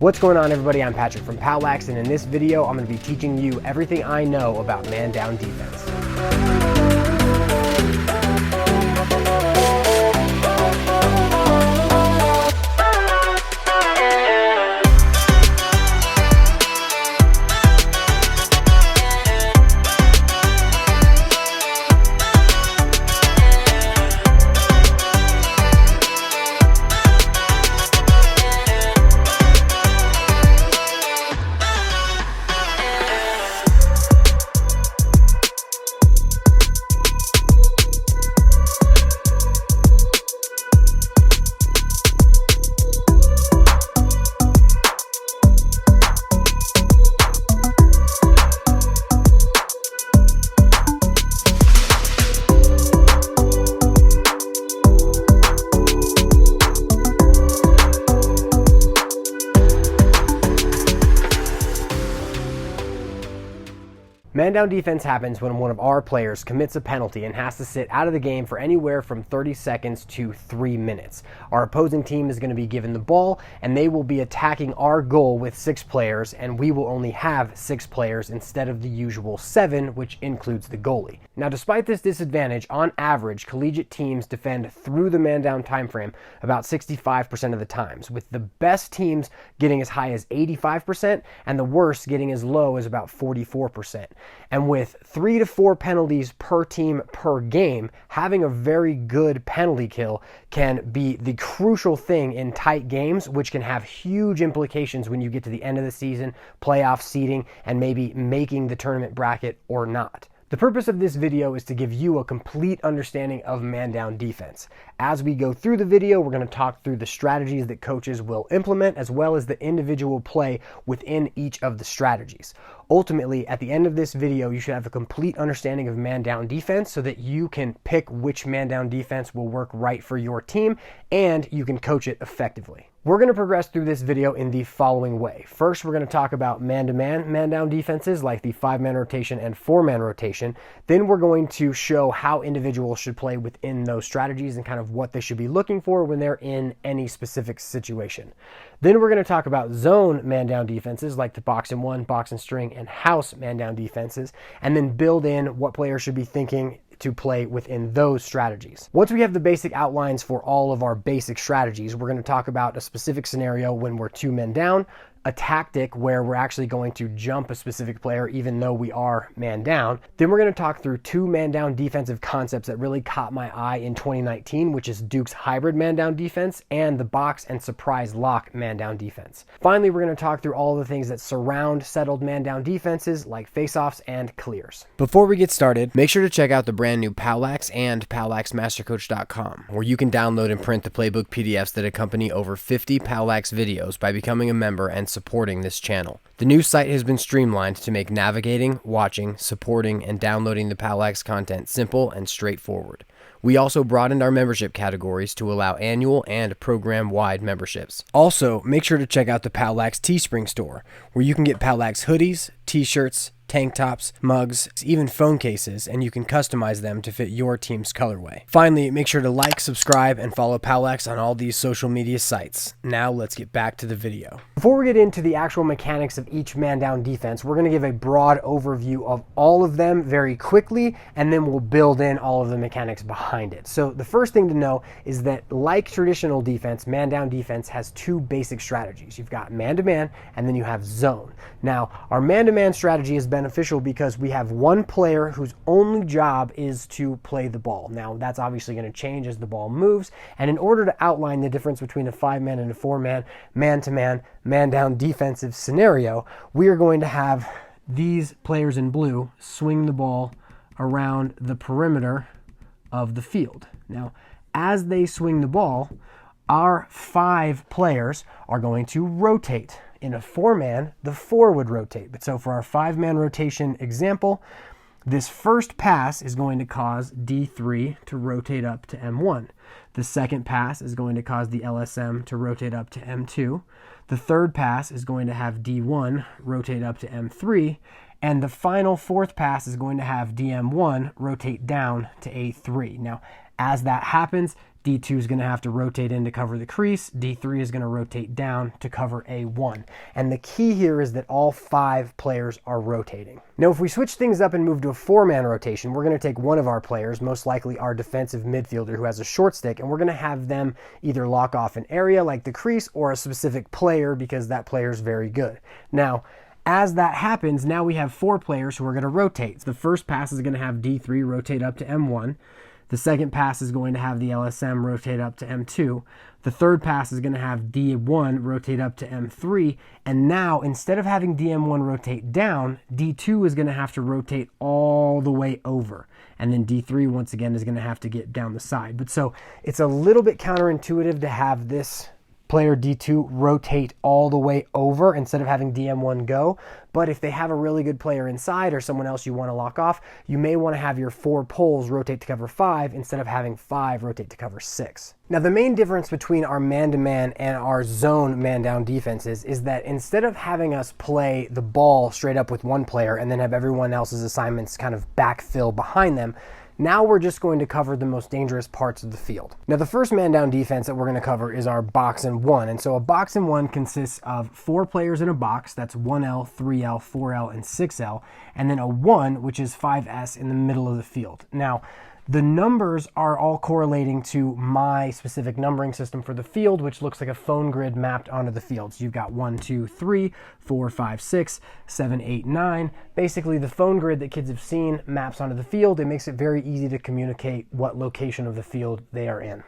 What's going on, everybody? I'm Patrick from POWLAX, and in this video I'm going to be teaching you everything I know about man down defense. Man down defense happens when one of our players commits a penalty and has to sit out of the game for anywhere from 30 seconds to 3 minutes. Our opposing team is going to be given the ball, and they will be attacking our goal with 6 players, and we will only have 6 players instead of the usual 7, which includes the goalie. Now, despite this disadvantage, on average, collegiate teams defend through the man down time frame about 65% of the times, with the best teams getting as high as 85% and the worst getting as low as about 44%. And with 3 to 4 penalties per team per game, having a very good penalty kill can be the crucial thing in tight games, which can have huge implications when you get to the end of the season, playoff seeding, and maybe making the tournament bracket or not. The purpose of this video is to give you a complete understanding of man down defense. As we go through the video, we're going to talk through the strategies that coaches will implement, as well as the individual play within each of the strategies. Ultimately, at the end of this video, you should have a complete understanding of man down defense so that you can pick which man down defense will work right for your team and you can coach it effectively. We're going to progress through this video in the following way. First, we're going to talk about man-to-man, man-down defenses like the 5-man rotation and 4-man rotation. Then we're going to show how individuals should play within those strategies and kind of what they should be looking for when they're in any specific situation. Then we're going to talk about zone man-down defenses like the box and one, box and string, and house man-down defenses, and then build in what players should be thinking to play within those strategies. Once we have the basic outlines for all of our basic strategies, we're going to talk about a specific scenario when we're 2 men down, a tactic where we're actually going to jump a specific player even though we are man down. Then we're going to talk through 2 man down defensive concepts that really caught my eye in 2019, which is Duke's hybrid man down defense and the box and surprise lock man down defense. Finally, we're going to talk through all the things that surround settled man down defenses like faceoffs and clears. Before we get started, make sure to check out the brand new POWLAX and POWLAXmastercoach.com, where you can download and print the playbook PDFs that accompany over 50 POWLAX videos by becoming a member and supporting this channel. The new site has been streamlined to make navigating, watching, supporting, and downloading the POWLAX content simple and straightforward. We also broadened our membership categories to allow annual and program-wide memberships. Also, make sure to check out the POWLAX Teespring store, where you can get POWLAX hoodies, t-shirts, tank tops, mugs, even phone cases, and you can customize them to fit your team's colorway. Finally, make sure to like, subscribe, and follow POWLAX on all these social media sites. Now let's get back to the video. Before we get into the actual mechanics of each man down defense, we're going to give a broad overview of all of them very quickly, and then we'll build in all of the mechanics behind it. So the first thing to know is that, like traditional defense, man down defense has 2 basic strategies. You've got man-to-man, and then you have zone. Now, our man-to-man strategy is beneficial because we have one player whose only job is to play the ball. Now, that's obviously going to change as the ball moves, and in order to outline the difference between a 5-man and a 4-man, man-to-man, man-down defensive scenario, we are going to have these players in blue swing the ball around the perimeter of the field. Now, as they swing the ball, our 5 players are going to rotate. In a 4-man, the 4 would rotate. But so for our 5-man rotation example, this first pass is going to cause D3 to rotate up to M1. The second pass is going to cause the LSM to rotate up to M2. The third pass is going to have D1 rotate up to M3. And the final 4th pass is going to have DM1 rotate down to A3. Now, as that happens, D2 is going to have to rotate in to cover the crease. D3 is going to rotate down to cover A1. And the key here is that all 5 players are rotating. Now, if we switch things up and move to a 4-man rotation, we're going to take one of our players, most likely our defensive midfielder who has a short stick, and we're going to have them either lock off an area like the crease or a specific player because that player is very good. Now, as that happens, now we have 4 players who are going to rotate. So the first pass is going to have D3 rotate up to M1. The second pass is going to have the LSM rotate up to M2. The third pass is going to have D1 rotate up to M3. And now, instead of having DM1 rotate down, D2 is going to have to rotate all the way over. And then D3, once again, is going to have to get down the side. But so it's a little bit counterintuitive to have this player D2 rotate all the way over instead of having DM1 go. But if they have a really good player inside or someone else you want to lock off, you may want to have your 4 poles rotate to cover 5 instead of having 5 rotate to cover 6. Now, the main difference between our man-to-man and our zone man-down defenses is that instead of having us play the ball straight up with one player and then have everyone else's assignments kind of backfill behind them, now we're just going to cover the most dangerous parts of the field. Now, the first man-down defense that we're going to cover is our box and 1. And so a box and 1 consists of 4 players in a box. That's 1L, 3L, 4L, and 6L. And then a 1, which is 5S in the middle of the field. Now, the numbers are all correlating to my specific numbering system for the field, which looks like a phone grid mapped onto the field. So you've got 1, 2, 3, 4, 5, 6, 7, 8, 9. Basically, the phone grid that kids have seen maps onto the field. It makes it very easy to communicate what location of the field they are in.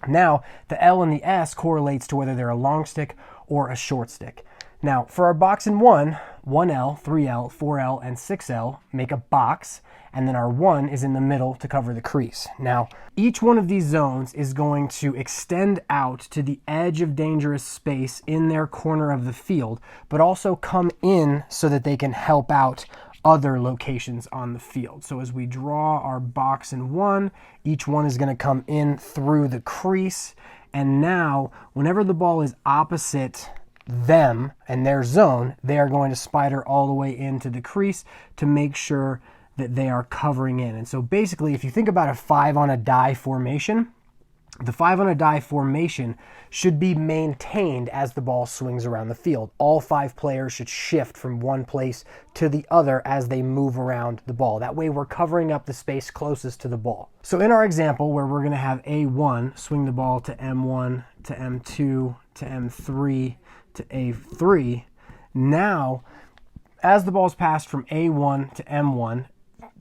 Now, the L and the S correlates to whether they're a long stick or a short stick. Now, for our box and 1, 1L, 3L, 4L, and 6L make a box, and then our 1 is in the middle to cover the crease. Now, each one of these zones is going to extend out to the edge of dangerous space in their corner of the field, but also come in so that they can help out other locations on the field. So as we draw our box and 1, each one is going to come in through the crease, and now, whenever the ball is opposite them and their zone, they are going to spider all the way into the crease to make sure that they are covering in. And so basically, if you think about a 5 on a die formation, the 5 on a die formation should be maintained as the ball swings around the field. All 5 players should shift from one place to the other as they move around the ball. That way we're covering up the space closest to the ball. So in our example where we're going to have A1 swing the ball to M1 to M2 to M3 to A3, now as the ball's passed from A1 to M1,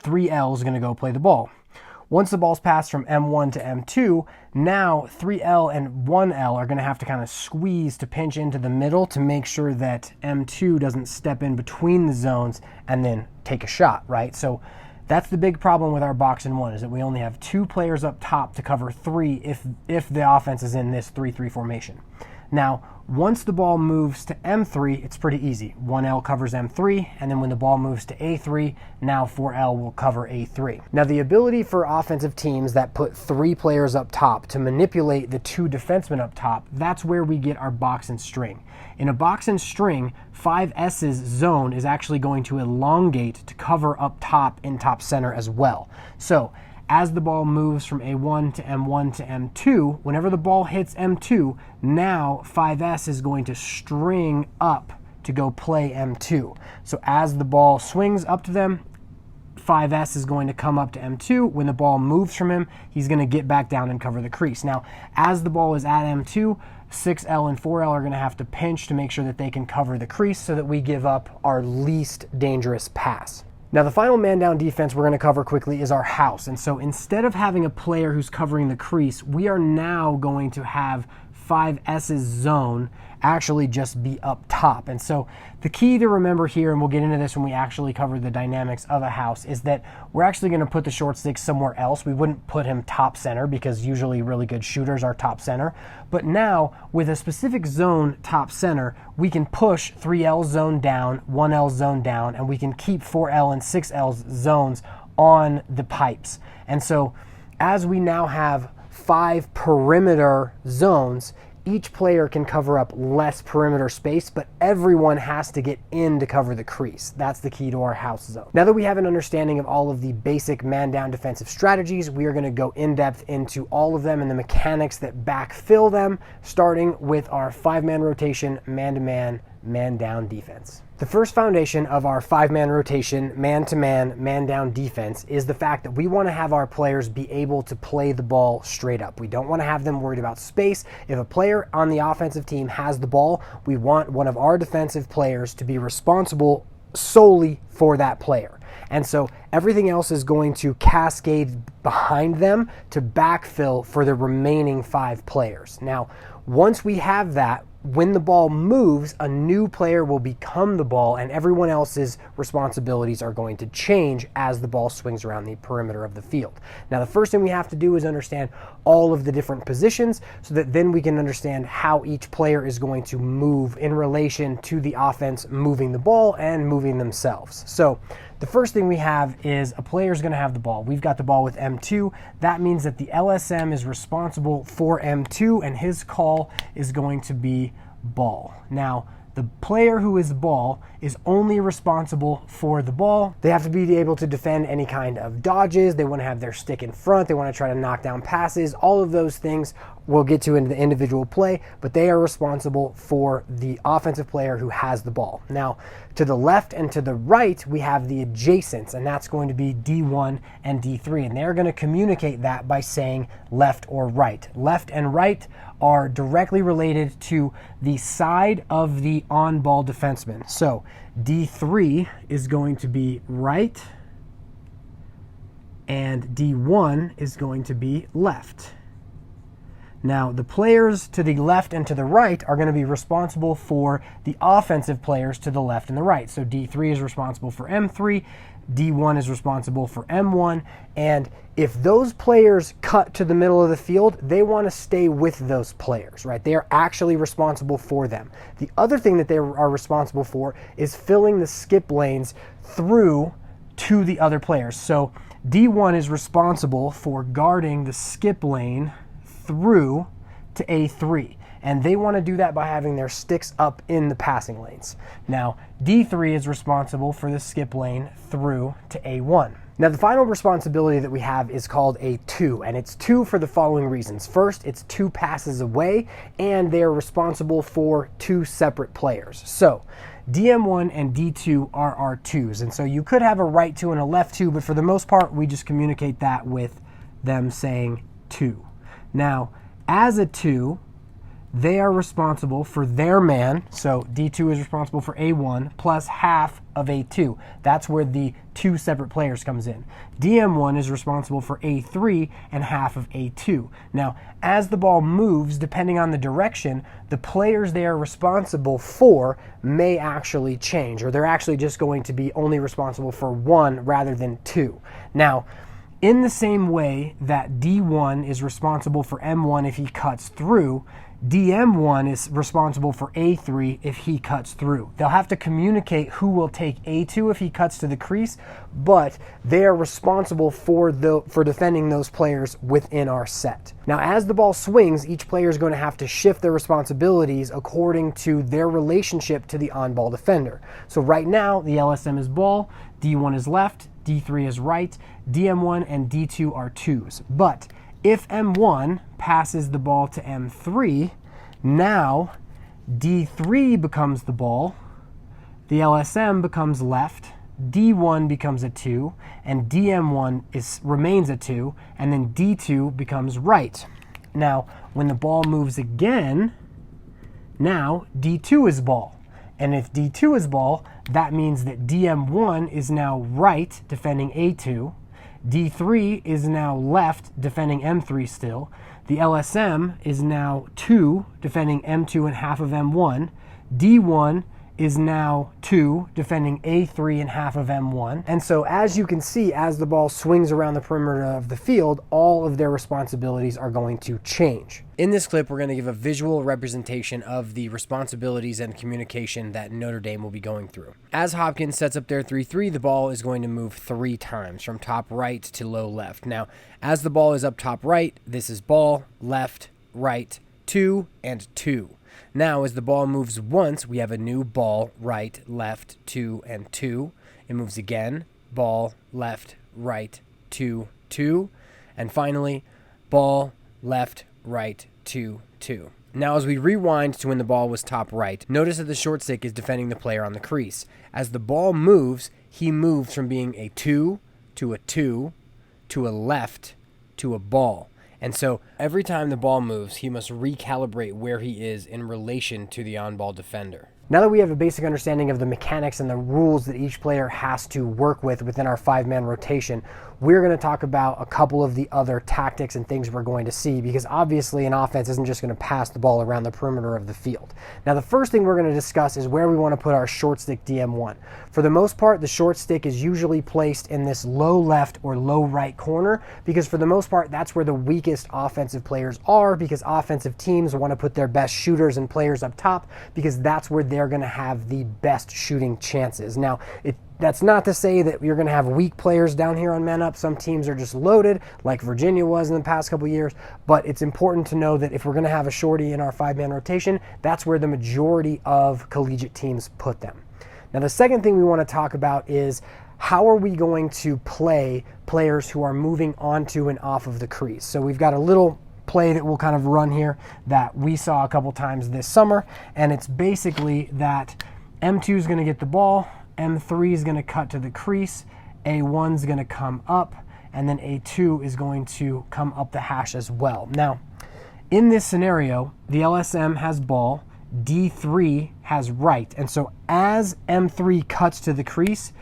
3L is going to go play the ball. Once the ball's passed from M1 to M2, now 3L and 1L are going to have to kind of squeeze to pinch into the middle to make sure that M2 doesn't step in between the zones and then take a shot, right? So that's the big problem with our box and 1, is that we only have 2 players up top to cover 3 if the offense is in this 3-3 formation. Now, once the ball moves to M3, it's pretty easy. 1L covers M3, and then when the ball moves to A3, now 4L will cover A3. Now, the ability for offensive teams that put 3 players up top to manipulate the 2 defensemen up top, that's where we get our box and string. In a box and string, 5S's zone is actually going to elongate to cover up top in top center as well. So, as the ball moves from A1 to M1 to M2, whenever the ball hits M2, now 5S is going to string up to go play M2. So as the ball swings up to them, 5S is going to come up to M2. When the ball moves from him, he's going to get back down and cover the crease. Now, as the ball is at M2, 6L and 4L are going to have to pinch to make sure that they can cover the crease so that we give up our least dangerous pass. Now, the final man-down defense we're going to cover quickly is our house. And so instead of having a player who's covering the crease, we are now going to have 5S's zone actually just be up top. And so the key to remember here, and we'll get into this when we actually cover the dynamics of a house, is that we're actually going to put the short stick somewhere else. We wouldn't put him top center because usually really good shooters are top center. But now with a specific zone top center, we can push 3L zone down, 1L zone down, and we can keep 4L and 6L's zones on the pipes. And so as we now have 5 perimeter zones, each player can cover up less perimeter space, but everyone has to get in to cover the crease. That's the key to our house zone. Now that we have an understanding of all of the basic man-down defensive strategies, we are going to go in-depth into all of them and the mechanics that backfill them, starting with our 5-man rotation, man-to-man, man-down defense. The first foundation of our 5-man rotation, man-to-man, man-down defense is the fact that we want to have our players be able to play the ball straight up. We don't want to have them worried about space. If a player on the offensive team has the ball, we want one of our defensive players to be responsible solely for that player. And so everything else is going to cascade behind them to backfill for the remaining 5 players. Now, once we have that, when the ball moves, a new player will become the ball, and everyone else's responsibilities are going to change as the ball swings around the perimeter of the field. Now, the first thing we have to do is understand all of the different positions so that then we can understand how each player is going to move in relation to the offense moving the ball and moving themselves. So the first thing we have is a player is going to have the ball. We've got the ball with M2. That means that the LSM is responsible for M2, and his call is going to be ball. Now, the player who is the ball is only responsible for the ball. They have to be able to defend any kind of dodges. They want to have their stick in front. They want to try to knock down passes. All of those things we'll get to in the individual play, but they are responsible for the offensive player who has the ball. Now, to the left and to the right, we have the adjacents, and that's going to be D1 and D3, and they're going to communicate that by saying left or right. Left and right are directly related to the side of the on-ball defenseman. So D3 is going to be right, and D1 is going to be left. Now, the players to the left and to the right are going to be responsible for the offensive players to the left and the right. So D3 is responsible for M3, D1 is responsible for M1, and if those players cut to the middle of the field, they want to stay with those players, right? They are actually responsible for them. The other thing that they are responsible for is filling the skip lanes through to the other players. So D1 is responsible for guarding the skip lane through to A3, and they want to do that by having their sticks up in the passing lanes. Now, D3 is responsible for the skip lane through to A1. Now, the final responsibility that we have is called a 2, and it's 2 for the following reasons. First, it's 2 passes away, and they are responsible for 2 separate players. So DM1 and D2 are our 2s, and so you could have a right 2 and a left 2, but for the most part, we just communicate that with them saying 2. Now, as a 2, they are responsible for their man. So D2 is responsible for A1 plus half of A2. That's where the 2 separate players comes in. DM1 is responsible for A3 and half of A2. Now, as the ball moves, depending on the direction, the players they are responsible for may actually change, or they're actually just going to be only responsible for 1 rather than 2. Now, in the same way that D1 is responsible for M1 if he cuts through, DM1 is responsible for A3 if he cuts through. They'll have to communicate who will take A2 if he cuts to the crease, but they are responsible for defending those players within our set. Now, as the ball swings, each player is going to have to shift their responsibilities according to their relationship to the on-ball defender. So right now, the LSM is ball, D1 is left, D3 is right, DM1 and D2 are 2s. But if M1 passes the ball to M3, now D3 becomes the ball, the LSM becomes left, D1 becomes a 2, and DM1 remains a 2, and then D2 becomes right. Now, when the ball moves again, now D2 is ball. And if D2 is ball, that means that DM1 is now right, defending A2. D3 is now left, defending M3 still. The LSM is now 2, defending M2 and half of M1. D1 is now 2, defending A3 and half of M1. And so as you can see, as the ball swings around the perimeter of the field, all of their responsibilities are going to change. In this clip, we're going to give a visual representation of the responsibilities and communication that Notre Dame will be going through. As Hopkins sets up their 3-3, the ball is going to move 3 times from top right to low left. Now, as the ball is up top right, this is ball, left, right, 2, and 2. Now, as the ball moves once, we have a new ball, right, left, 2, and 2. It moves again, ball, left, right, 2, 2. And finally, ball, left, right, 2, 2. Now, as we rewind to when the ball was top right, notice that the short stick is defending the player on the crease. As the ball moves, he moves from being a 2 to a 2 to a left to a ball. And so every time the ball moves, he must recalibrate where he is in relation to the on-ball defender. Now that we have a basic understanding of the mechanics and the rules that each player has to work with within our 5-man rotation, we're going to talk about a couple of the other tactics and things we're going to see, because obviously an offense isn't just going to pass the ball around the perimeter of the field. Now, the first thing we're going to discuss is where we want to put our short stick DM1. For the most part, the short stick is usually placed in this low left or low right corner, because for the most part, that's where the weakest offensive players are, because offensive teams want to put their best shooters and players up top, because that's where they're going to have the best shooting chances. Now, that's not to say that you're going to have weak players down here on man up. Some teams are just loaded, like Virginia was in the past couple years, but it's important to know that if we're going to have a shorty in our 5-man rotation, that's where the majority of collegiate teams put them. Now, the second thing we want to talk about is how are we going to play players who are moving onto and off of the crease. So we've got a little play that we'll kind of run here that we saw a couple times this summer, and it's basically that M2 is going to get the ball, M3 is going to cut to the crease, A1 is going to come up, and then A2 is going to come up the hash as well. Now, in this scenario, the LSM has ball, D3 has right, and so as M3 cuts to the crease,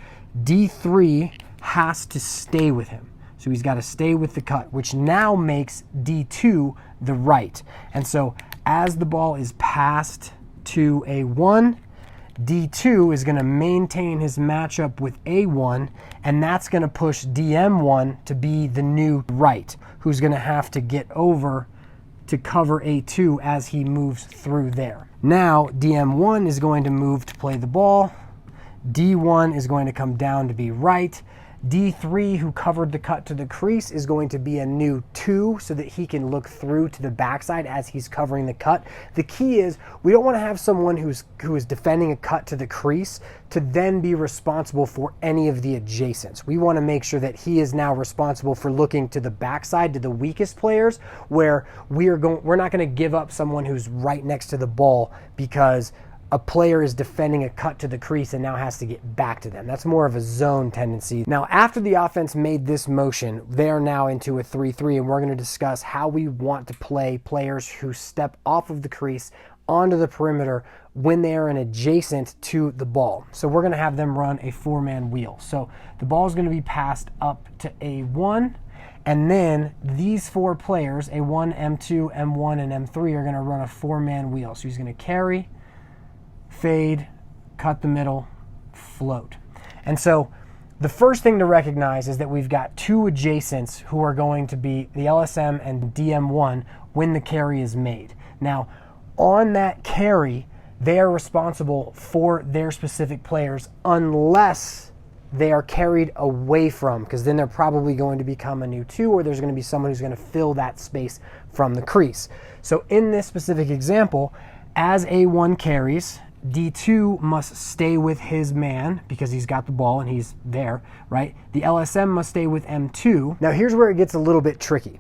D3 has to stay with him. So he's got to stay with the cut, which now makes D2 the right. And so as the ball is passed to A1, D2 is going to maintain his matchup with A1, and that's going to push DM1 to be the new right, who's going to have to get over to cover A2 as he moves through there. Now, DM1 is going to move to play the ball. D1 is going to come down to be right. D3, who covered the cut to the crease, is going to be a new 2 so that he can look through to the backside as he's covering the cut. The key is we don't want to have someone who is defending a cut to the crease to then be responsible for any of the adjacents. We want to make sure that he is now responsible for looking to the backside, to the weakest players, where we're not going to give up someone who's right next to the ball because a player is defending a cut to the crease and now has to get back to them. That's more of a zone tendency. Now, after the offense made this motion, they're now into a 3-3, and we're going to discuss how we want to play players who step off of the crease onto the perimeter when they are an adjacent to the ball. So we're going to have them run a 4-man wheel. So the ball is going to be passed up to A1, and then these 4 players, A1, M2, M1, and M3, are going to run a 4-man wheel. So he's going to carry, fade, cut the middle, float. And so the first thing to recognize is that we've got 2 adjacents who are going to be the LSM and DM1 when the carry is made. Now, on that carry, they are responsible for their specific players unless they are carried away from, because then they're probably going to become a new 2, or there's going to be someone who's going to fill that space from the crease. So in this specific example, as A1 carries, D2 must stay with his man because he's got the ball and he's there, right? The LSM must stay with M2. Now here's where it gets a little bit tricky.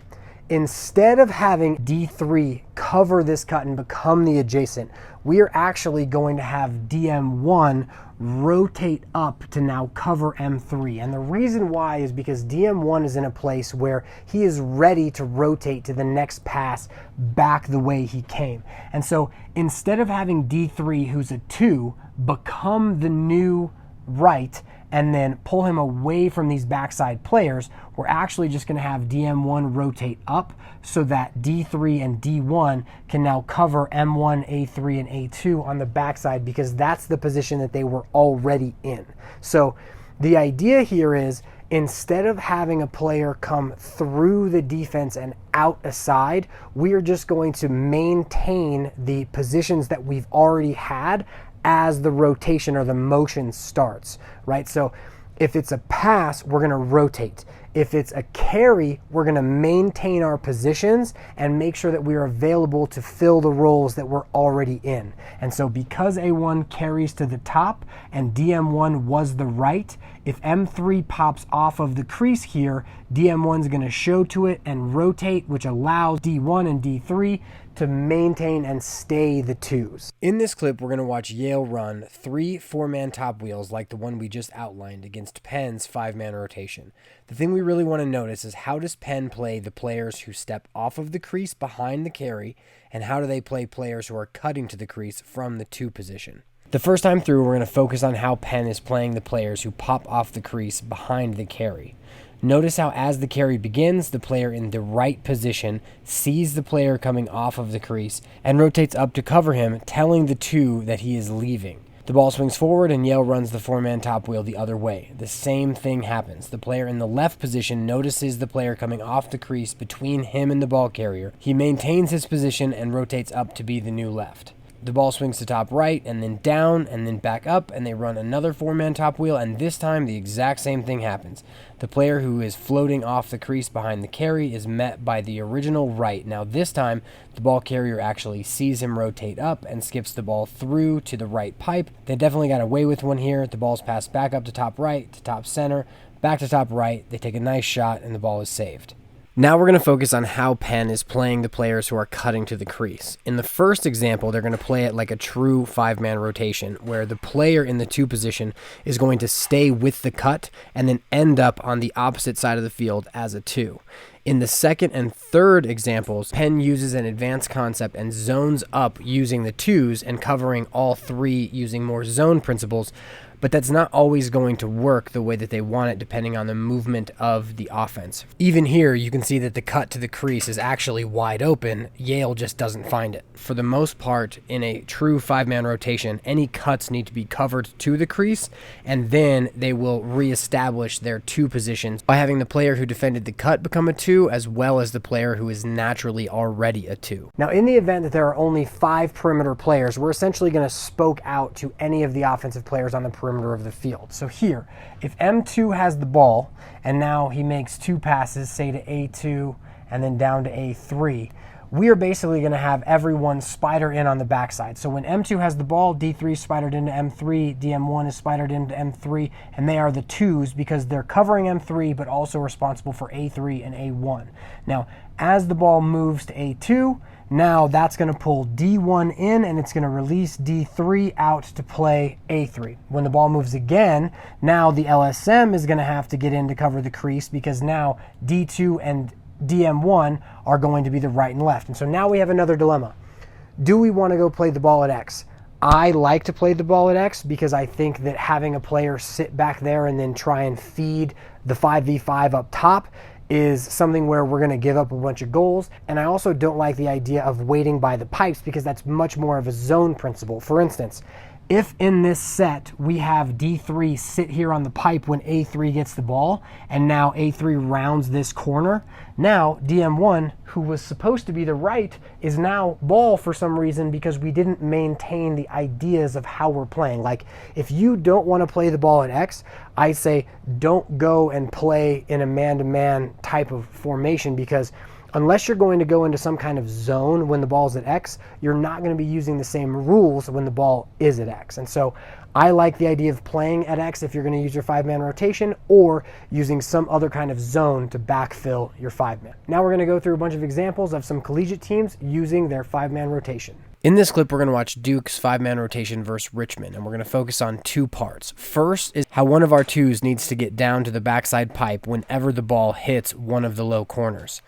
Instead of having D3 cover this cut and become the adjacent, we are actually going to have DM1 rotate up to now cover M3. And the reason why is because DM1 is in a place where he is ready to rotate to the next pass back the way he came. And so instead of having D3, who's a 2, become the new right and then pull him away from these backside players, we're actually just going to have DM1 rotate up so that D3 and D1 can now cover M1, A3, and A2 on the backside, because that's the position that they were already in. So the idea here is, instead of having a player come through the defense and out aside, we are just going to maintain the positions that we've already had as the rotation or the motion starts, right? So if it's a pass, we're going to rotate. If it's a carry, we're going to maintain our positions and make sure that we are available to fill the roles that we're already in. And so because A1 carries to the top and DM1 was the right, if M3 pops off of the crease here, DM1 is going to show to it and rotate, which allows D1 and D3 to maintain and stay the twos. In this clip, we're going to watch Yale run 3 4-man top wheels like the one we just outlined against Penn's 5-man rotation. The thing we really want to notice is how does Penn play the players who step off of the crease behind the carry, and how do they play players who are cutting to the crease from the 2 position. The first time through, we're going to focus on how Penn is playing the players who pop off the crease behind the carry. Notice how as the carry begins, the player in the right position sees the player coming off of the crease and rotates up to cover him, telling the 2 that he is leaving. The ball swings forward and Yale runs the 4-man top wheel the other way. The same thing happens. The player in the left position notices the player coming off the crease between him and the ball carrier. He maintains his position and rotates up to be the new left. The ball swings to top right and then down and then back up, and they run another 4-man top wheel, and this time the exact same thing happens. The player who is floating off the crease behind the carry is met by the original right. Now this time the ball carrier actually sees him rotate up and skips the ball through to the right pipe. They definitely got away with one here. The ball's passed back up to top right, to top center, back to top right. They take a nice shot and the ball is saved. Now we're going to focus on how Penn is playing the players who are cutting to the crease. In the first example, they're going to play it like a true 5-man rotation, where the player in the 2 position is going to stay with the cut and then end up on the opposite side of the field as a 2. In the second and third examples, Penn uses an advanced concept and zones up using the 2s and covering all 3 using more zone principles, but that's not always going to work the way that they want it depending on the movement of the offense. Even here, you can see that the cut to the crease is actually wide open. Yale just doesn't find it. For the most part, in a true 5-man rotation, any cuts need to be covered to the crease, and then they will reestablish their 2 positions by having the player who defended the cut become a 2, as well as the player who is naturally already a 2. Now, in the event that there are only 5 perimeter players, we're essentially going to spoke out to any of the offensive players on the perimeter of the field. So here, if M2 has the ball and now he makes 2 passes, say to A2 and then down to A3, we are basically going to have everyone spider in on the backside. So when M2 has the ball, D3 is spidered into M3, DM1 is spidered into M3, and they are the 2s because they're covering M3 but also responsible for A3 and A1. Now, as the ball moves to A2, now that's going to pull D1 in and it's going to release D3 out to play A3. When the ball moves again, now the LSM is going to have to get in to cover the crease because now D2 and DM1 are going to be the right and left. And so now we have another dilemma. Do we want to go play the ball at X? I like to play the ball at X because I think that having a player sit back there and then try and feed the 5v5 up top is something where we're going to give up a bunch of goals. And I also don't like the idea of waiting by the pipes because that's much more of a zone principle. For instance, if in this set we have D3 sit here on the pipe when A3 gets the ball, and now A3 rounds this corner, now DM1, who was supposed to be the right, is now ball for some reason because we didn't maintain the ideas of how we're playing. Like, if you don't want to play the ball at X, I say don't go and play in a man-to-man type of formation because unless you're going to go into some kind of zone when the ball's at X, you're not going to be using the same rules when the ball is at X. And so I like the idea of playing at X if you're going to use your 5-man rotation or using some other kind of zone to backfill your 5-man. Now we're going to go through a bunch of examples of some collegiate teams using their 5-man rotation. In this clip, we're going to watch Duke's 5-man rotation versus Richmond, and we're going to focus on 2 parts. First is how one of our 2s needs to get down to the backside pipe whenever the ball hits one of the low corners.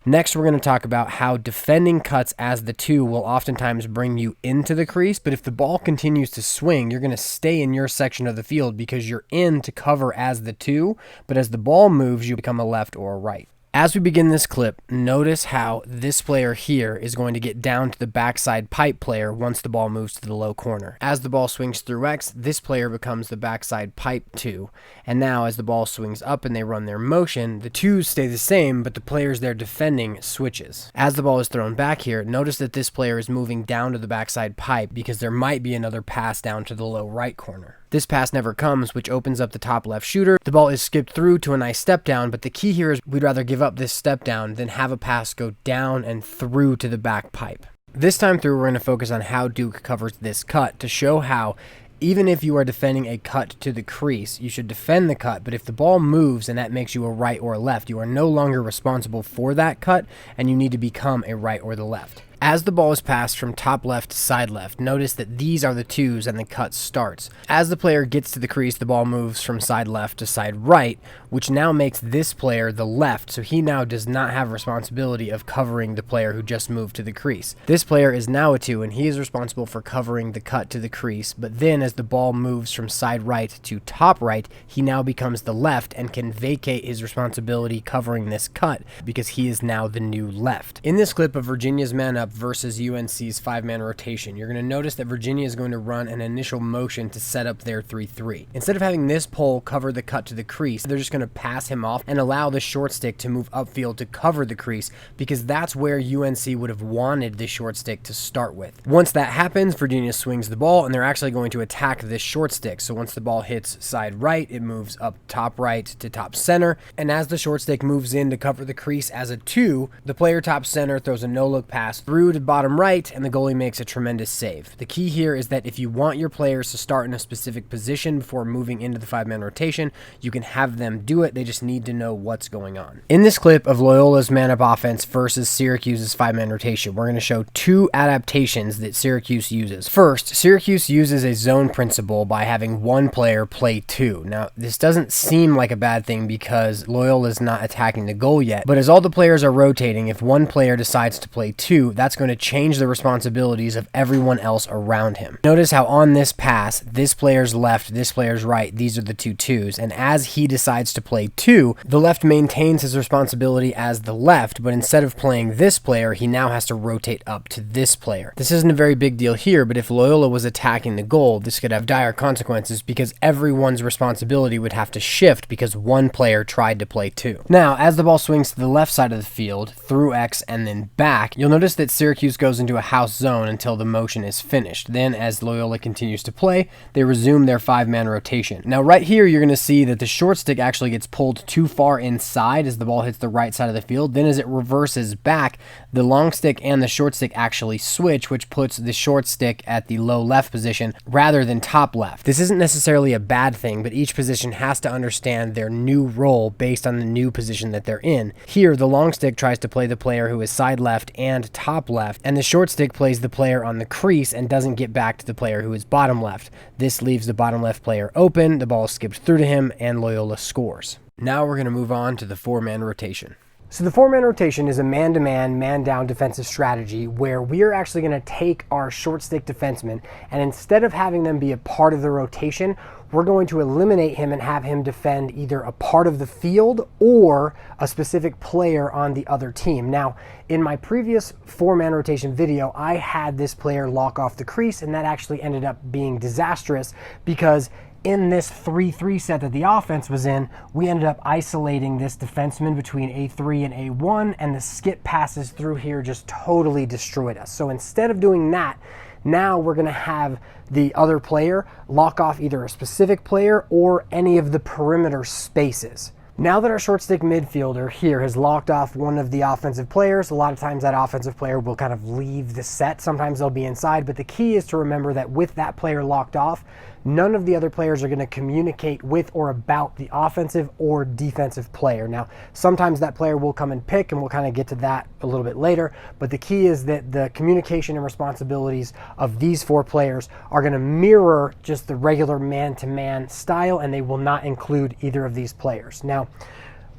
Next, we're going to talk about how defending cuts as the 2 will oftentimes bring you into the crease, but if the ball continues to swing, you're going to stay in your section of the field because you're in to cover as the 2, but as the ball moves, you become a left or a right. As we begin this clip, notice how this player here is going to get down to the backside pipe player once the ball moves to the low corner. As the ball swings through X, this player becomes the backside pipe 2. And now as the ball swings up and they run their motion, the 2s stay the same, but the players they're defending switches. As the ball is thrown back here, notice that this player is moving down to the backside pipe because there might be another pass down to the low right corner. This pass never comes, which opens up the top left shooter. The ball is skipped through to a nice step down, but the key here is we'd rather give up this step down than have a pass go down and through to the back pipe. This time through, we're going to focus on how Duke covers this cut to show how even if you are defending a cut to the crease, you should defend the cut, but if the ball moves and that makes you a right or a left, you are no longer responsible for that cut, and you need to become a right or the left. As the ball is passed from top left to side left, notice that these are the twos and the cut starts. As the player gets to the crease, the ball moves from side left to side right, which now makes this player the left, so he now does not have responsibility of covering the player who just moved to the crease. This player is now a two, and he is responsible for covering the cut to the crease, but then as the ball moves from side right to top right, he now becomes the left and can vacate his responsibility covering this cut because he is now the new left. In this clip of Virginia's man up versus UNC's 5-man rotation, you're going to notice that Virginia is going to run an initial motion to set up their 3-3. Instead of having this pole cover the cut to the crease, they're just going to pass him off and allow the short stick to move upfield to cover the crease because that's where UNC would have wanted the short stick to start with. Once that happens, Virginia swings the ball and they're actually going to attack this short stick. So once the ball hits side right, it moves up top right to top center, and as the short stick moves in to cover the crease as a 2, the player top center throws a no-look pass through to bottom right, and the goalie makes a tremendous save. The key here is that if you want your players to start in a specific position before moving into the 5-man rotation, you can have them do it. They just need to know what's going on. In this clip of Loyola's man-up offense versus Syracuse's 5-man rotation, we're going to show 2 adaptations that Syracuse uses. First, Syracuse uses a zone principle by having one player play 2. Now, this doesn't seem like a bad thing because Loyola's not attacking the goal yet, but as all the players are rotating, if one player decides to play 2, that's going to change the responsibilities of everyone else around him. Notice how on this pass, this player's left, this player's right, these are the 2 twos, and as he decides to play 2, the left maintains his responsibility as the left, but instead of playing this player, he now has to rotate up to this player. This isn't a very big deal here, but if Loyola was attacking the goal, this could have dire consequences because everyone's responsibility would have to shift because one player tried to play 2. Now, as the ball swings to the left side of the field, through X and then back, you'll notice that Syracuse goes into a house zone until the motion is finished. Then, as Loyola continues to play, they resume their 5-man rotation. Now, right here, you're going to see that the short stick actually gets pulled too far inside as the ball hits the right side of the field. Then, as it reverses back, the long stick and the short stick actually switch, which puts the short stick at the low left position rather than top left. This isn't necessarily a bad thing, but each position has to understand their new role based on the new position that they're in. Here, the long stick tries to play the player who is side left and top left, and the short stick plays the player on the crease and doesn't get back to the player who is bottom left. This leaves the bottom left player open, the ball is skipped through to him, and Loyola scores. Now we're going to move on to the 4-man rotation. So the 4-man rotation is a man-to-man, man-down defensive strategy where we are actually going to take our short stick defenseman, and instead of having them be a part of the rotation, we're going to eliminate him and have him defend either a part of the field or a specific player on the other team. Now, in my previous 4-man rotation video, I had this player lock off the crease, and that actually ended up being disastrous because in this 3-3 set that the offense was in, we ended up isolating this defenseman between A3 and A1, and the skip passes through here just totally destroyed us. So instead of doing that, now we're going to have the other player lock off either a specific player or any of the perimeter spaces. Now that our short stick midfielder here has locked off one of the offensive players, a lot of times that offensive player will kind of leave the set. Sometimes they'll be inside, but the key is to remember that with that player locked off, none of the other players are going to communicate with or about the offensive or defensive player. Now, sometimes that player will come and pick, and we'll kind of get to that a little bit later, but the key is that the communication and responsibilities of these 4 players are going to mirror just the regular man-to-man style, and they will not include either of these players. Now,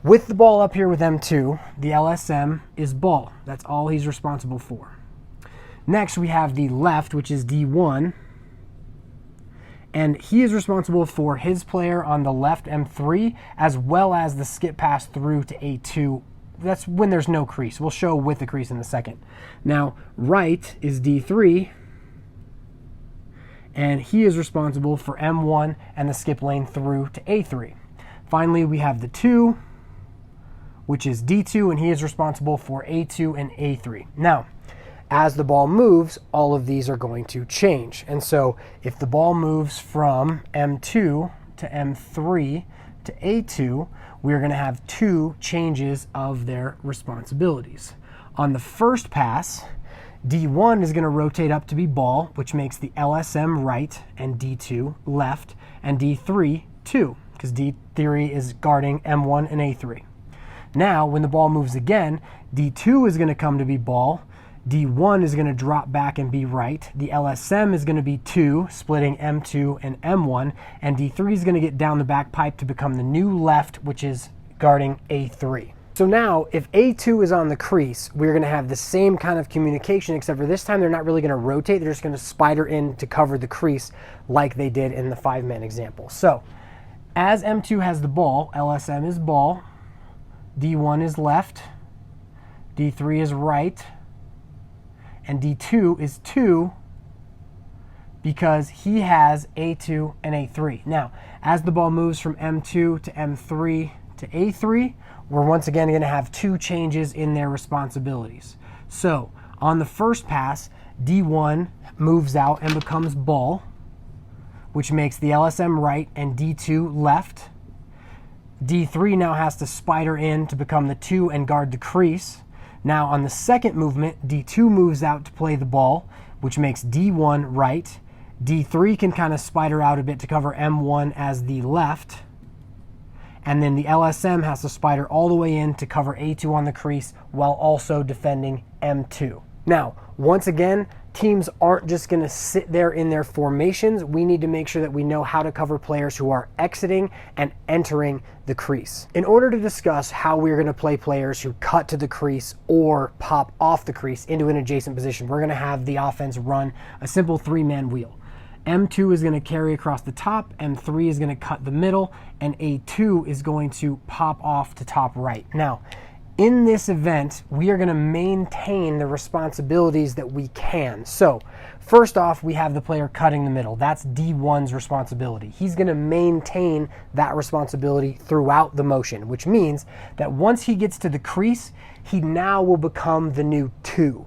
with the ball up here with M2, the LSM is ball. That's all he's responsible for. Next, we have the left, which is D1, and he is responsible for his player on the left M3 as well as the skip pass through to A2. That's when there's no crease. We'll show with the crease in a second. Now, right is D3, and he is responsible for M1 and the skip lane through to A3. Finally, we have the 2, which is D2, and he is responsible for A2 and A3. Now, as the ball moves, all of these are going to change. And so if the ball moves from M2 to M3 to A2, we're going to have 2 changes of their responsibilities. On the first pass, D1 is going to rotate up to be ball, which makes the LSM right and D2 left, and D3 2, because D3 is guarding M1 and A3. Now, when the ball moves again, D2 is going to come to be ball, D1 is going to drop back and be right, the LSM is going to be 2, splitting M2 and M1, and D3 is going to get down the back pipe to become the new left, which is guarding A3. So now, if A2 is on the crease, we're going to have the same kind of communication, except for this time they're not really going to rotate, they're just going to spider in to cover the crease like they did in the 5-man example. So, as M2 has the ball, LSM is ball, D1 is left, D3 is right, and D2 is 2 because he has A2 and A3. Now, as the ball moves from M2 to M3 to A3, we're once again going to have 2 changes in their responsibilities. So, on the first pass, D1 moves out and becomes ball, which makes the LSM right and D2 left. D3 now has to spider in to become the 2 and guard the crease. Now on the second movement, D2 moves out to play the ball, which makes D1 right. D3 can kind of spider out a bit to cover M1 as the left. And then the LSM has to spider all the way in to cover A2 on the crease while also defending M2. Now, once again, teams aren't just going to sit there in their formations. We need to make sure that we know how to cover players who are exiting and entering the crease. In order to discuss how we're going to play players who cut to the crease or pop off the crease into an adjacent position, we're going to have the offense run a simple 3-man wheel. M2 is going to carry across the top, M3 is going to cut the middle, and A2 is going to pop off to top right. Now, in this event, we are going to maintain the responsibilities that we can. So, first off, we have the player cutting the middle. That's D1's responsibility. He's going to maintain that responsibility throughout the motion, which means that once he gets to the crease, he now will become the new 2,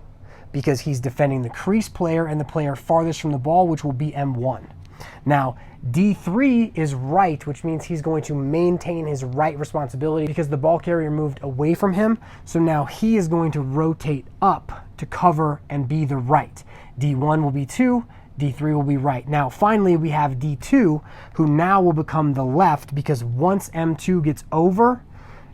because he's defending the crease player and the player farthest from the ball, which will be M1. Now, D3 is right, which means he's going to maintain his right responsibility because the ball carrier moved away from him. So now he is going to rotate up to cover and be the right. D1 will be 2, D3 will be right. Now, finally, we have D2, who now will become the left because once M2 gets over,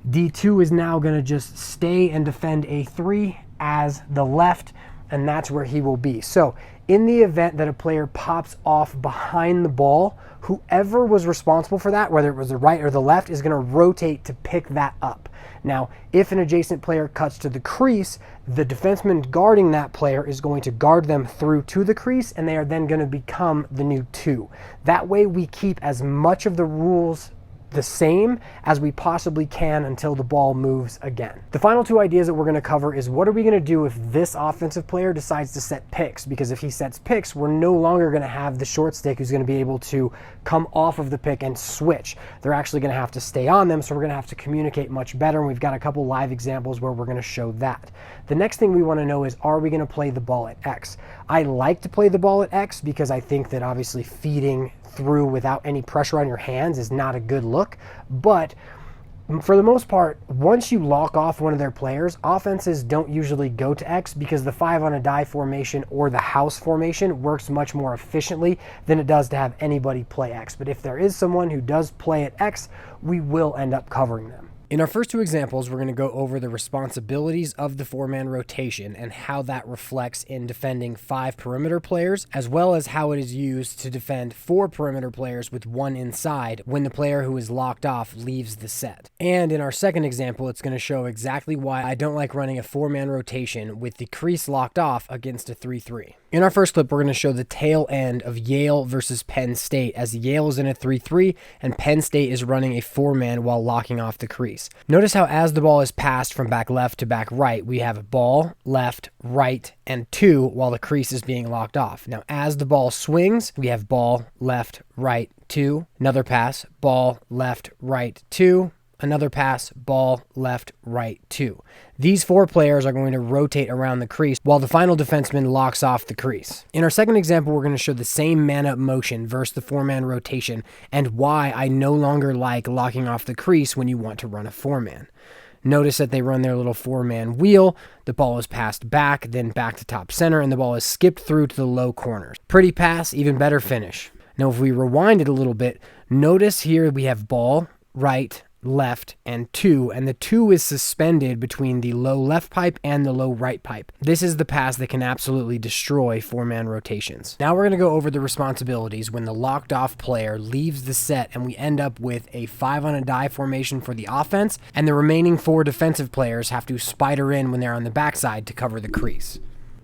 D2 is now going to just stay and defend A3 as the left, and that's where he will be. So in the event that a player pops off behind the ball, whoever was responsible for that, whether it was the right or the left, is going to rotate to pick that up. Now, if an adjacent player cuts to the crease, the defenseman guarding that player is going to guard them through to the crease, and they are then going to become the new 2. That way we keep as much of the rules the same as we possibly can until the ball moves again. The final 2 ideas that we're going to cover is what are we going to do if this offensive player decides to set picks? Because if he sets picks, we're no longer going to have the short stick who's going to be able to come off of the pick and switch. They're actually going to have to stay on them, so we're going to have to communicate much better, and we've got a couple live examples where we're going to show that. The next thing we want to know is, are we going to play the ball at X? I like to play the ball at X because I think that obviously feeding through without any pressure on your hands is not a good look, but for the most part, once you lock off one of their players, offenses don't usually go to X because the 5 on a die formation or the house formation works much more efficiently than it does to have anybody play X. But if there is someone who does play at X, we will end up covering them. In our first 2 examples, we're going to go over the responsibilities of the 4-man rotation and how that reflects in defending 5 perimeter players, as well as how it is used to defend 4 perimeter players with 1 inside when the player who is locked off leaves the set. And in our second example, it's going to show exactly why I don't like running a 4-man rotation with the crease locked off against a 3-3. In our first clip, we're going to show the tail end of Yale versus Penn State, as Yale is in a 3-3 and Penn State is running a 4-man while locking off the crease. Notice how as the ball is passed from back left to back right, we have ball, left, right, and 2 while the crease is being locked off. Now, as the ball swings, we have ball, left, right, 2, another pass, ball, left, right, 2, another pass, ball, left, right, 2. These 4 players are going to rotate around the crease while the final defenseman locks off the crease. In our second example, we're going to show the same man-up motion versus the 4-man rotation and why I no longer like locking off the crease when you want to run a 4-man. Notice that they run their little 4-man wheel, the ball is passed back, then back to top center, and the ball is skipped through to the low corners. Pretty pass, even better finish. Now if we rewind it a little bit, notice here we have ball, right, left, and 2, and the 2 is suspended between the low left pipe and the low right pipe. This is the pass that can absolutely destroy 4-man rotations. Now we're going to go over the responsibilities when the locked off player leaves the set and we end up with a 5 on a die formation for the offense, and the remaining 4 defensive players have to spider in when they're on the backside to cover the crease.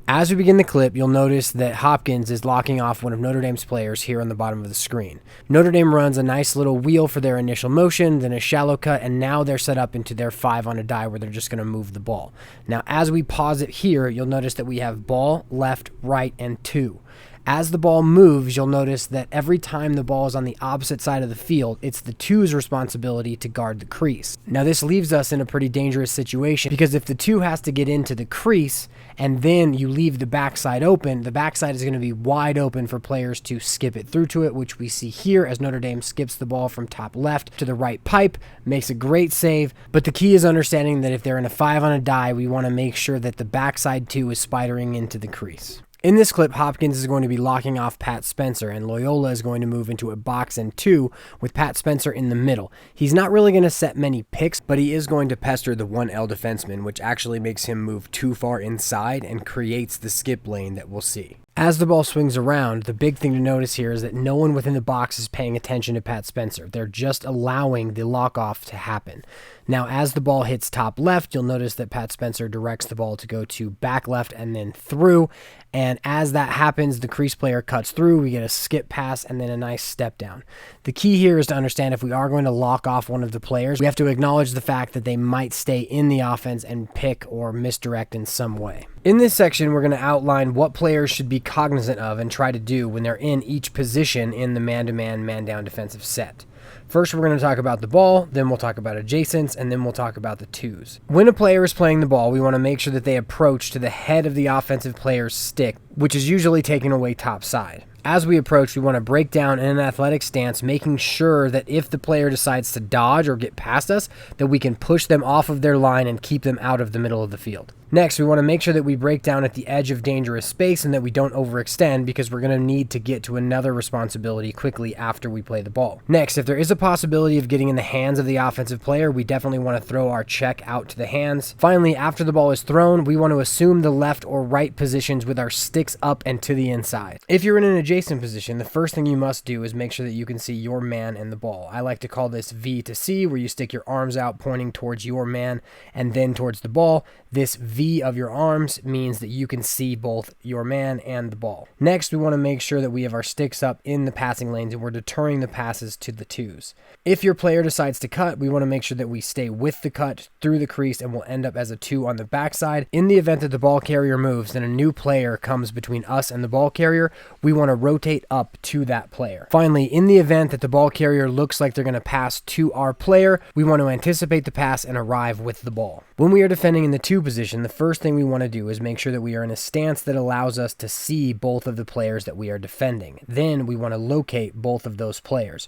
As we begin the clip, you'll notice that Hopkins is locking off one of Notre Dame's players here on the bottom of the screen. Notre Dame runs a nice little wheel for their initial motion, then a shallow cut, and now they're set up into their 5 on a die where they're just going to move the ball. Now, as we pause it here, you'll notice that we have ball, left, right, and 2. As the ball moves, you'll notice that every time the ball is on the opposite side of the field, it's the 2's responsibility to guard the crease. Now this leaves us in a pretty dangerous situation because if the 2 has to get into the crease and then you leave the backside open, the backside is going to be wide open for players to skip it through to it, which we see here as Notre Dame skips the ball from top left to the right pipe, makes a great save. But the key is understanding that if they're in a 5 on a die, we want to make sure that the backside 2 is spidering into the crease. In this clip, Hopkins is going to be locking off Pat Spencer, and Loyola is going to move into a box and 2 with Pat Spencer in the middle. He's not really going to set many picks, but he is going to pester the 1L defenseman, which actually makes him move too far inside and creates the skip lane that we'll see. As the ball swings around, the big thing to notice here is that no one within the box is paying attention to Pat Spencer. They're just allowing the lock-off to happen. Now, as the ball hits top left, you'll notice that Pat Spencer directs the ball to go to back left and then through. And as that happens, the crease player cuts through. We get a skip pass and then a nice step down. The key here is to understand if we are going to lock off one of the players, we have to acknowledge the fact that they might stay in the offense and pick or misdirect in some way. In this section, we're going to outline what players should be cognizant of and try to do when they're in each position in the man-to-man, man-down defensive set. First, we're going to talk about the ball, then we'll talk about adjacents, and then we'll talk about the 2s. When a player is playing the ball, we want to make sure that they approach to the head of the offensive player's stick, which is usually taken away top side. As we approach, we want to break down in an athletic stance, making sure that if the player decides to dodge or get past us, that we can push them off of their line and keep them out of the middle of the field. Next, we want to make sure that we break down at the edge of dangerous space and that we don't overextend because we're going to need to get to another responsibility quickly after we play the ball. Next, if there is a possibility of getting in the hands of the offensive player, we definitely want to throw our check out to the hands. Finally, after the ball is thrown, we want to assume the left or right positions with our sticks up and to the inside. If you're in an adjacent position, the first thing you must do is make sure that you can see your man and the ball. I like to call this V to C, where you stick your arms out pointing towards your man and then towards the ball. This V of your arms means that you can see both your man and the ball. Next, we want to make sure that we have our sticks up in the passing lanes and we're deterring the passes to the 2s. If your player decides to cut, we want to make sure that we stay with the cut through the crease and we'll end up as a 2 on the backside. In the event that the ball carrier moves and a new player comes between us and the ball carrier, we want to rotate up to that player. Finally, in the event that the ball carrier looks like they're going to pass to our player, we want to anticipate the pass and arrive with the ball. When we are defending in the 2 position, the first thing we want to do is make sure that we are in a stance that allows us to see both of the players that we are defending. Then we want to locate both of those players.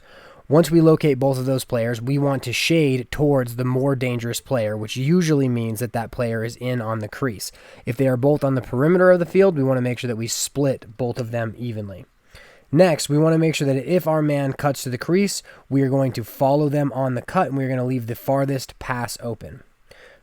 Once we locate both of those players, we want to shade towards the more dangerous player, which usually means that that player is in on the crease. If they are both on the perimeter of the field, we want to make sure that we split both of them evenly. Next, we want to make sure that if our man cuts to the crease, we are going to follow them on the cut and we're going to leave the farthest pass open.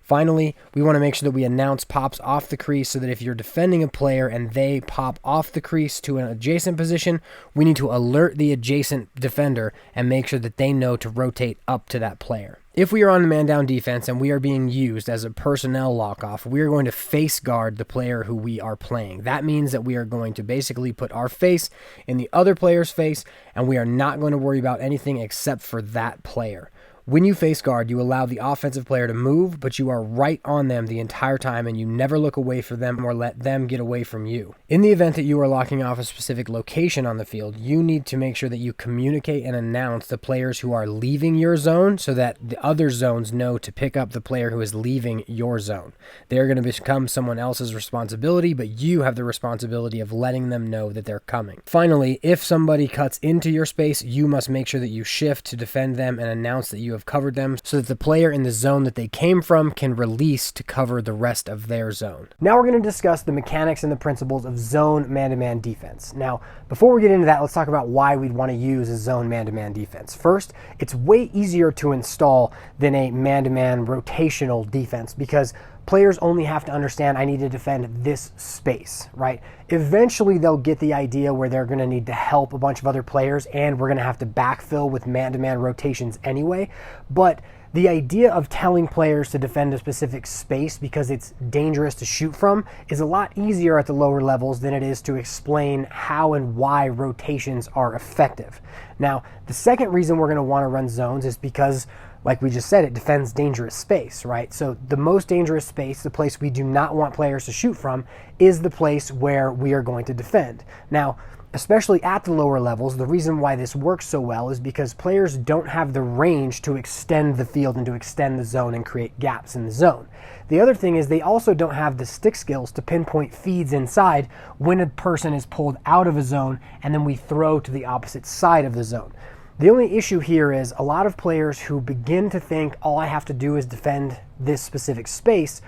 Finally, we want to make sure that we announce pops off the crease so that if you're defending a player and they pop off the crease to an adjacent position, we need to alert the adjacent defender and make sure that they know to rotate up to that player. If we are on the man-down defense and we are being used as a personnel lock-off, we are going to face guard the player who we are playing. That means that we are going to basically put our face in the other player's face and we are not going to worry about anything except for that player. When you face guard, you allow the offensive player to move, but you are right on them the entire time and you never look away from them or let them get away from you. In the event that you are locking off a specific location on the field, you need to make sure that you communicate and announce the players who are leaving your zone so that the other zones know to pick up the player who is leaving your zone. They're going to become someone else's responsibility, but you have the responsibility of letting them know that they're coming. Finally, if somebody cuts into your space, you must make sure that you shift to defend them and announce that you have covered them so that the player in the zone that they came from can release to cover the rest of their zone. Now we're going to discuss the mechanics and the principles of zone man-to-man defense. Now, before we get into that, let's talk about why we'd want to use a zone man-to-man defense. First, it's way easier to install than a man-to-man rotational defense because players only have to understand I need to defend this space, right? Eventually they'll get the idea where they're going to need to help a bunch of other players and we're going to have to backfill with man-to-man rotations anyway. But the idea of telling players to defend a specific space because it's dangerous to shoot from is a lot easier at the lower levels than it is to explain how and why rotations are effective. Now, the second reason we're going to want to run zones is because, like we just said, it defends dangerous space, right? So the most dangerous space, the place we do not want players to shoot from, is the place where we are going to defend. Now, especially at the lower levels, the reason why this works so well is because players don't have the range to extend the field and to extend the zone and create gaps in the zone. The other thing is they also don't have the stick skills to pinpoint feeds inside when a person is pulled out of a zone and then we throw to the opposite side of the zone. The only issue here is a lot of players who begin to think all I have to do is defend this specific space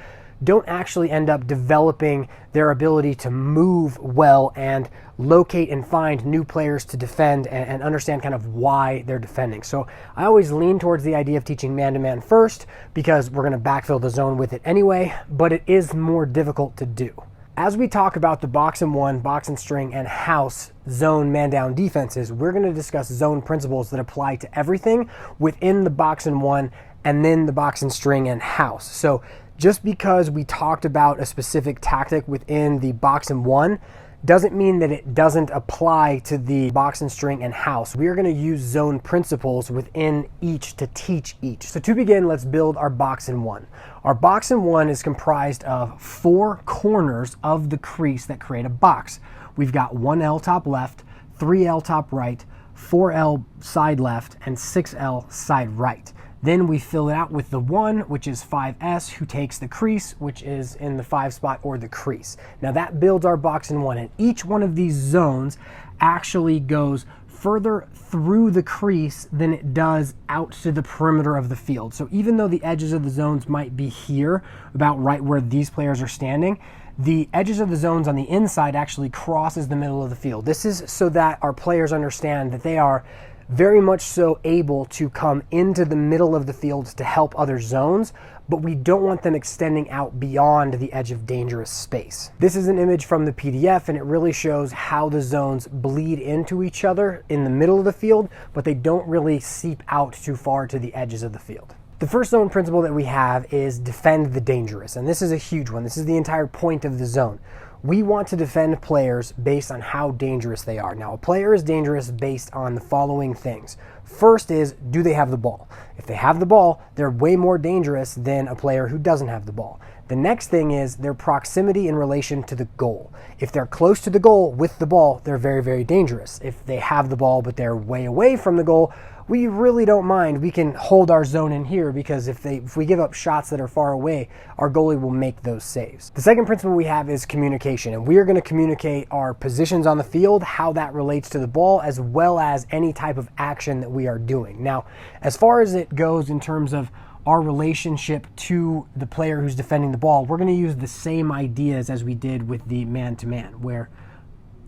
don't actually end up developing their ability to move well and locate and find new players to defend and understand kind of why they're defending. So I always lean towards the idea of teaching man-to-man first because we're going to backfill the zone with it anyway, but it is more difficult to do. As we talk about the box and one, box and string, and house zone man-down defenses, we're going to discuss zone principles that apply to everything within the box and one and then the box and string and house. So just because we talked about a specific tactic within the box and one doesn't mean that it doesn't apply to the box and string and house. We are going to use zone principles within each to teach each. So to begin, let's build our box and one. Our box and one is comprised of 4 corners of the crease that create a box. We've got 1L top left, 3L top right, 4L side left, and 6L side right. Then we fill it out with the 1, which is 5S, who takes the crease, which is in the 5 spot or the crease. Now that builds our box and one, and each one of these zones actually goes further through the crease than it does out to the perimeter of the field. So even though the edges of the zones might be here, about right where these players are standing, the edges of the zones on the inside actually crosses the middle of the field. This is so that our players understand that they are very much so able to come into the middle of the field to help other zones, but we don't want them extending out beyond the edge of dangerous space. This is an image from the PDF, and it really shows how the zones bleed into each other in the middle of the field, but they don't really seep out too far to the edges of the field. The first zone principle that we have is defend the dangerous, and this is a huge one. This is the entire point of the zone. We want to defend players based on how dangerous they are. Now, a player is dangerous based on the following things. First is, do they have the ball? If they have the ball, they're way more dangerous than a player who doesn't have the ball. The next thing is their proximity in relation to the goal. If they're close to the goal with the ball, they're very, very dangerous. If they have the ball but they're way away from the goal, we really don't mind. We can hold our zone in here because if we give up shots that are far away, our goalie will make those saves. The second principle we have is communication, and we are going to communicate our positions on the field, how that relates to the ball, as well as any type of action that we are doing. Now, as far as it goes in terms of our relationship to the player who's defending the ball, we're going to use the same ideas as we did with the man-to-man, where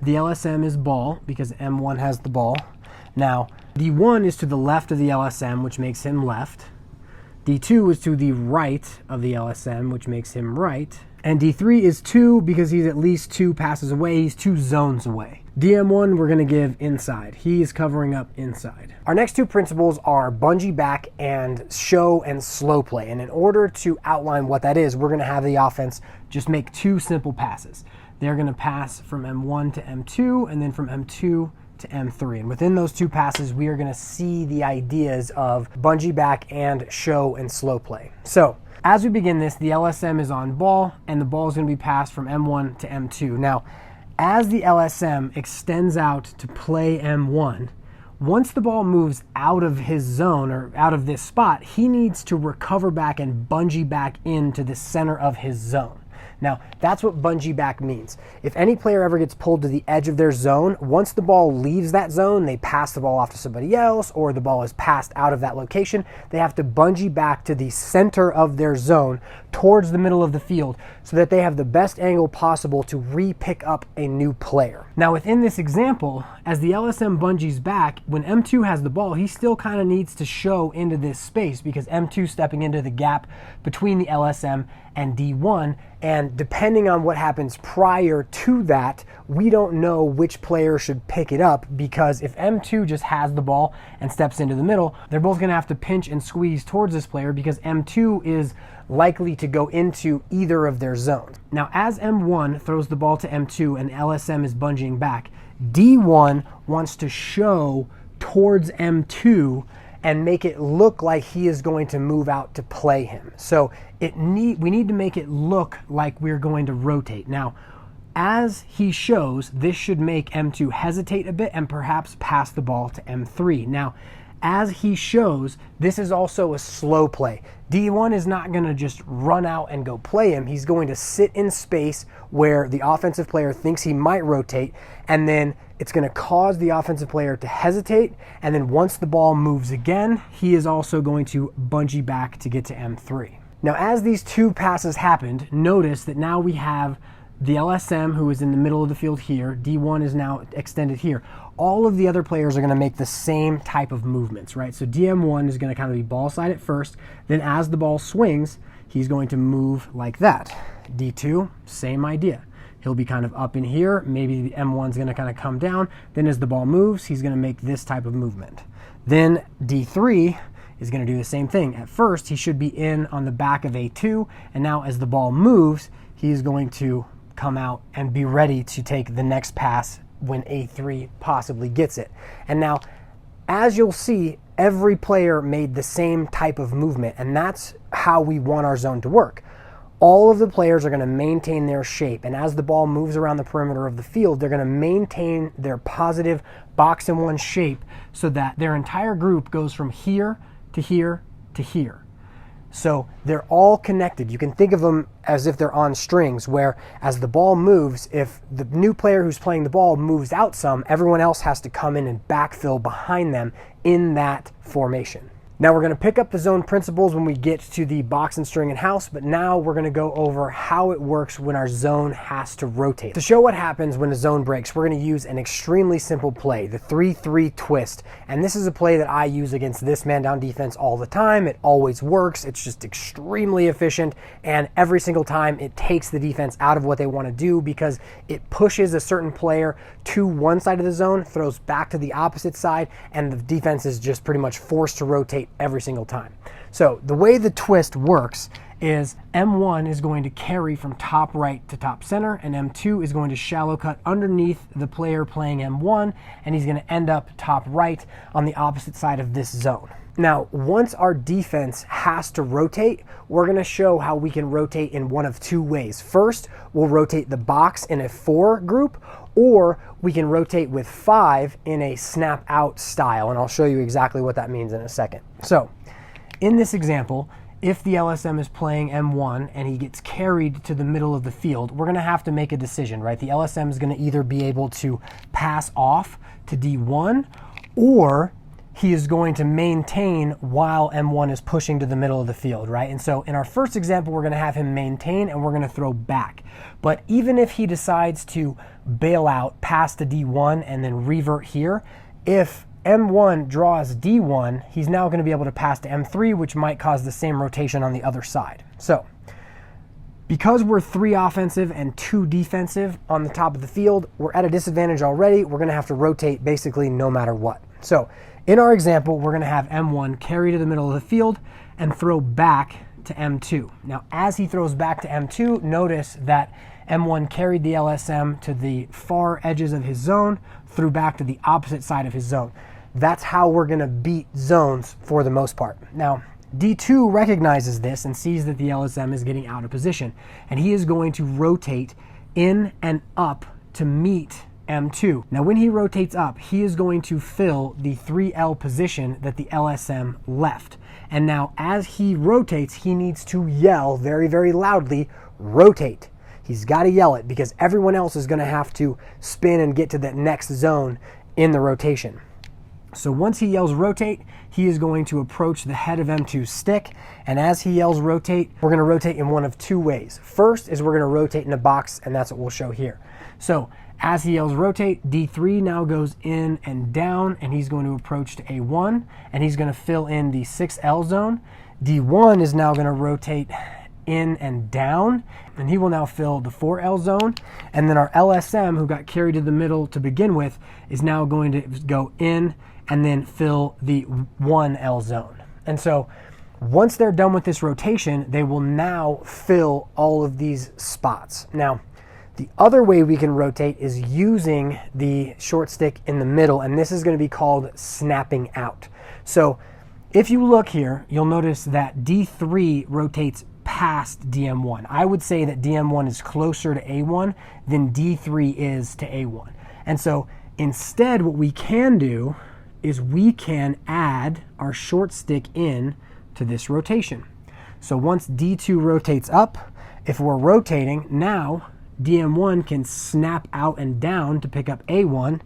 the LSM is ball because M1 has the ball. Now, D1 is to the left of the LSM, which makes him left. D2 is to the right of the LSM, which makes him right. And D3 is 2 because he's at least 2 passes away. He's 2 zones away. DM1 we're going to give inside. He is covering up inside. Our next 2 principles are bungee back and show and slow play. And in order to outline what that is, we're going to have the offense just make 2 simple passes. They're going to pass from M1 to M2 and then from M2 to M3. And within those two passes, we are going to see the ideas of bungee back and show and slow play. So as we begin this, the LSM is on ball, and the ball is going to be passed from M1 to M2. Now, as the LSM extends out to play M1, once the ball moves out of his zone or out of this spot, he needs to recover back and bungee back into the center of his zone. Now, that's what bungee back means. If any player ever gets pulled to the edge of their zone, once the ball leaves that zone, they pass the ball off to somebody else, or the ball is passed out of that location, they have to bungee back to the center of their zone towards the middle of the field so that they have the best angle possible to re-pick up a new player. Now, within this example, as the LSM bungees back, when M2 has the ball, he still kind of needs to show into this space because M2 stepping into the gap between the LSM and D1, and depending on what happens prior to that, we don't know which player should pick it up, because if M2 just has the ball and steps into the middle, they're both going to have to pinch and squeeze towards this player because M2 is likely to go into either of their zones. Now, as M1 throws the ball to M2 and LSM is bungeeing back, D1 wants to show towards M2 and make it look like he is going to move out to play him. So we need to make it look like we're going to rotate. Now, as he shows, this should make M2 hesitate a bit and perhaps pass the ball to M3. Now, as he shows, this is also a slow play. D1 is not going to just run out and go play him. He's going to sit in space where the offensive player thinks he might rotate, and then it's going to cause the offensive player to hesitate, and then once the ball moves again, he is also going to bungee back to get to M3. Now, as these two passes happened, notice that now we have the LSM, who is in the middle of the field here. D1 is now extended here. All of the other players are going to make the same type of movements, right? So DM1 is going to kind of be ball side at first. Then as the ball swings, he's going to move like that. D2, same idea. He'll be kind of up in here. Maybe the M1's going to kind of come down. Then as the ball moves, he's going to make this type of movement. Then D3 is going to do the same thing. At first, he should be in on the back of A2. And now as the ball moves, he's going to come out and be ready to take the next pass when A3 possibly gets it. And now, as you'll see, every player made the same type of movement, and that's how we want our zone to work. All of the players are going to maintain their shape, and as the ball moves around the perimeter of the field, they're going to maintain their positive box-and-one shape so that their entire group goes from here to here to here. So they're all connected. You can think of them as if they're on strings, where as the ball moves, if the new player who's playing the ball moves out some, everyone else has to come in and backfill behind them in that formation. Now we're going to pick up the zone principles when we get to the box and string and house, but now we're going to go over how it works when our zone has to rotate. To show what happens when a zone breaks, we're going to use an extremely simple play, the 3-3 twist. And this is a play that I use against this man down defense all the time. It always works. It's just extremely efficient, and every single time it takes the defense out of what they want to do because it pushes a certain player to one side of the zone, throws back to the opposite side, and the defense is just pretty much forced to rotate every single time. So the way the twist works is M1 is going to carry from top right to top center, and M2 is going to shallow cut underneath the player playing M1, and he's going to end up top right on the opposite side of this zone. Now, once our defense has to rotate, we're going to show how we can rotate in one of two ways. First, we'll rotate the box in a 4 group, or we can rotate with 5 in a snap out style, and I'll show you exactly what that means in a second. So, in this example, if the LSM is playing M1 and he gets carried to the middle of the field, we're going to have to make a decision, right? The LSM is going to either be able to pass off to D1, or he is going to maintain while M1 is pushing to the middle of the field, right? And so in our first example, we're going to have him maintain and we're going to throw back. But even if he decides to bail out, pass to D1, and then revert here, if M1 draws D1, he's now going to be able to pass to M3, which might cause the same rotation on the other side. So because we're 3 offensive and 2 defensive on the top of the field, we're at a disadvantage already. We're going to have to rotate basically no matter what. So in our example, we're going to have M1 carry to the middle of the field and throw back to M2. Now, as he throws back to M2, notice that M1 carried the LSM to the far edges of his zone, threw back to the opposite side of his zone. That's how we're going to beat zones for the most part. Now, D2 recognizes this and sees that the LSM is getting out of position, and he is going to rotate in and up to meet M2. Now, when he rotates up, he is going to fill the 3L position that the LSM left. And now, as he rotates, he needs to yell very, very loudly, rotate. He's got to yell it because everyone else is going to have to spin and get to that next zone in the rotation. So once he yells rotate, he is going to approach the head of M2's stick. And as he yells rotate, we're going to rotate in one of two ways. First is we're going to rotate in a box, and that's what we'll show here. So as he yells rotate, D3 now goes in and down, and he's going to approach to A1, and he's going to fill in the 6L zone. D1 is now going to rotate in and down, and he will now fill the 4L zone. And then our LSM, who got carried to the middle to begin with, is now going to go in and then fill the 1L zone. And so once they're done with this rotation, they will now fill all of these spots. Now, the other way we can rotate is using the short stick in the middle, and this is going to be called snapping out. So if you look here, you'll notice that D3 rotates past DM1. I would say that DM1 is closer to A1 than D3 is to A1. And so instead, what we can do is we can add our short stick in to this rotation. So once D2 rotates up, if we're rotating, now DM1 can snap out and down to pick up A1.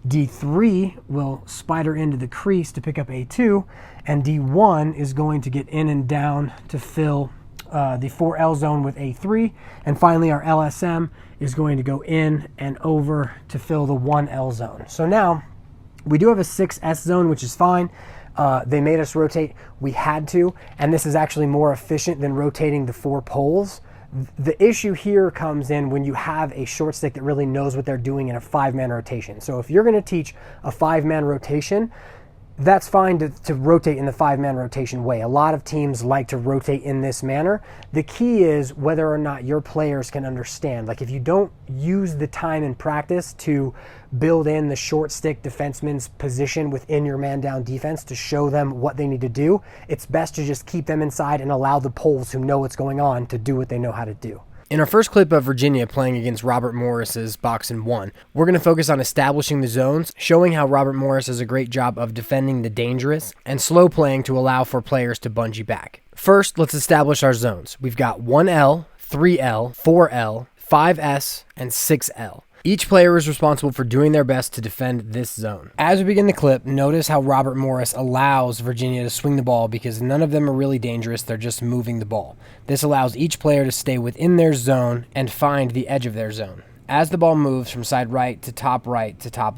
D3 will spider into the crease to pick up A2, and D1 is going to get in and down to fill the 4L zone with A3. And finally, our LSM is going to go in and over to fill the 1L zone. So now we do have a 6S zone, which is fine. They made us rotate. We had to, and this is actually more efficient than rotating the 4 poles. The issue here comes in when you have a short stick that really knows what they're doing in a 5-man rotation. So if you're going to teach a 5-man rotation, that's fine to rotate in the 5-man rotation way. A lot of teams like to rotate in this manner. The key is whether or not your players can understand. Like if you don't use the time in practice to build in the short stick defenseman's position within your man down defense to show them what they need to do, it's best to just keep them inside and allow the poles who know what's going on to do what they know how to do. In our first clip of Virginia playing against Robert Morris's box and 1, we're going to focus on establishing the zones, showing how Robert Morris does a great job of defending the dangerous, and slow playing to allow for players to bungee back. First, let's establish our zones. We've got 1L, 3L, 4L, 5S, and 6L. Each player is responsible for doing their best to defend this zone. As we begin the clip, notice how Robert Morris allows Virginia to swing the ball because none of them are really dangerous, they're just moving the ball. This allows each player to stay within their zone and find the edge of their zone. As the ball moves from side right to top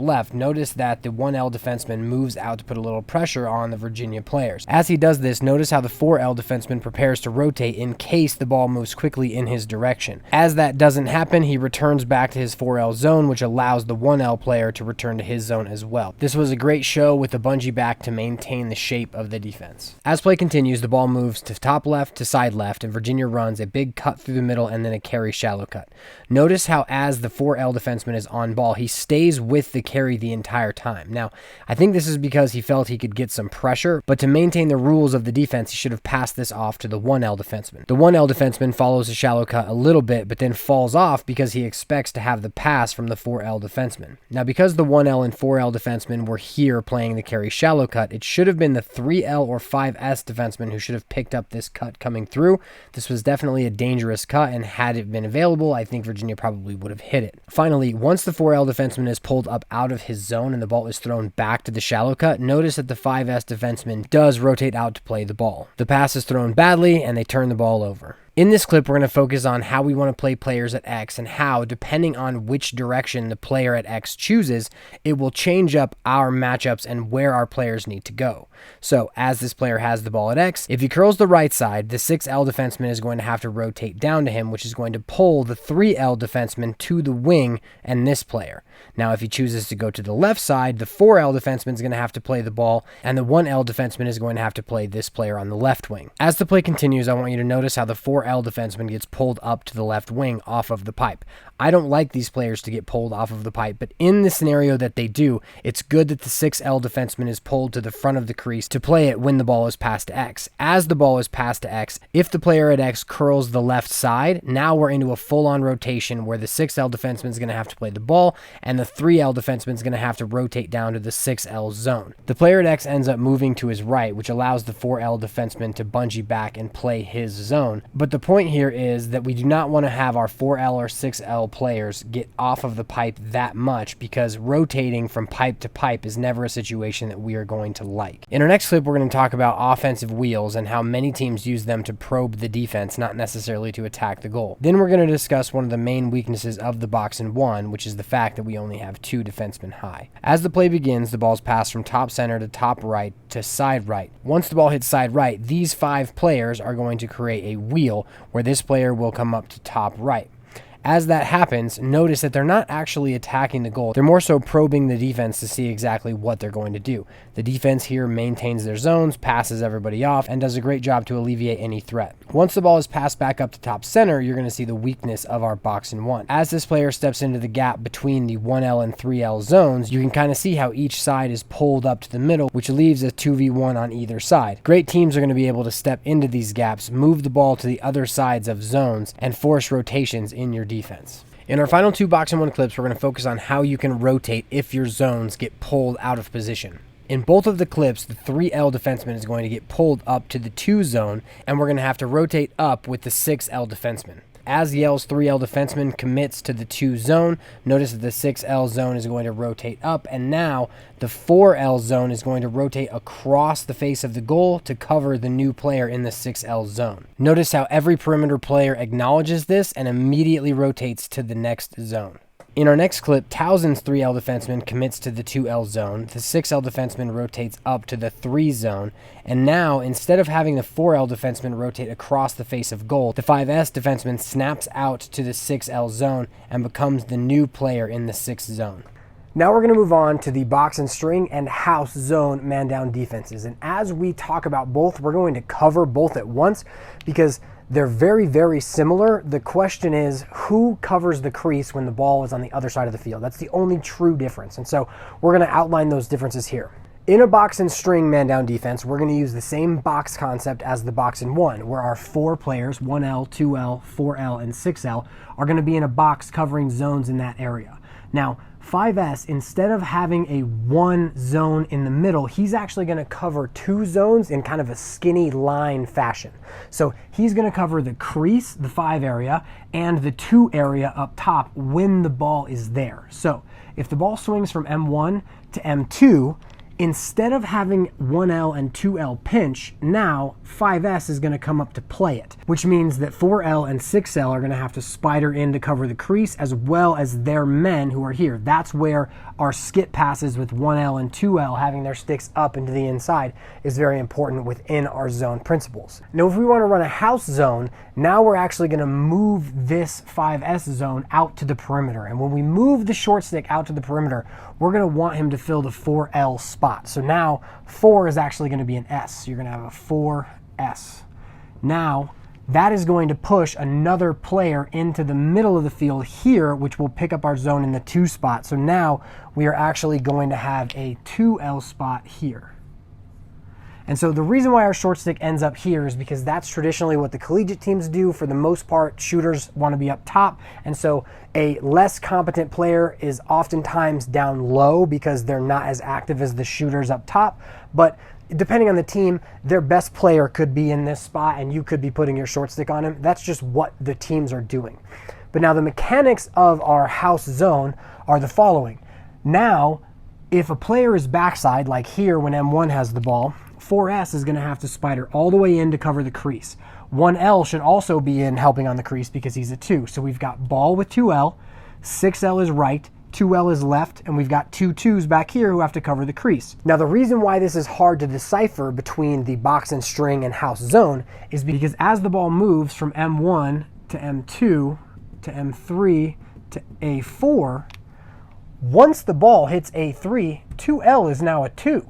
left, notice that the 1L defenseman moves out to put a little pressure on the Virginia players. As he does this, notice how the 4L defenseman prepares to rotate in case the ball moves quickly in his direction. As that doesn't happen, he returns back to his 4L zone, which allows the 1L player to return to his zone as well. This was a great show with the bungee back to maintain the shape of the defense. As play continues, the ball moves to top left to side left, and Virginia runs a big cut through the middle and then a carry shallow cut. Notice how as the 4L defenseman is on ball, he stays with the carry the entire time. Now, I think this is because he felt he could get some pressure, but to maintain the rules of the defense, he should have passed this off to the 1L defenseman. The 1L defenseman follows the shallow cut a little bit, but then falls off because he expects to have the pass from the 4L defenseman. Now, because the 1L and 4L defensemen were here playing the carry shallow cut, it should have been the 3L or 5S defenseman who should have picked up this cut coming through. This was definitely a dangerous cut, and had it been available, I think Virginia probably would have hit it. Finally, once the 4L defenseman is pulled up out of his zone and the ball is thrown back to the shallow cut, notice that the 5S defenseman does rotate out to play the ball. The pass is thrown badly and they turn the ball over. In this clip, we're going to focus on how we want to play players at X and how, depending on which direction the player at X chooses, it will change up our matchups and where our players need to go. So, as this player has the ball at X, if he curls the right side, the 6L defenseman is going to have to rotate down to him, which is going to pull the 3L defenseman to the wing and this player. Now, if he chooses to go to the left side, the 4L defenseman is going to have to play the ball, and the 1L defenseman is going to have to play this player on the left wing. As the play continues, I want you to notice how the 4L defenseman gets pulled up to the left wing off of the pipe. I don't like these players to get pulled off of the pipe, but in the scenario that they do, it's good that the 6L defenseman is pulled to the front of the crease to play it when the ball is passed to X. As the ball is passed to X, if the player at X curls the left side, now we're into a full-on rotation where the 6L defenseman is going to have to play the ball, and the 3L defenseman is going to have to rotate down to the 6L zone. The player at X ends up moving to his right, which allows the 4L defenseman to bungee back and play his zone. But the point here is that we do not want to have our 4L or 6L players get off of the pipe that much, because rotating from pipe to pipe is never a situation that we are going to like. In our next clip, we're going to talk about offensive wheels and how many teams use them to probe the defense, not necessarily to attack the goal. Then we're going to discuss one of the main weaknesses of the box and one, which is the fact that we only have 2 defensemen high. As the play begins, the ball is passed from top center to top right to side right. Once the ball hits side right, these 5 players are going to create a wheel where this player will come up to top right. As that happens, notice that they're not actually attacking the goal. They're more so probing the defense to see exactly what they're going to do. The defense here maintains their zones, passes everybody off, and does a great job to alleviate any threat. Once the ball is passed back up to top center, you're going to see the weakness of our box and one. As this player steps into the gap between the 1L and 3L zones, you can kind of see how each side is pulled up to the middle, which leaves a 2v1 on either side. Great teams are going to be able to step into these gaps, move the ball to the other sides of zones, and force rotations in your defense. In our final 2 box and one clips, we're going to focus on how you can rotate if your zones get pulled out of position. In both of the clips, the 3L defenseman is going to get pulled up to the 2 zone, and we're going to have to rotate up with the 6L defenseman. As Yale's 3L defenseman commits to the 2 zone, notice that the 6L zone is going to rotate up, and now the 4L zone is going to rotate across the face of the goal to cover the new player in the 6L zone. Notice how every perimeter player acknowledges this and immediately rotates to the next zone. In our next clip, Towson's 3L defenseman commits to the 2L zone, the 6L defenseman rotates up to the 3 zone, and now, instead of having the 4L defenseman rotate across the face of goal, the 5S defenseman snaps out to the 6L zone and becomes the new player in the 6th zone. Now we're going to move on to the box and string and house zone man-down defenses. And as we talk about both, we're going to cover both at once because they're very, very similar. The question is, who covers the crease when the ball is on the other side of the field? That's the only true difference. And so we're going to outline those differences here. In a box and string man-down defense, we're going to use the same box concept as the box and one, where our 4 players, 1L, 2L, 4L, and 6L, are going to be in a box covering zones in that area. Now, 5S, instead of having a 1 zone in the middle, he's actually going to cover 2 zones in kind of a skinny line fashion. So he's going to cover the crease, the 5 area, and the 2 area up top when the ball is there. So if the ball swings from M1 to M2, instead of having 1L and 2L pinch, now 5S is going to come up to play it, which means that 4L and 6L are going to have to spider in to cover the crease as well as their men who are here. That's where our skip passes with 1L and 2L having their sticks up into the inside is very important within our zone principles. Now, if we want to run a house zone, now we're actually going to move this 5S zone out to the perimeter. And when we move the short stick out to the perimeter, we're going to want him to fill the 4L spot. So now 4 is actually going to be an S. You're going to have a 4S. Now that is going to push another player into the middle of the field here, which will pick up our zone in the 2 spot. So now we are actually going to have a 2L spot here. And so the reason why our short stick ends up here is because that's traditionally what the collegiate teams do. For the most part, shooters want to be up top. And so a less competent player is oftentimes down low because they're not as active as the shooters up top. But depending on the team, their best player could be in this spot and you could be putting your short stick on him. That's just what the teams are doing. But now the mechanics of our house zone are the following. Now, if a player is backside, like here when M1 has the ball, 4S is going to have to spider all the way in to cover the crease. 1L should also be in helping on the crease because he's a 2. So we've got ball with 2L, 6L is right, 2L is left, and we've got 2 2s back here who have to cover the crease. Now the reason why this is hard to decipher between the box and string and house zone is because as the ball moves from M1 to M2 to M3 to A4, Once the ball hits a 3, 2L is now a 2.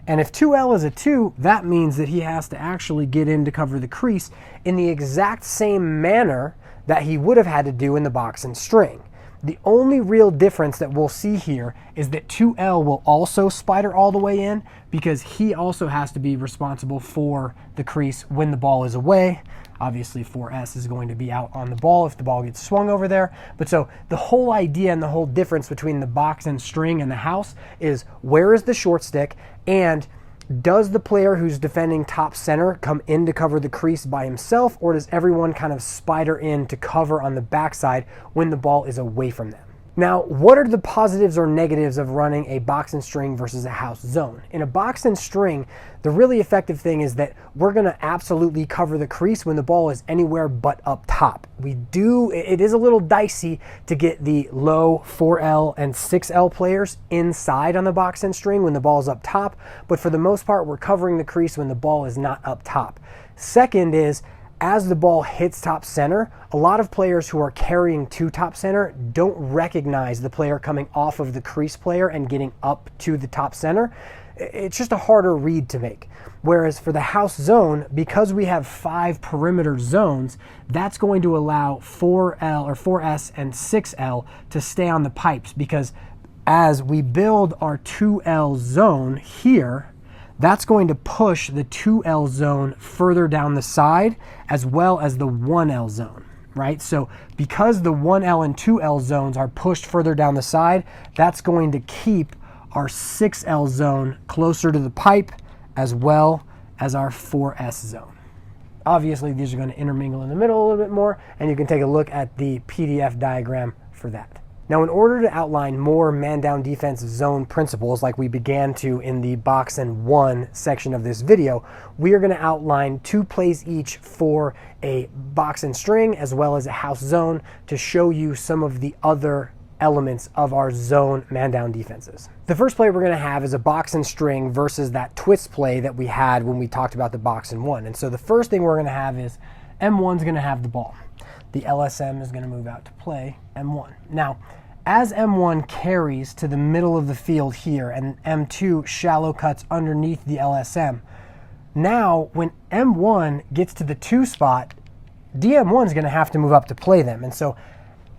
And if 2L is a 2, that means that he has to actually get in to cover the crease in the exact same manner that he would have had to do in the box and string. The only real difference that we'll see here is that 2L will also spider all the way in, because he also has to be responsible for the crease when the ball is away. Obviously 4S is going to be out on the ball if the ball gets swung over there. But so the whole idea and the whole difference between the box and string and the house is, where is the short stick, and does the player who's defending top center come in to cover the crease by himself, or does everyone kind of spider in to cover on the backside when the ball is away from them? Now, what are the positives or negatives of running a box and string versus a house zone? In a box and string, the really effective thing is that we're going to absolutely cover the crease when the ball is anywhere but up top. It is a little dicey to get the low 4L and 6L players inside on the box and string when the ball is up top, but for the most part, we're covering the crease when the ball is not up top. Second is, as the ball hits top center, a lot of players who are carrying to top center don't recognize the player coming off of the crease player and getting up to the top center. It's just a harder read to make. Whereas for the house zone, because we have 5 perimeter zones, that's going to allow 4L or 4S and 6L to stay on the pipes, because as we build our 2L zone here, that's going to push the 2L zone further down the side, as well as the 1L zone, right? So because the 1L and 2L zones are pushed further down the side, that's going to keep our 6L zone closer to the pipe, as well as our 4S zone. Obviously, these are going to intermingle in the middle a little bit more, and you can take a look at the PDF diagram for that. Now, in order to outline more man-down defense zone principles like we began to in the box and one section of this video, we are going to outline 2 plays each for a box and string as well as a house zone to show you some of the other elements of our zone man-down defenses. The first play we're going to have is a box and string versus that twist play that we had when we talked about the box and one. And so the first thing we're going to have is M1's going to have the ball. The LSM is going to move out to play M1. Now, as M1 carries to the middle of the field here and M2 shallow cuts underneath the LSM, now when M1 gets to the 2 spot, DM1 is going to have to move up to play them. And so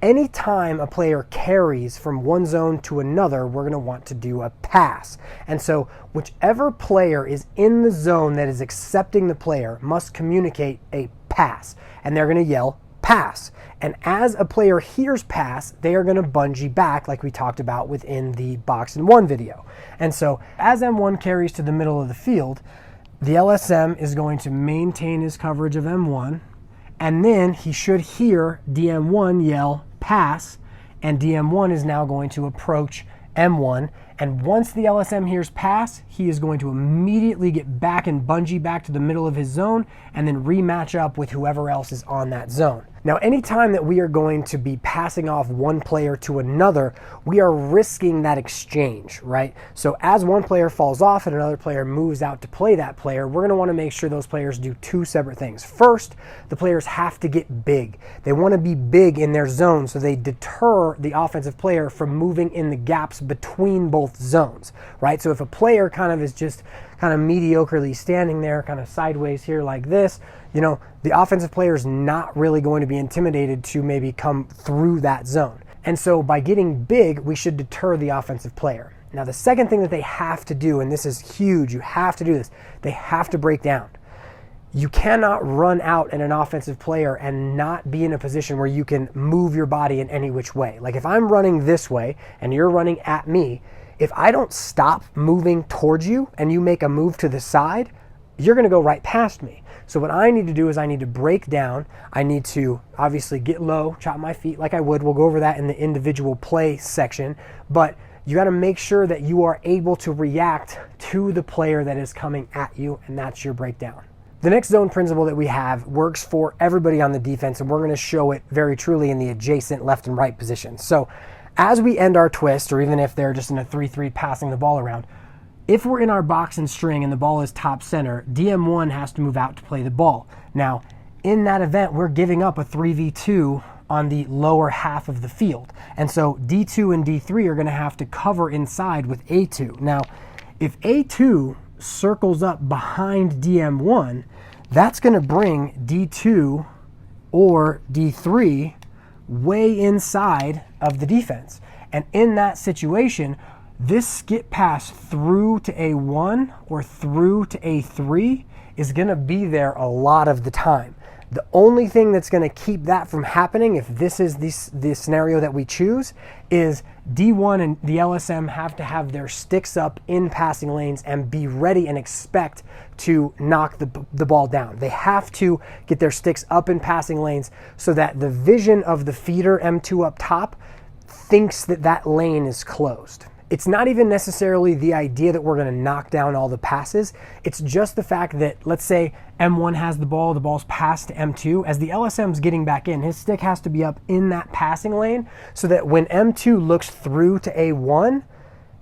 anytime a player carries from one zone to another, we're going to want to do a pass. And so whichever player is in the zone that is accepting the player must communicate a pass. And they're going to yell, pass. And as a player hears pass, they are going to bungee back like we talked about within the box and one video. And so as M1 carries to the middle of the field, the LSM is going to maintain his coverage of M1, and then he should hear DM1 yell pass, and DM1 is now going to approach M1. And once the LSM hears pass, he is going to immediately get back and bungee back to the middle of his zone and then rematch up with whoever else is on that zone. Now, anytime that we are going to be passing off one player to another, we are risking that exchange, right? So as one player falls off and another player moves out to play that player, we're going to want to make sure those players do 2 separate things. First, the players have to get big. They want to be big in their zone so they deter the offensive player from moving in the gaps between both zones, right? So if a player kind of is just kind of mediocrely standing there kind of sideways here like this, you know, the offensive player is not really going to be intimidated to maybe come through that zone. And so by getting big, we should deter the offensive player. Now, the second thing that they have to do, and this is huge, you have to do this, they have to break down. You cannot run out at an offensive player and not be in a position where you can move your body in any which way. Like if I'm running this way and you're running at me, if I don't stop moving towards you and you make a move to the side, you're going to go right past me. So what I need to do is I need to break down. I need to obviously get low, chop my feet like I would. We'll go over that in the individual play section. But you got to make sure that you are able to react to the player that is coming at you, and that's your breakdown. The next zone principle that we have works for everybody on the defense, and we're going to show it very truly in the adjacent left and right positions. So as we end our twist, or even if they're just in a 3-3 passing the ball around, if we're in our box and string and the ball is top center, DM1 has to move out to play the ball. Now, in that event, we're giving up a 3v2 on the lower half of the field. And so D2 and D3 are going to have to cover inside with A2. Now, if A2 circles up behind DM1, that's going to bring D2 or D3 way inside of the defense. And in that situation, this skip pass through to A1 or through to A3 is going to be there a lot of the time. The only thing that's going to keep that from happening, if this is the scenario that we choose, is D1 and the LSM have to have their sticks up in passing lanes and be ready and expect to knock the ball down. They have to get their sticks up in passing lanes so that the vision of the feeder M2 up top thinks that that lane is closed. It's not even necessarily the idea that we're going to knock down all the passes. It's just the fact that, let's say M1 has the ball's passed to M2. As the LSM's getting back in, his stick has to be up in that passing lane so that when M2 looks through to A1,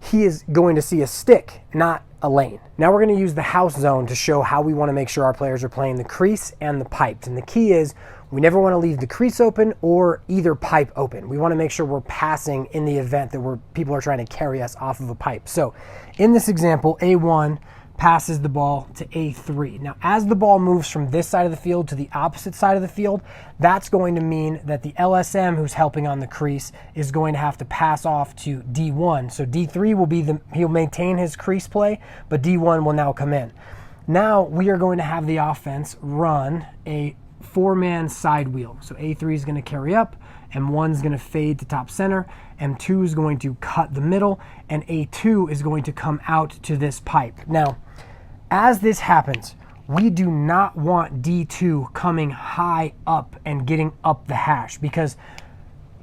he is going to see a stick, not a lane. Now we're going to use the house zone to show how we want to make sure our players are playing the crease and the piped. And the key is we never want to leave the crease open or either pipe open. We want to make sure we're passing in the event that people are trying to carry us off of a pipe. So in this example, A1 passes the ball to A3. Now, as the ball moves from this side of the field to the opposite side of the field, that's going to mean that the LSM who's helping on the crease is going to have to pass off to D1. So D3 will he'll maintain his crease play, but D1 will now come in. Now we are going to have the offense run a four-man side wheel. So A3 is going to carry up, M1 is going to fade to top center, M2 is going to cut the middle, and A2 is going to come out to this pipe. Now, as this happens, we do not want D2 coming high up and getting up the hash because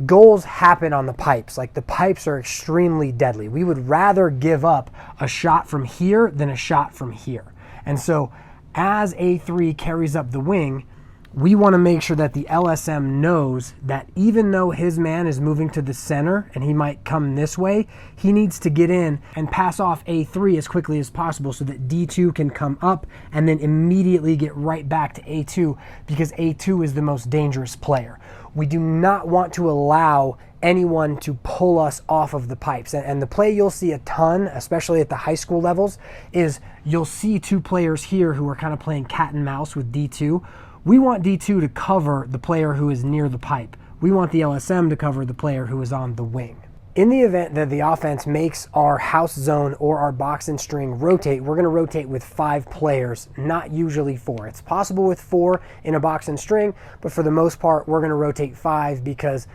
goals happen on the pipes. Like, the pipes are extremely deadly. We would rather give up a shot from here than a shot from here. And so as A3 carries up the wing, we want to make sure that the LSM knows that even though his man is moving to the center and he might come this way, he needs to get in and pass off A3 as quickly as possible so that D2 can come up and then immediately get right back to A2 because A2 is the most dangerous player. We do not want to allow anyone to pull us off of the pipes. And the play you'll see a ton, especially at the high school levels, is you'll see two players here who are kind of playing cat and mouse with D2. We want D2 to cover the player who is near the pipe. We want the LSM to cover the player who is on the wing. In the event that the offense makes our house zone or our box and string rotate, we're going to rotate with 5 players, not usually 4. It's possible with 4 in a box and string, but for the most part, we're going to rotate 5 because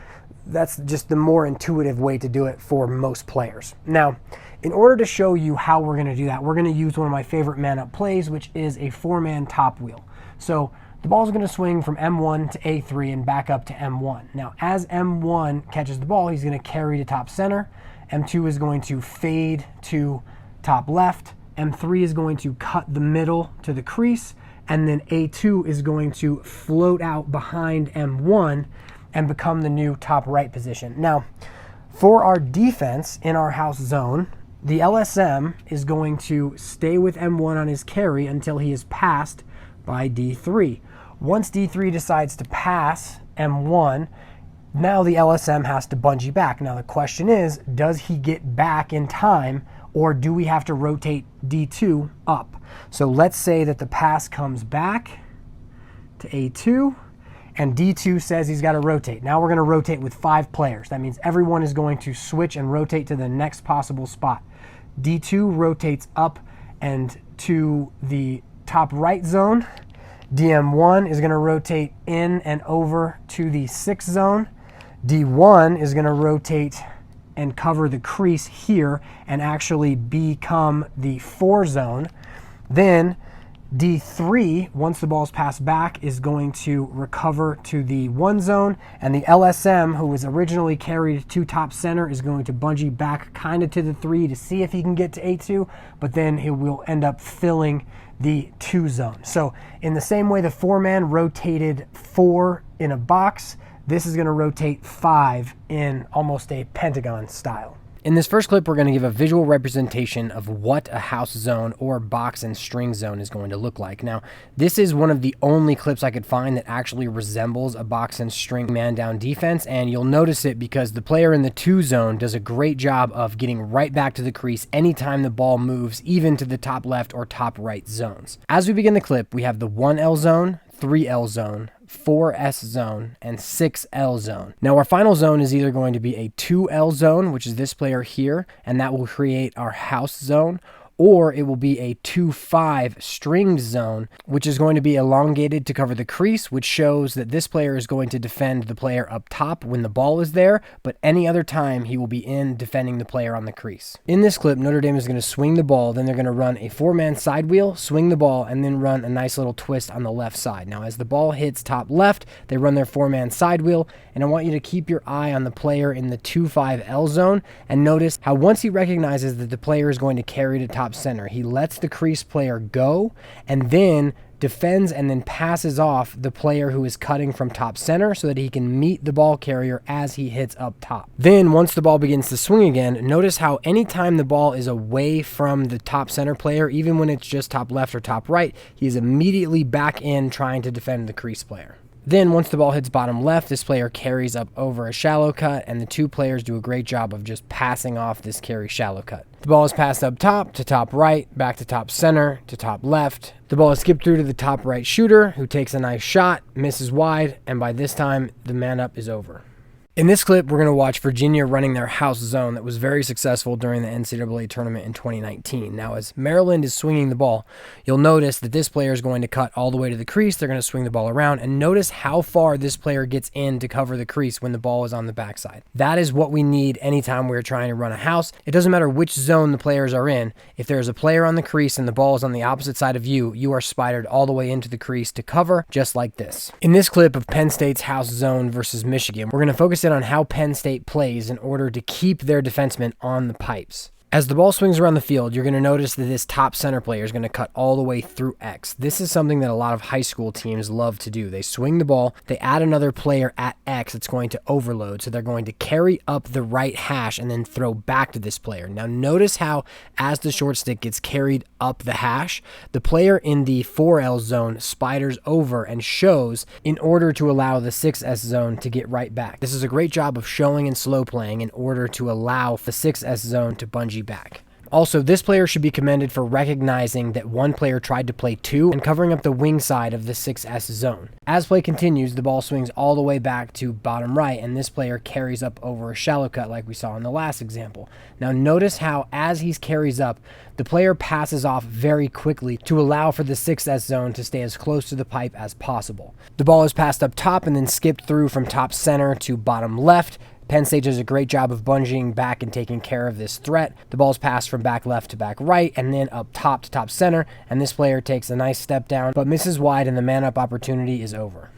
that's just the more intuitive way to do it for most players. Now, in order to show you how we're going to do that, we're going to use one of my favorite man-up plays, which is a 4-man top wheel. So the ball's going to swing from M1 to A3 and back up to M1. Now, as M1 catches the ball, he's going to carry to top center. M2 is going to fade to top left. M3 is going to cut the middle to the crease. And then A2 is going to float out behind M1 and become the new top right position. Now, for our defense in our house zone, the LSM is going to stay with M1 on his carry until he is passed by D3. Once D3 decides to pass M1, now the LSM has to bungee back. Now the question is, does he get back in time or do we have to rotate D2 up? So let's say that the pass comes back to A2 and D2 says he's got to rotate. Now we're going to rotate with 5 players. That means everyone is going to switch and rotate to the next possible spot. D2 rotates up and to the top right zone. DM1 is going to rotate in and over to the 6 zone. D1 is going to rotate and cover the crease here and actually become the 4 zone. Then D3, once the ball's passed back, is going to recover to the 1 zone, and the LSM, who was originally carried to top center, is going to bungee back kind of to the 3 to see if he can get to A2, but then he will end up filling the 2 zone. So in the same way the 4-man rotated 4 in a box, this is going to rotate 5 in almost a pentagon style. In this first clip, we're going to give a visual representation of what a house zone or box and string zone is going to look like. Now, this is one of the only clips I could find that actually resembles a box and string man down defense, and you'll notice it because the player in the 2 zone does a great job of getting right back to the crease anytime the ball moves, even to the top left or top right zones. As we begin the clip, we have the 1L zone, 3L zone, 4S zone, and 6L zone. Now our final zone is either going to be a 2L zone, which is this player here, and that will create our house zone, or it will be a 2-5 stringed zone, which is going to be elongated to cover the crease, which shows that this player is going to defend the player up top when the ball is there, but any other time he will be in defending the player on the crease. In this clip, Notre Dame is going to swing the ball, then they're going to run a 4-man side wheel, swing the ball, and then run a nice little twist on the left side. Now, as the ball hits top left, they run their 4-man side wheel, and I want you to keep your eye on the player in the 2-5L zone, and notice how once he recognizes that the player is going to carry to top center, he lets the crease player go and then defends and then passes off the player who is cutting from top center so that he can meet the ball carrier as he hits up top. Then once the ball begins to swing again, notice how anytime the ball is away from the top center player, even when it's just top left or top right, he is immediately back in trying to defend the crease player. Then once the ball hits bottom left, this player carries up over a shallow cut, and the 2 players do a great job of just passing off this carry shallow cut. The ball is passed up top to top right, back to top center, to top left. The ball is skipped through to the top right shooter, who takes a nice shot, misses wide, and by this time, the man up is over. In this clip, we're going to watch Virginia running their house zone that was very successful during the NCAA tournament in 2019. Now, as Maryland is swinging the ball, you'll notice that this player is going to cut all the way to the crease. They're going to swing the ball around, and notice how far this player gets in to cover the crease when the ball is on the backside. That is what we need anytime we're trying to run a house. It doesn't matter which zone the players are in. If there's a player on the crease and the ball is on the opposite side of you, you are spidered all the way into the crease to cover, just like this. In this clip of Penn State's house zone versus Michigan, we're going to focus on how Penn State plays in order to keep their defensemen on the pipes. As the ball swings around the field, you're going to notice that this top center player is going to cut all the way through X. This is something that a lot of high school teams love to do. They swing the ball, they add another player at X that's going to overload, so they're going to carry up the right hash and then throw back to this player. Now notice how as the short stick gets carried up the hash, the player in the 4L zone spiders over and shows in order to allow the 6S zone to get right back. This is a great job of showing and slow playing in order to allow the 6S zone to bungee back. Also, this player should be commended for recognizing that one player tried to play 2 and covering up the wing side of the 6S zone. As play continues, the ball swings all the way back to bottom right, and this player carries up over a shallow cut like we saw in the last example. Now notice how as he carries up, the player passes off very quickly to allow for the 6S zone to stay as close to the pipe as possible. The ball is passed up top and then skipped through from top center to bottom left. Penn State does a great job of bungeeing back and taking care of this threat. The ball's passed from back left to back right and then up top to top center, and this player takes a nice step down but misses wide, and the man-up opportunity is over.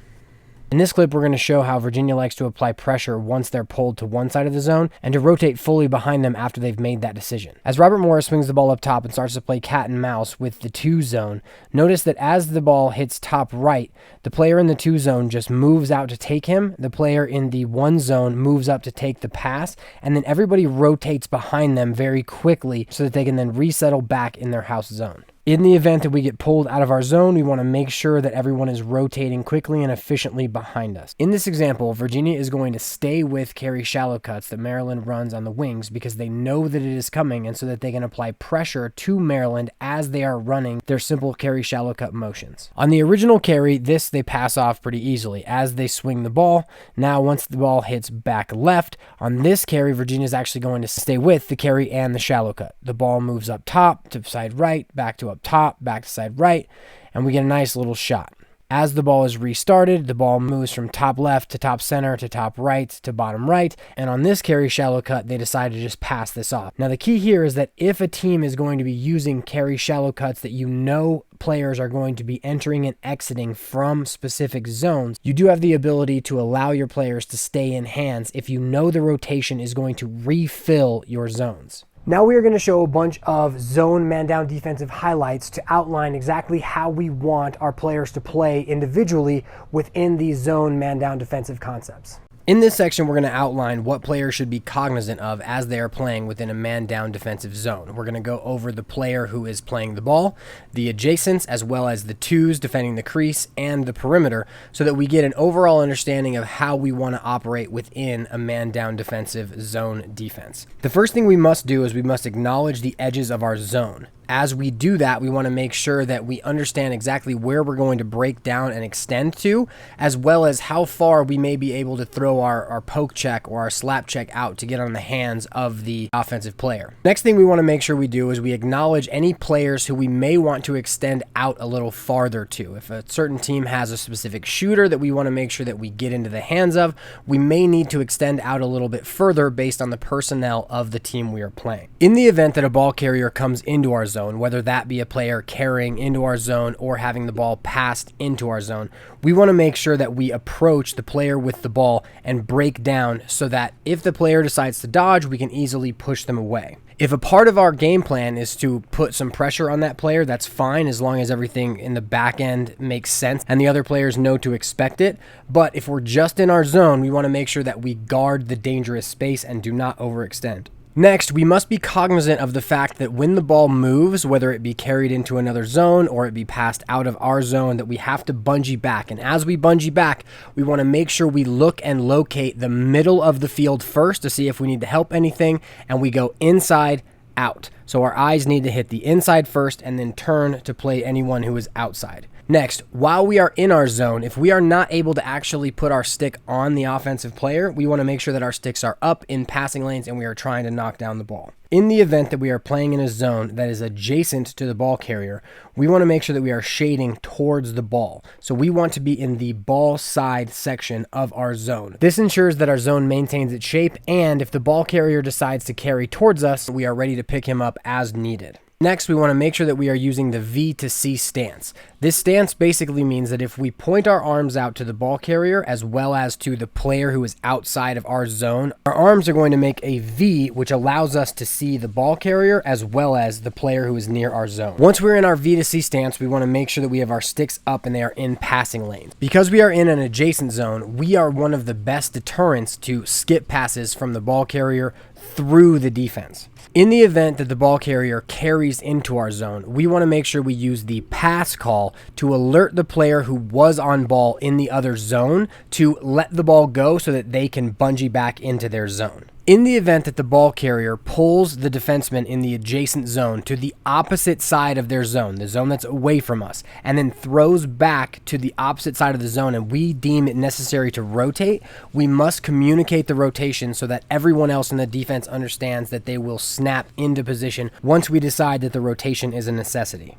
In this clip, we're going to show how Virginia likes to apply pressure once they're pulled to one side of the zone and to rotate fully behind them after they've made that decision. As Robert Morris swings the ball up top and starts to play cat and mouse with the 2 zone, notice that as the ball hits top right, the player in the 2 zone just moves out to take him, the player in the 1 zone moves up to take the pass, and then everybody rotates behind them very quickly so that they can then resettle back in their house zone. In the event that we get pulled out of our zone, we want to make sure that everyone is rotating quickly and efficiently behind us. In this example, Virginia is going to stay with carry shallow cuts that Maryland runs on the wings because they know that it is coming, and so that they can apply pressure to Maryland as they are running their simple carry shallow cut motions. On the original carry, they pass off pretty easily as they swing the ball. Now, once the ball hits back left, on this carry, Virginia is actually going to stay with the carry and the shallow cut. The ball moves up top to side right, back to up top, back to side right, and we get a nice little shot. As the ball is restarted, the ball moves from top left to top center to top right to bottom right, and on this carry shallow cut, they decide to just pass this off. Now the key here is that if a team is going to be using carry shallow cuts that you know players are going to be entering and exiting from specific zones, you do have the ability to allow your players to stay in hands if you know the rotation is going to refill your zones. Now we are going to show a bunch of zone man-down defensive highlights to outline exactly how we want our players to play individually within these zone man-down defensive concepts. In this section, we're going to outline what players should be cognizant of as they are playing within a man-down defensive zone. We're going to go over the player who is playing the ball, the adjacents, as well as the twos defending the crease and the perimeter, so that we get an overall understanding of how we want to operate within a man-down defensive zone defense. The first thing we must do is we must acknowledge the edges of our zone. As we do that, we want to make sure that we understand exactly where we're going to break down and extend to, as well as how far we may be able to throw our poke check or our slap check out to get on the hands of the offensive player. Next thing we want to make sure we do is we acknowledge any players who we may want to extend out a little farther to. If a certain team has a specific shooter that we want to make sure that we get into the hands of, we may need to extend out a little bit further based on the personnel of the team we are playing. In the event that a ball carrier comes into our zone, whether that be a player carrying into our zone or having the ball passed into our zone, we want to make sure that we approach the player with the ball and break down so that if the player decides to dodge, we can easily push them away. If a part of our game plan is to put some pressure on that player, that's fine as long as everything in the back end makes sense and the other players know to expect it. But if we're just in our zone, we want to make sure that we guard the dangerous space and do not overextend. Next, we must be cognizant of the fact that when the ball moves, whether it be carried into another zone or it be passed out of our zone, that we have to bungee back. And as we bungee back, we want to make sure we look and locate the middle of the field first to see if we need to help anything, and we go inside, out. So our eyes need to hit the inside first and then turn to play anyone who is outside. Next, while we are in our zone, if we are not able to actually put our stick on the offensive player, we want to make sure that our sticks are up in passing lanes and we are trying to knock down the ball. In the event that we are playing in a zone that is adjacent to the ball carrier, we want to make sure that we are shading towards the ball. So we want to be in the ball side section of our zone. This ensures that our zone maintains its shape, and if the ball carrier decides to carry towards us, we are ready to pick him up as needed. Next, we want to make sure that we are using the V to C stance. This stance basically means that if we point our arms out to the ball carrier as well as to the player who is outside of our zone, our arms are going to make a V, which allows us to see the ball carrier as well as the player who is near our zone. Once we're in our V to C stance, we want to make sure that we have our sticks up and they are in passing lanes. Because we are in an adjacent zone, we are one of the best deterrents to skip passes from the ball carrier through the defense. In the event that the ball carrier carries into our zone, we want to make sure we use the pass call to alert the player who was on ball in the other zone to let the ball go so that they can bungee back into their zone. In the event that the ball carrier pulls the defenseman in the adjacent zone to the opposite side of their zone, the zone that's away from us, and then throws back to the opposite side of the zone and we deem it necessary to rotate, we must communicate the rotation so that everyone else in the defense understands that they will snap into position once we decide that the rotation is a necessity.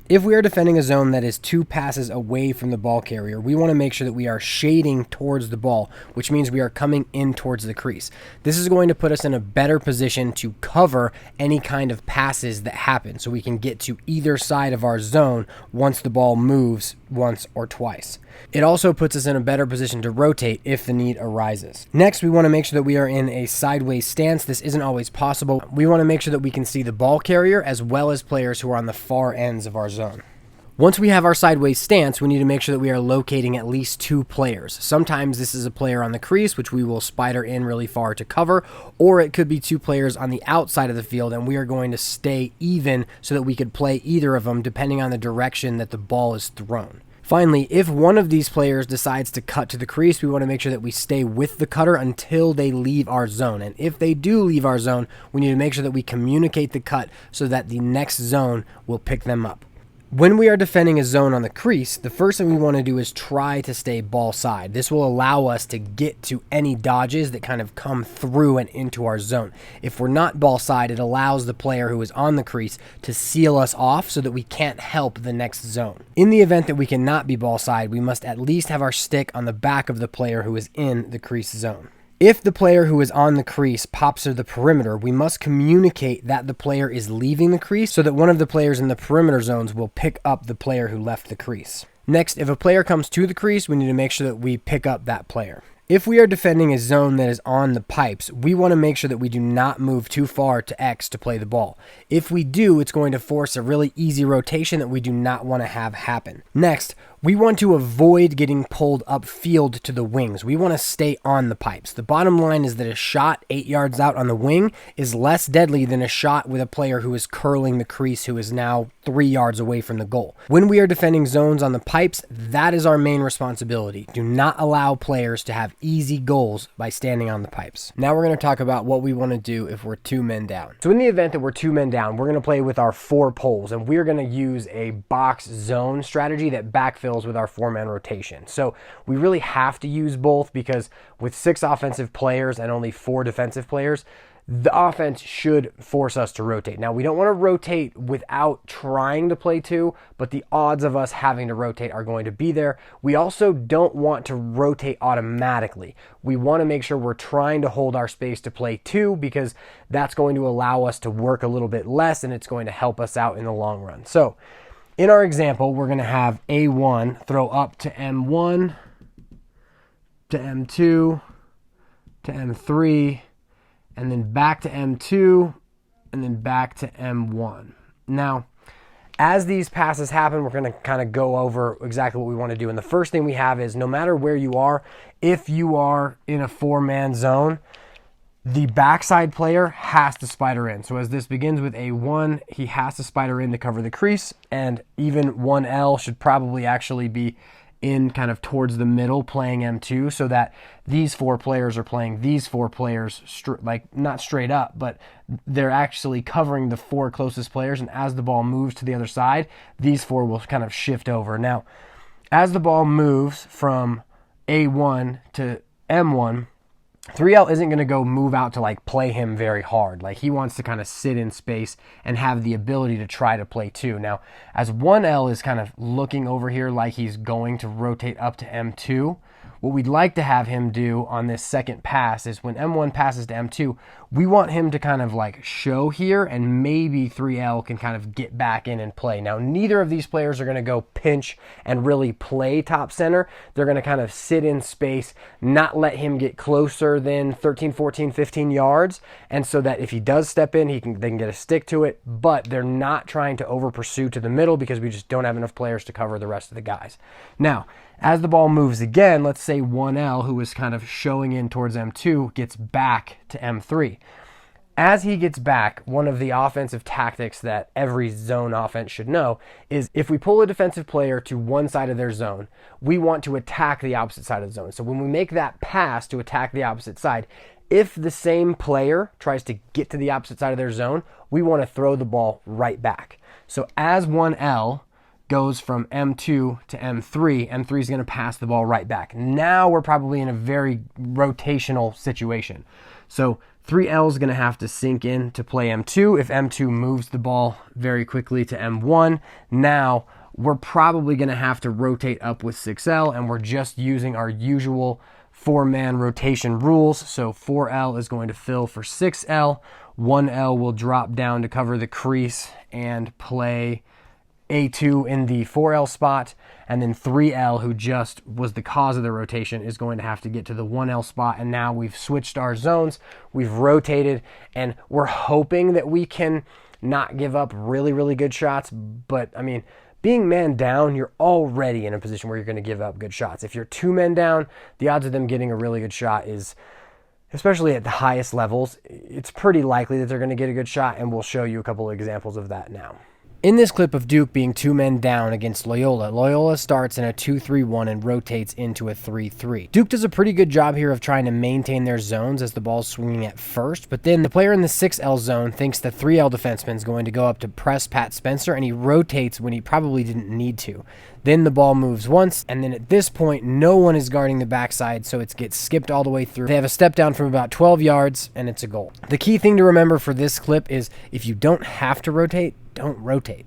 If we are defending a zone that is 2 passes away from the ball carrier, we want to make sure that we are shading towards the ball, which means we are coming in towards the crease. This is going to put us in a better position to cover any kind of passes that happen, so we can get to either side of our zone once the ball moves once or twice. It also puts us in a better position to rotate if the need arises. Next, we want to make sure that we are in a sideways stance. This isn't always possible. We want to make sure that we can see the ball carrier as well as players who are on the far ends of our zone. Once we have our sideways stance, we need to make sure that we are locating at least 2 players. Sometimes this is a player on the crease, which we will spider in really far to cover, or it could be 2 players on the outside of the field, and we are going to stay even so that we could play either of them depending on the direction that the ball is thrown. Finally, if one of these players decides to cut to the crease, we want to make sure that we stay with the cutter until they leave our zone. And if they do leave our zone, we need to make sure that we communicate the cut so that the next zone will pick them up. When we are defending a zone on the crease, the first thing we want to do is try to stay ball side. This will allow us to get to any dodges that kind of come through and into our zone. If we're not ball side, it allows the player who is on the crease to seal us off so that we can't help the next zone. In the event that we cannot be ball side, we must at least have our stick on the back of the player who is in the crease zone. If the player who is on the crease pops to the perimeter, we must communicate that the player is leaving the crease so that one of the players in the perimeter zones will pick up the player who left the crease. Next, if a player comes to the crease, we need to make sure that we pick up that player. If we are defending a zone that is on the pipes, we want to make sure that we do not move too far to X to play the ball. If we do, it's going to force a really easy rotation that we do not want to have happen. Next, We want to avoid getting pulled upfield to the wings. We want to stay on the pipes. The bottom line is that a shot 8 yards out on the wing is less deadly than a shot with a player who is curling the crease, who is now 3 yards away from the goal. When we are defending zones on the pipes, that is our main responsibility. Do not allow players to have easy goals by standing on the pipes. Now we're going to talk about what we want to do if we're 2 men down. So in the event that we're 2 men down, we're going to play with our 4 poles, and we're going to use a box zone strategy that backfills with our 4-man rotation. So we really have to use both, because with 6 offensive players and only 4 defensive players, the offense should force us to rotate. Now, we don't want to rotate without trying to play 2, but the odds of us having to rotate are going to be there. We also don't want to rotate automatically. We want to make sure we're trying to hold our space to play 2, because that's going to allow us to work a little bit less, and it's going to help us out in the long run. So in our example, we're going to have A1 throw up to M1, to M2, to M3, and then back to M2, and then back to M1. Now, as these passes happen, we're going to kind of go over exactly what we want to do. And the first thing we have is, no matter where you are, if you are in a 4-man zone, the backside player has to spider in. So as this begins with A1, he has to spider in to cover the crease, and even 1L should probably actually be in kind of towards the middle playing M2, so that these 4 players are playing these 4 players like not straight up, but they're actually covering the 4 closest players, and as the ball moves to the other side, these 4 will kind of shift over. Now, as the ball moves from A1 to M1, 3L isn't going to go move out to like play him very hard. Like, he wants to kind of sit in space and have the ability to try to play 2. Now, as 1L is kind of looking over here like he's going to rotate up to M2, what we'd like to have him do on this second pass is, when M1 passes to M2, we want him to kind of like show here, and maybe 3L can kind of get back in and play. Now, neither of these players are going to go pinch and really play top center. They're going to kind of sit in space, not let him get closer than 13, 14, 15 yards, and so that if he does step in, they can get a stick to it, but they're not trying to over pursue to the middle, because we just don't have enough players to cover the rest of the guys. Now, as the ball moves again, let's say 1L, who is kind of showing in towards M2, gets back to M3. As he gets back, one of the offensive tactics that every zone offense should know is, if we pull a defensive player to one side of their zone, we want to attack the opposite side of the zone. So when we make that pass to attack the opposite side, if the same player tries to get to the opposite side of their zone, we want to throw the ball right back. So as 1L goes from M2 to M3, M3 is going to pass the ball right back. Now we're probably in a very rotational situation. So 3L is going to have to sink in to play M2. If M2 moves the ball very quickly to M1, now we're probably going to have to rotate up with 6L, and we're just using our usual 4-man rotation rules. So 4L is going to fill for 6L. 1L will drop down to cover the crease and play A2 in the 4L spot, and then 3L, who just was the cause of the rotation, is going to have to get to the 1L spot. And now we've switched our zones, we've rotated, and we're hoping that we can not give up really, really good shots. But I mean, being man down, you're already in a position where you're going to give up good shots. If you're 2 men down, the odds of them getting a really good shot is, especially at the highest levels, it's pretty likely that they're going to get a good shot, and we'll show you a couple of examples of that now. In this clip of Duke being 2 men down against Loyola, Loyola starts in a 2-3-1 and rotates into a 3-3. Duke does a pretty good job here of trying to maintain their zones as the ball's swinging at first, but then the player in the 6L zone thinks the 3L defenseman is going to go up to press Pat Spencer, and he rotates when he probably didn't need to. Then the ball moves once, and then at this point, no one is guarding the backside, so it gets skipped all the way through. They have a step down from about 12 yards, and it's a goal. The key thing to remember for this clip is, if you don't have to rotate, don't rotate.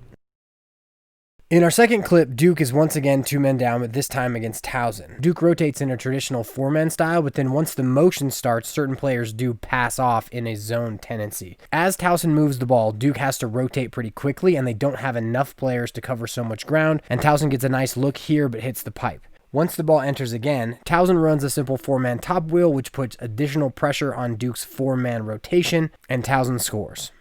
In our second clip, Duke is once again 2 men down, but this time against Towson. Duke rotates in a traditional 4-man style, but then once the motion starts, certain players do pass off in a zone tendency. As Towson moves the ball, Duke has to rotate pretty quickly, and they don't have enough players to cover so much ground, and Towson gets a nice look here, but hits the pipe. Once the ball enters again, Towson runs a simple 4-man top wheel, which puts additional pressure on Duke's 4-man rotation, and Towson scores.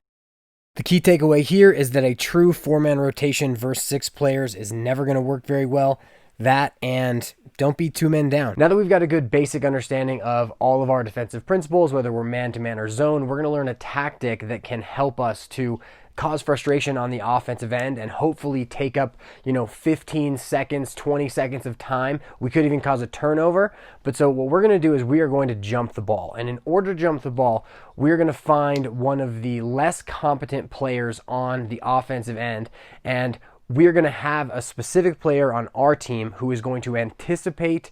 The key takeaway here is that a true 4-man rotation versus 6 players is never going to work very well. that, and don't be 2 men down. Now that we've got a good basic understanding of all of our defensive principles, whether we're man-to-man or zone, we're going to learn a tactic that can help us to cause frustration on the offensive end and hopefully take up, 15 seconds, 20 seconds of time. We could even cause a turnover. But so what we're going to do is we are going to jump the ball. And in order to jump the ball, we're going to find one of the less competent players on the offensive end, and we're going to have a specific player on our team who is going to anticipate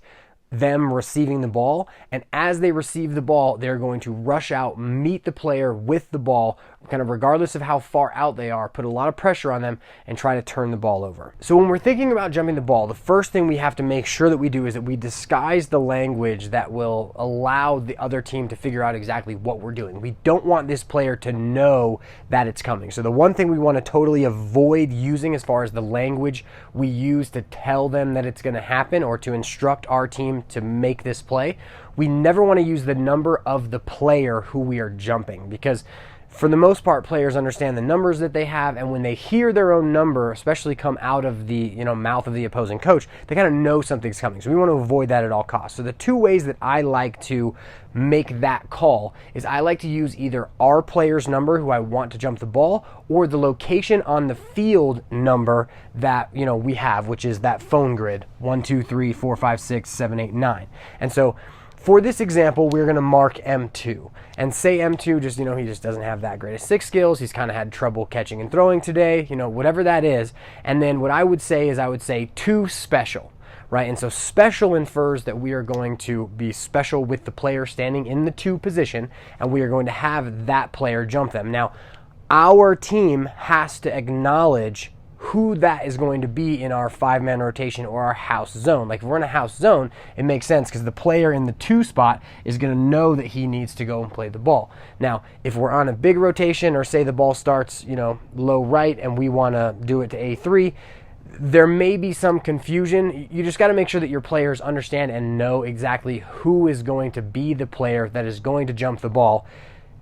them receiving the ball, and as they receive the ball, they're going to rush out, meet the player with the ball, kind of regardless of how far out they are, put a lot of pressure on them, and try to turn the ball over. So when we're thinking about jumping the ball, the first thing we have to make sure that we do is that we disguise the language that will allow the other team to figure out exactly what we're doing. We don't want this player to know that it's coming. So the one thing we want to totally avoid using as far as the language we use to tell them that it's going to happen or to instruct our team to make this play, we never want to use the number of the player who we are jumping, because for the most part, players understand the numbers that they have, and when they hear their own number, especially come out of the mouth of the opposing coach, they kind of know something's coming. So we want to avoid that at all costs. So the two ways that I like to make that call is I like to use either our player's number who I want to jump the ball, or the location on the field number that we have, which is that phone grid 1, 2, 3, 4, 5, 6, 7, 8, 9. And so for this example, we're going to mark M2 and say M2 just, he just doesn't have that great of stick skills. He's kind of had trouble catching and throwing today, whatever that is. And then what I would say is I would say 2 special, right? And so special infers that we are going to be special with the player standing in the 2 position, and we are going to have that player jump them. Now, our team has to acknowledge who that is going to be in our 5-man rotation or our house zone. Like if we're in a house zone, it makes sense because the player in the 2 spot is going to know that he needs to go and play the ball. Now, if we're on a big rotation, or say the ball starts, low right and we want to do it to A3, there may be some confusion. You just got to make sure that your players understand and know exactly who is going to be the player that is going to jump the ball,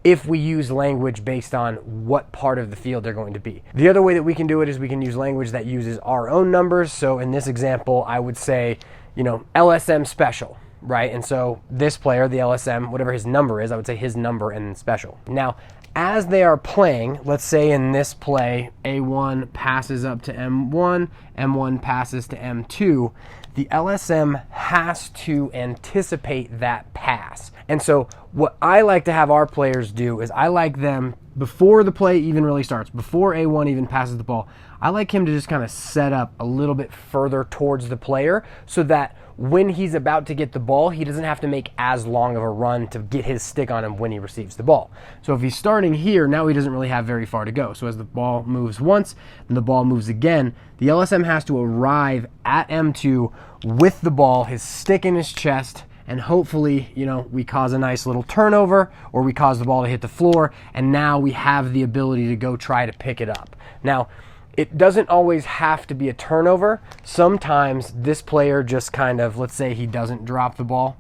if we use language based on what part of the field they're going to be. The other way that we can do it is we can use language that uses our own numbers. So in this example, I would say, LSM special, right? And so this player, the LSM, whatever his number is, I would say his number and then special. Now, as they are playing, let's say in this play, A1 passes up to M1, M1 passes to M2, the LSM has to anticipate that pass. And so what I like to have our players do is I like them, before the play even really starts, before A1 even passes the ball, I like him to just kind of set up a little bit further towards the player so that when he's about to get the ball, he doesn't have to make as long of a run to get his stick on him when he receives the ball. So if he's starting here, now he doesn't really have very far to go. So as the ball moves once and the ball moves again, the LSM has to arrive at M2 with the ball, his stick in his chest, and hopefully, we cause a nice little turnover, or we cause the ball to hit the floor, and now we have the ability to go try to pick it up. Now, it doesn't always have to be a turnover. Sometimes this player just kind of, let's say he doesn't drop the ball.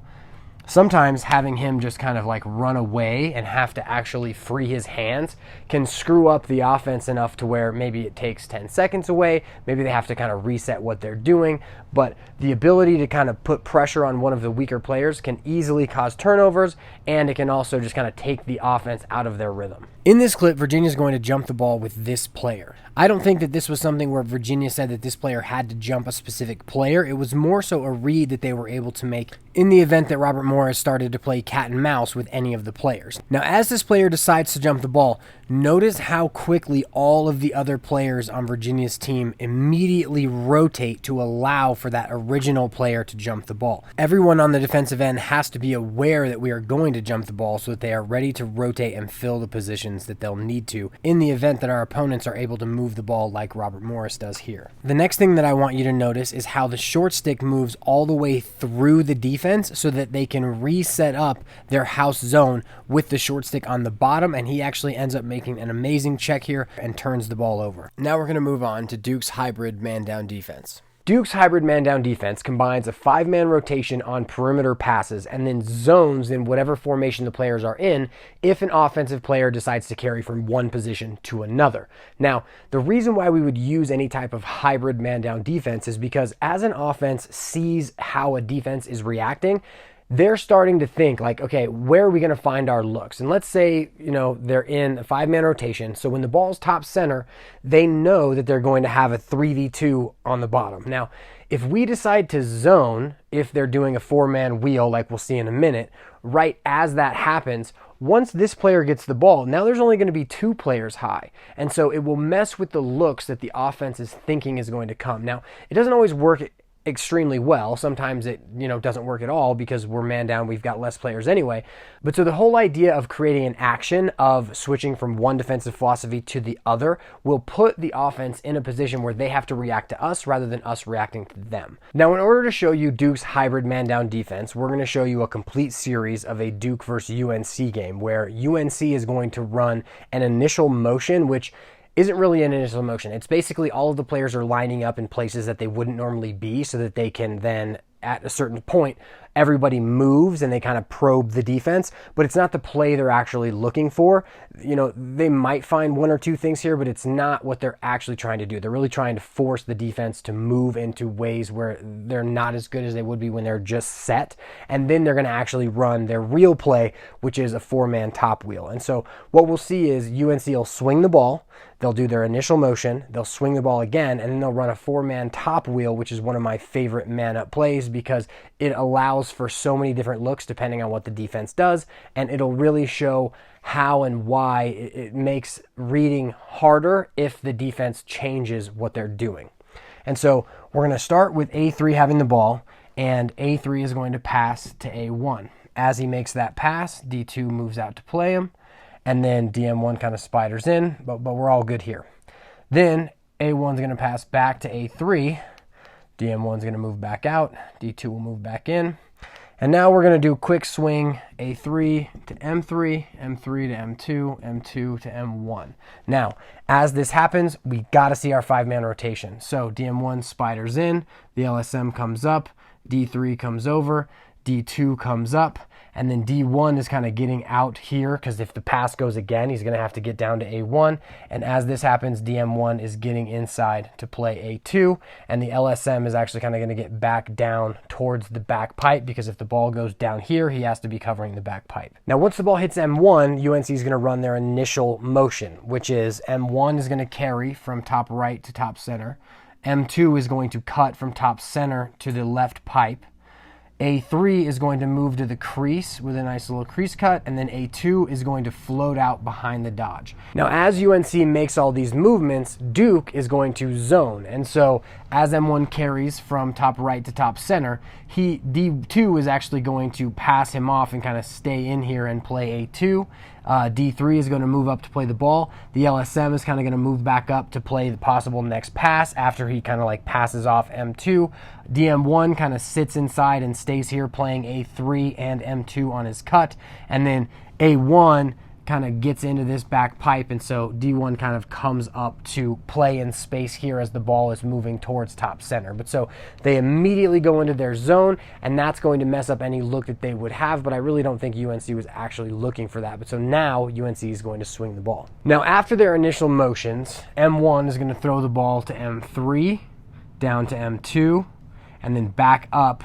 Sometimes having him just kind of like run away and have to actually free his hands can screw up the offense enough to where maybe it takes 10 seconds away. Maybe they have to kind of reset what they're doing. But the ability to kind of put pressure on one of the weaker players can easily cause turnovers, and it can also just kind of take the offense out of their rhythm. In this clip, Virginia's going to jump the ball with this player. I don't think that this was something where Virginia said that this player had to jump a specific player. It was more so a read that they were able to make in the event that Robert Morris started to play cat and mouse with any of the players. Now, as this player decides to jump the ball, notice how quickly all of the other players on Virginia's team immediately rotate to allow for that original player to jump the ball. Everyone on the defensive end has to be aware that we are going to jump the ball so that they are ready to rotate and fill the positions that they'll need to in the event that our opponents are able to move the ball like Robert Morris does here. The next thing that I want you to notice is how the short stick moves all the way through the defense so that they can reset up their house zone with the short stick on the bottom, and he actually ends up making an amazing check here and turns the ball over. Now we're going to move on to Duke's hybrid man-down defense. Duke's hybrid man-down defense combines a 5-man rotation on perimeter passes and then zones in whatever formation the players are in if an offensive player decides to carry from one position to another. Now, the reason why we would use any type of hybrid man-down defense is because as an offense sees how a defense is reacting, they're starting to think like, okay, where are we going to find our looks? And let's say, they're in a 5-man rotation. So when the ball's top center, they know that they're going to have a 3v2 on the bottom. Now, if we decide to zone, if they're doing a 4-man wheel, like we'll see in a minute, right as that happens, once this player gets the ball, now there's only going to be 2 players high. And so it will mess with the looks that the offense is thinking is going to come. Now, it doesn't always work extremely well. Sometimes it, doesn't work at all because we're man down, we've got less players anyway. But so the whole idea of creating an action of switching from one defensive philosophy to the other will put the offense in a position where they have to react to us rather than us reacting to them. Now, in order to show you Duke's hybrid man down defense, we're going to show you a complete series of a Duke versus UNC game where UNC is going to run an initial motion, which isn't really an initial motion. It's basically all of the players are lining up in places that they wouldn't normally be so that they can then, at a certain point, everybody moves and they kind of probe the defense, but it's not the play they're actually looking for. They might find 1 or 2 things here, but it's not what they're actually trying to do. They're really trying to force the defense to move into ways where they're not as good as they would be when they're just set. And then they're going to actually run their real play, which is a 4-man top wheel. And so what we'll see is UNC will swing the ball, they'll do their initial motion, they'll swing the ball again, and then they'll run a 4-man top wheel, which is one of my favorite man-up plays because it allows for so many different looks depending on what the defense does, and it'll really show how and why it makes reading harder if the defense changes what they're doing. And so we're going to start with A3 having the ball, and A3 is going to pass to A1. As he makes that pass, D2 moves out to play him, and then DM1 kind of spiders in, but we're all good here. Then A1's going to pass back to A3. DM1's going to move back out. D2 will move back in. And now we're going to do a quick swing, A3 to M3, M3 to M2, M2 to M1. Now, as this happens, we got to see our 5-man rotation. So DM1 spiders in, the LSM comes up, D3 comes over, D2 comes up, and then D1 is kind of getting out here because if the pass goes again, he's going to have to get down to A1. And as this happens, DM1 is getting inside to play A2, and the LSM is actually kind of going to get back down towards the back pipe because if the ball goes down here, he has to be covering the back pipe. Now, once the ball hits M1, UNC is going to run their initial motion, which is M1 is going to carry from top right to top center. M2 is going to cut from top center to the left pipe. A3 is going to move to the crease with a nice little crease cut, and then A2 is going to float out behind the dodge. Now, as UNC makes all these movements, Duke is going to zone, and so as M1 carries from top right to top center, D2 is actually going to pass him off and kind of stay in here and play A2. D3 is going to move up to play the ball. The LSM is kind of going to move back up to play the possible next pass after he kind of like passes off M2. DM1 kind of sits inside and stays here playing A3 and M2 on his cut. And then A1 kind of gets into this back pipe, and so D1 kind of comes up to play in space here as the ball is moving towards top center. But so they immediately go into their zone, and that's going to mess up any look that they would have, but I really don't think UNC was actually looking for that. But so now UNC is going to swing the ball. Now, after their initial motions, M1 is going to throw the ball to M3, down to M2, and then back up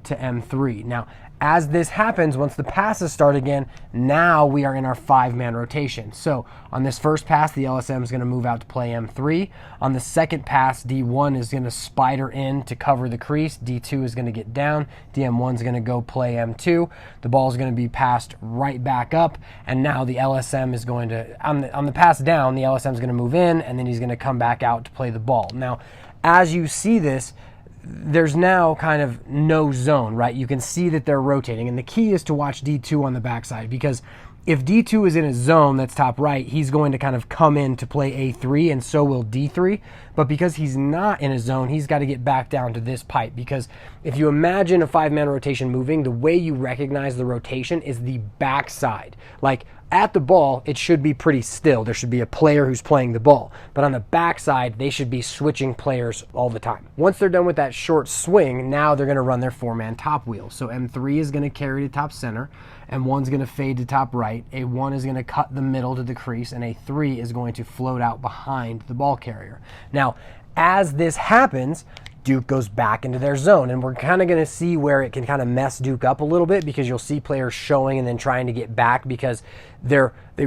to M3. Now, as this happens, once the passes start again, now we are in our 5-man rotation. So on this first pass, the LSM is going to move out to play M3. On the second pass, D1 is going to spider in to cover the crease. D2 is going to get down. DM1 is going to go play M2. The ball is going to be passed right back up, and now the LSM is going to, on the pass down, the LSM is going to move in, and then he's going to come back out to play the ball. Now, as you see this, there's now kind of no zone, right? You can see that they're rotating, and the key is to watch D2 on the backside, because if D2 is in a zone that's top right, he's going to kind of come in to play A3, and so will D3. But because he's not in a zone, he's got to get back down to this pipe, because if you imagine a 5-man rotation moving, the way you recognize the rotation is the backside. Like, at the ball, it should be pretty still. There should be a player who's playing the ball. But on the backside, they should be switching players all the time. Once they're done with that short swing, now they're going to run their 4-man top wheel. So M3 is going to carry to top center, M1's going to fade to top right, A1 is going to cut the middle to the crease, and A3 is going to float out behind the ball carrier. Now, as this happens, Duke goes back into their zone, and we're kind of going to see where it can kind of mess Duke up a little bit, because you'll see players showing and then trying to get back because they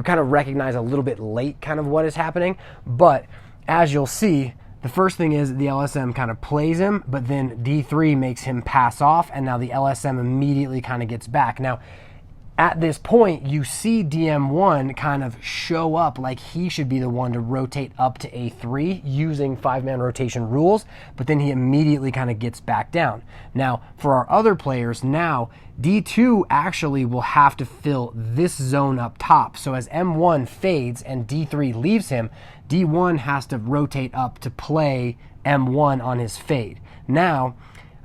kind of recognize a little bit late kind of what is happening. But as you'll see, the first thing is the LSM kind of plays him, but then D3 makes him pass off, and now the LSM immediately kind of gets back. Now, at this point, you see DM1 kind of show up like he should be the one to rotate up to A3 using 5-man rotation rules, but then he immediately kind of gets back down. Now, for our other players, now D2 actually will have to fill this zone up top. So as M1 fades and D3 leaves him, D1 has to rotate up to play M1 on his fade. Now,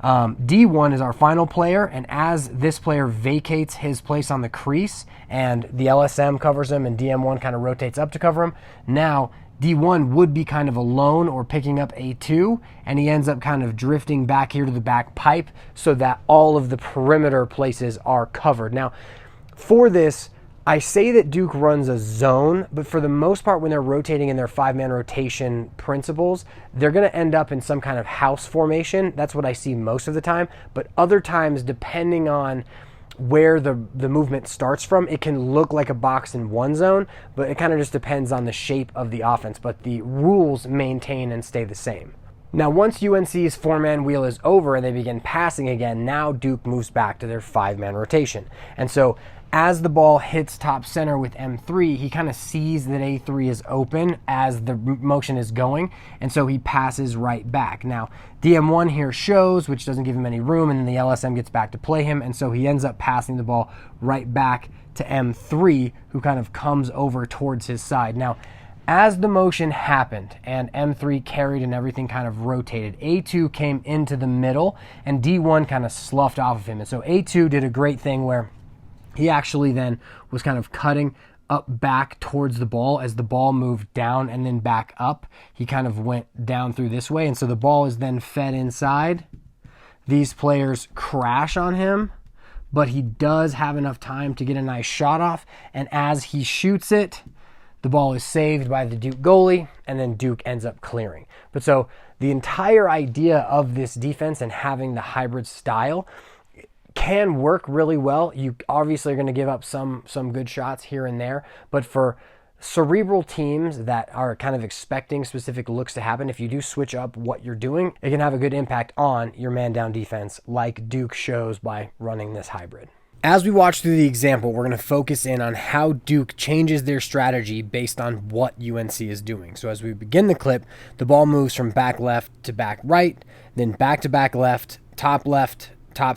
D1 is our final player, and as this player vacates his place on the crease and the LSM covers him and DM1 kind of rotates up to cover him, now D1 would be kind of alone or picking up A2, and he ends up kind of drifting back here to the back pipe so that all of the perimeter places are covered. Now, for this, I say that Duke runs a zone, but for the most part, when they're rotating in their 5-man rotation principles, they're going to end up in some kind of house formation. That's what I see most of the time. But other times, depending on where the movement starts from, it can look like a box in one zone, but it kind of just depends on the shape of the offense. But the rules maintain and stay the same. Now, once UNC's 4-man wheel is over and they begin passing again, now Duke moves back to their 5-man rotation. And so as the ball hits top center with M3, he kind of sees that A3 is open as the motion is going, and so he passes right back. Now, DM1 here shows, which doesn't give him any room, and then the LSM gets back to play him, and so he ends up passing the ball right back to M3, who kind of comes over towards his side. Now, as the motion happened and M3 carried and everything kind of rotated, A2 came into the middle, and D1 kind of sloughed off of him. And so A2 did a great thing where he actually then was kind of cutting up back towards the ball as the ball moved down and then back up. He kind of went down through this way, and so the ball is then fed inside. These players crash on him, but he does have enough time to get a nice shot off, and as he shoots it, the ball is saved by the Duke goalie, and then Duke ends up clearing. But so the entire idea of this defense and having the hybrid style can work really well. You obviously are going to give up some good shots here and there, but for cerebral teams that are kind of expecting specific looks to happen, if you do switch up what you're doing, it can have a good impact on your man-down defense, like Duke shows by running this hybrid. As we watch through the example, we're going to focus in on how Duke changes their strategy based on what UNC is doing. So as we begin the clip, the ball moves from back left to back right, then back to back left, top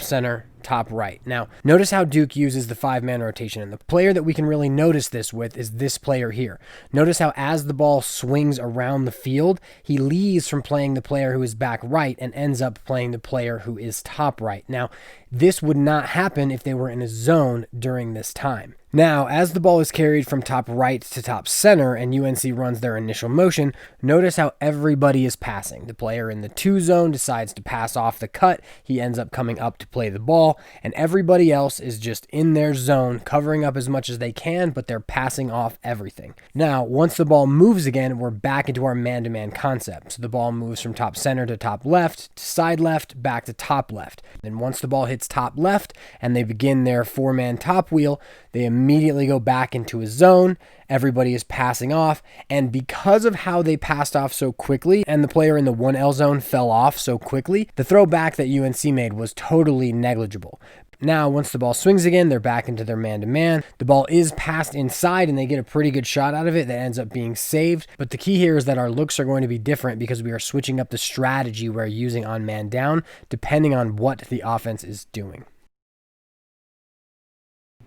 center, top right. Now, notice how Duke uses the 5-man rotation, and the player that we can really notice this with is this player here. Notice how as the ball swings around the field, he leaves from playing the player who is back right and ends up playing the player who is top right. Now, this would not happen if they were in a zone during this time. Now, as the ball is carried from top right to top center and UNC runs their initial motion, notice how everybody is passing. The player in the 2 zone decides to pass off the cut. He ends up coming up to play the ball, and everybody else is just in their zone, covering up as much as they can, but they're passing off everything. Now, once the ball moves again, we're back into our man-to-man concept. So the ball moves from top center to top left, to side left, back to top left. Then once the ball hits top left and they begin their 4-man top wheel, they immediately go back into a zone. Everybody is passing off, and because of how they passed off so quickly and the player in the 1L zone fell off so quickly, the throw back that UNC made was totally negligible. Now, once the ball swings again, they're back into their man-to-man. The ball is passed inside, and they get a pretty good shot out of it that ends up being saved. But the key here is that our looks are going to be different because we are switching up the strategy we're using on man-down, depending on what the offense is doing.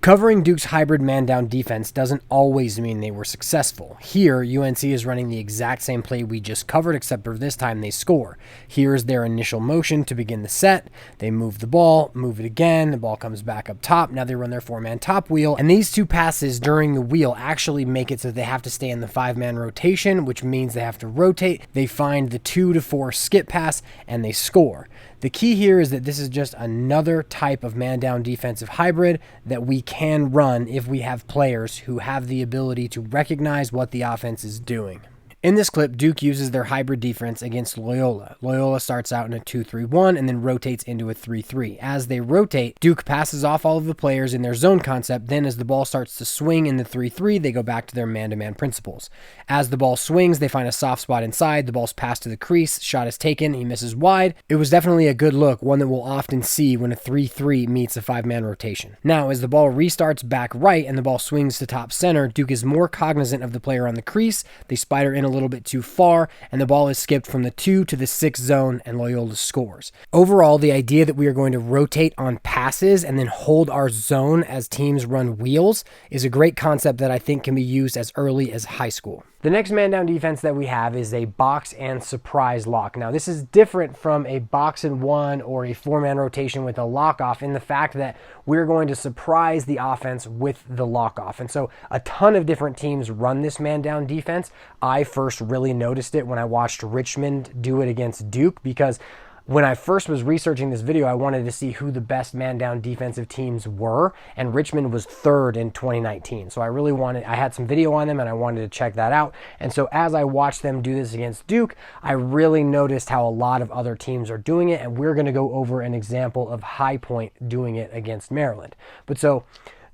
Covering Duke's hybrid man-down defense doesn't always mean they were successful. Here, UNC is running the exact same play we just covered, except for this time they score. Here's their initial motion to begin the set. They move the ball, move it again, the ball comes back up top. Now they run their 4-man top wheel, and these two passes during the wheel actually make it so they have to stay in the 5-man rotation, which means they have to rotate. They find the 2 to 4 skip pass, and they score. The key here is that this is just another type of man-down defensive hybrid that we can run if we have players who have the ability to recognize what the offense is doing. In this clip, Duke uses their hybrid defense against Loyola. Loyola starts out in a 2-3-1 and then rotates into a 3-3. As they rotate, Duke passes off all of the players in their zone concept. Then as the ball starts to swing in the 3-3, they go back to their man-to-man principles. As the ball swings, they find a soft spot inside. The ball's passed to the crease. Shot is taken. He misses wide. It was definitely a good look, one that we'll often see when a 3-3 meets a 5-man rotation. Now, as the ball restarts back right and the ball swings to top center, Duke is more cognizant of the player on the crease. They spider in a little bit too far, and the ball is skipped from the 2 to the 6 zone, and Loyola scores. Overall, the idea that we are going to rotate on passes and then hold our zone as teams run wheels is a great concept that I think can be used as early as high school. The next man-down defense that we have is a box and surprise lock. Now, this is different from a box and one or a 4-man rotation with a lock-off in the fact that we're going to surprise the offense with the lock-off. And so a ton of different teams run this man-down defense. I first really noticed it when I watched Richmond do it against Duke, because when I first was researching this video, I wanted to see who the best man-down defensive teams were, and Richmond was 3rd in 2019. So I had some video on them, and I wanted to check that out. And so as I watched them do this against Duke, I really noticed how a lot of other teams are doing it, and we're going to go over an example of High Point doing it against Maryland. But so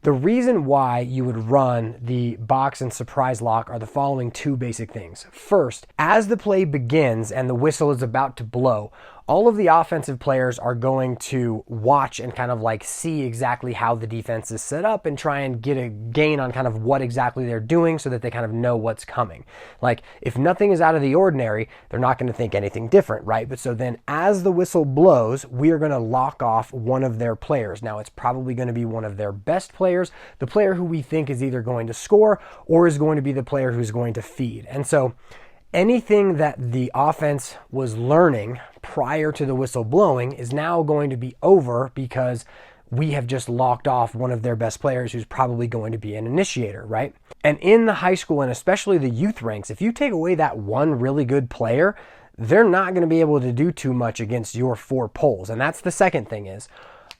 the reason why you would run the box and surprise lock are the following 2 basic things. First, as the play begins and the whistle is about to blow, all of the offensive players are going to watch and kind of like see exactly how the defense is set up and try and get a gain on kind of what exactly they're doing so that they kind of know what's coming. Like, if nothing is out of the ordinary, they're not going to think anything different, right? But so then as the whistle blows, we are going to lock off one of their players. Now, it's probably going to be one of their best players, the player who we think is either going to score or is going to be the player who's going to feed. And so anything that the offense was learning prior to the whistle blowing is now going to be over because we have just locked off one of their best players who's probably going to be an initiator, right? And in the high school and especially the youth ranks, if you take away that one really good player, they're not going to be able to do too much against your 4 poles. And that's the second thing is,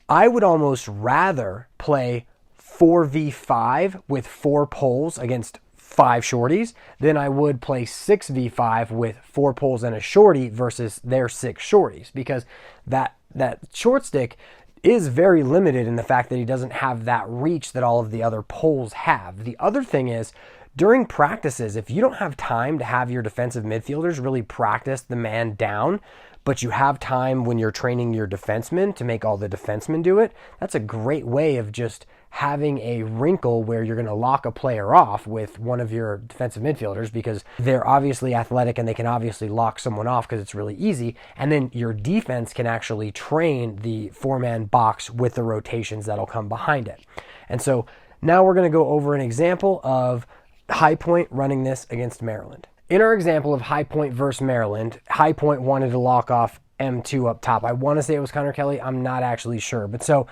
I would almost rather play 4v5 with 4 poles against 5 shorties than I would play 6v5 with 4 poles and a shorty versus their 6 shorties, because that short stick is very limited in the fact that he doesn't have that reach that all of the other poles have. The other thing is, during practices, if you don't have time to have your defensive midfielders really practice the man down, but you have time when you're training your defensemen to make all the defensemen do it, that's a great way of just having a wrinkle where you're going to lock a player off with one of your defensive midfielders because they're obviously athletic and they can obviously lock someone off because it's really easy. And then your defense can actually train the 4-man box with the rotations that'll come behind it. And so now we're going to go over an example of High Point running this against Maryland. In our example of High Point versus Maryland, High Point wanted to lock off M2 up top. I want to say it was Connor Kelly. I'm not actually sure. But so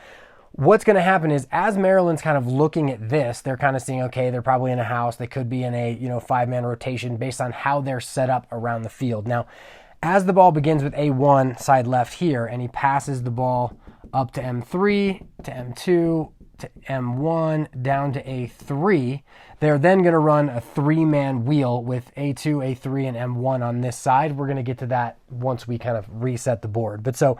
what's going to happen is, as Maryland's kind of looking at this, they're kind of seeing, okay, they're probably in a house. They could be in a 5-man rotation based on how they're set up around the field. Now, as the ball begins with A1 side left here, and he passes the ball up to M3, to M2, to M1, down to A3, they're then going to run a 3-man wheel with A2, A3, and M1 on this side. We're going to get to that once we kind of reset the board. But so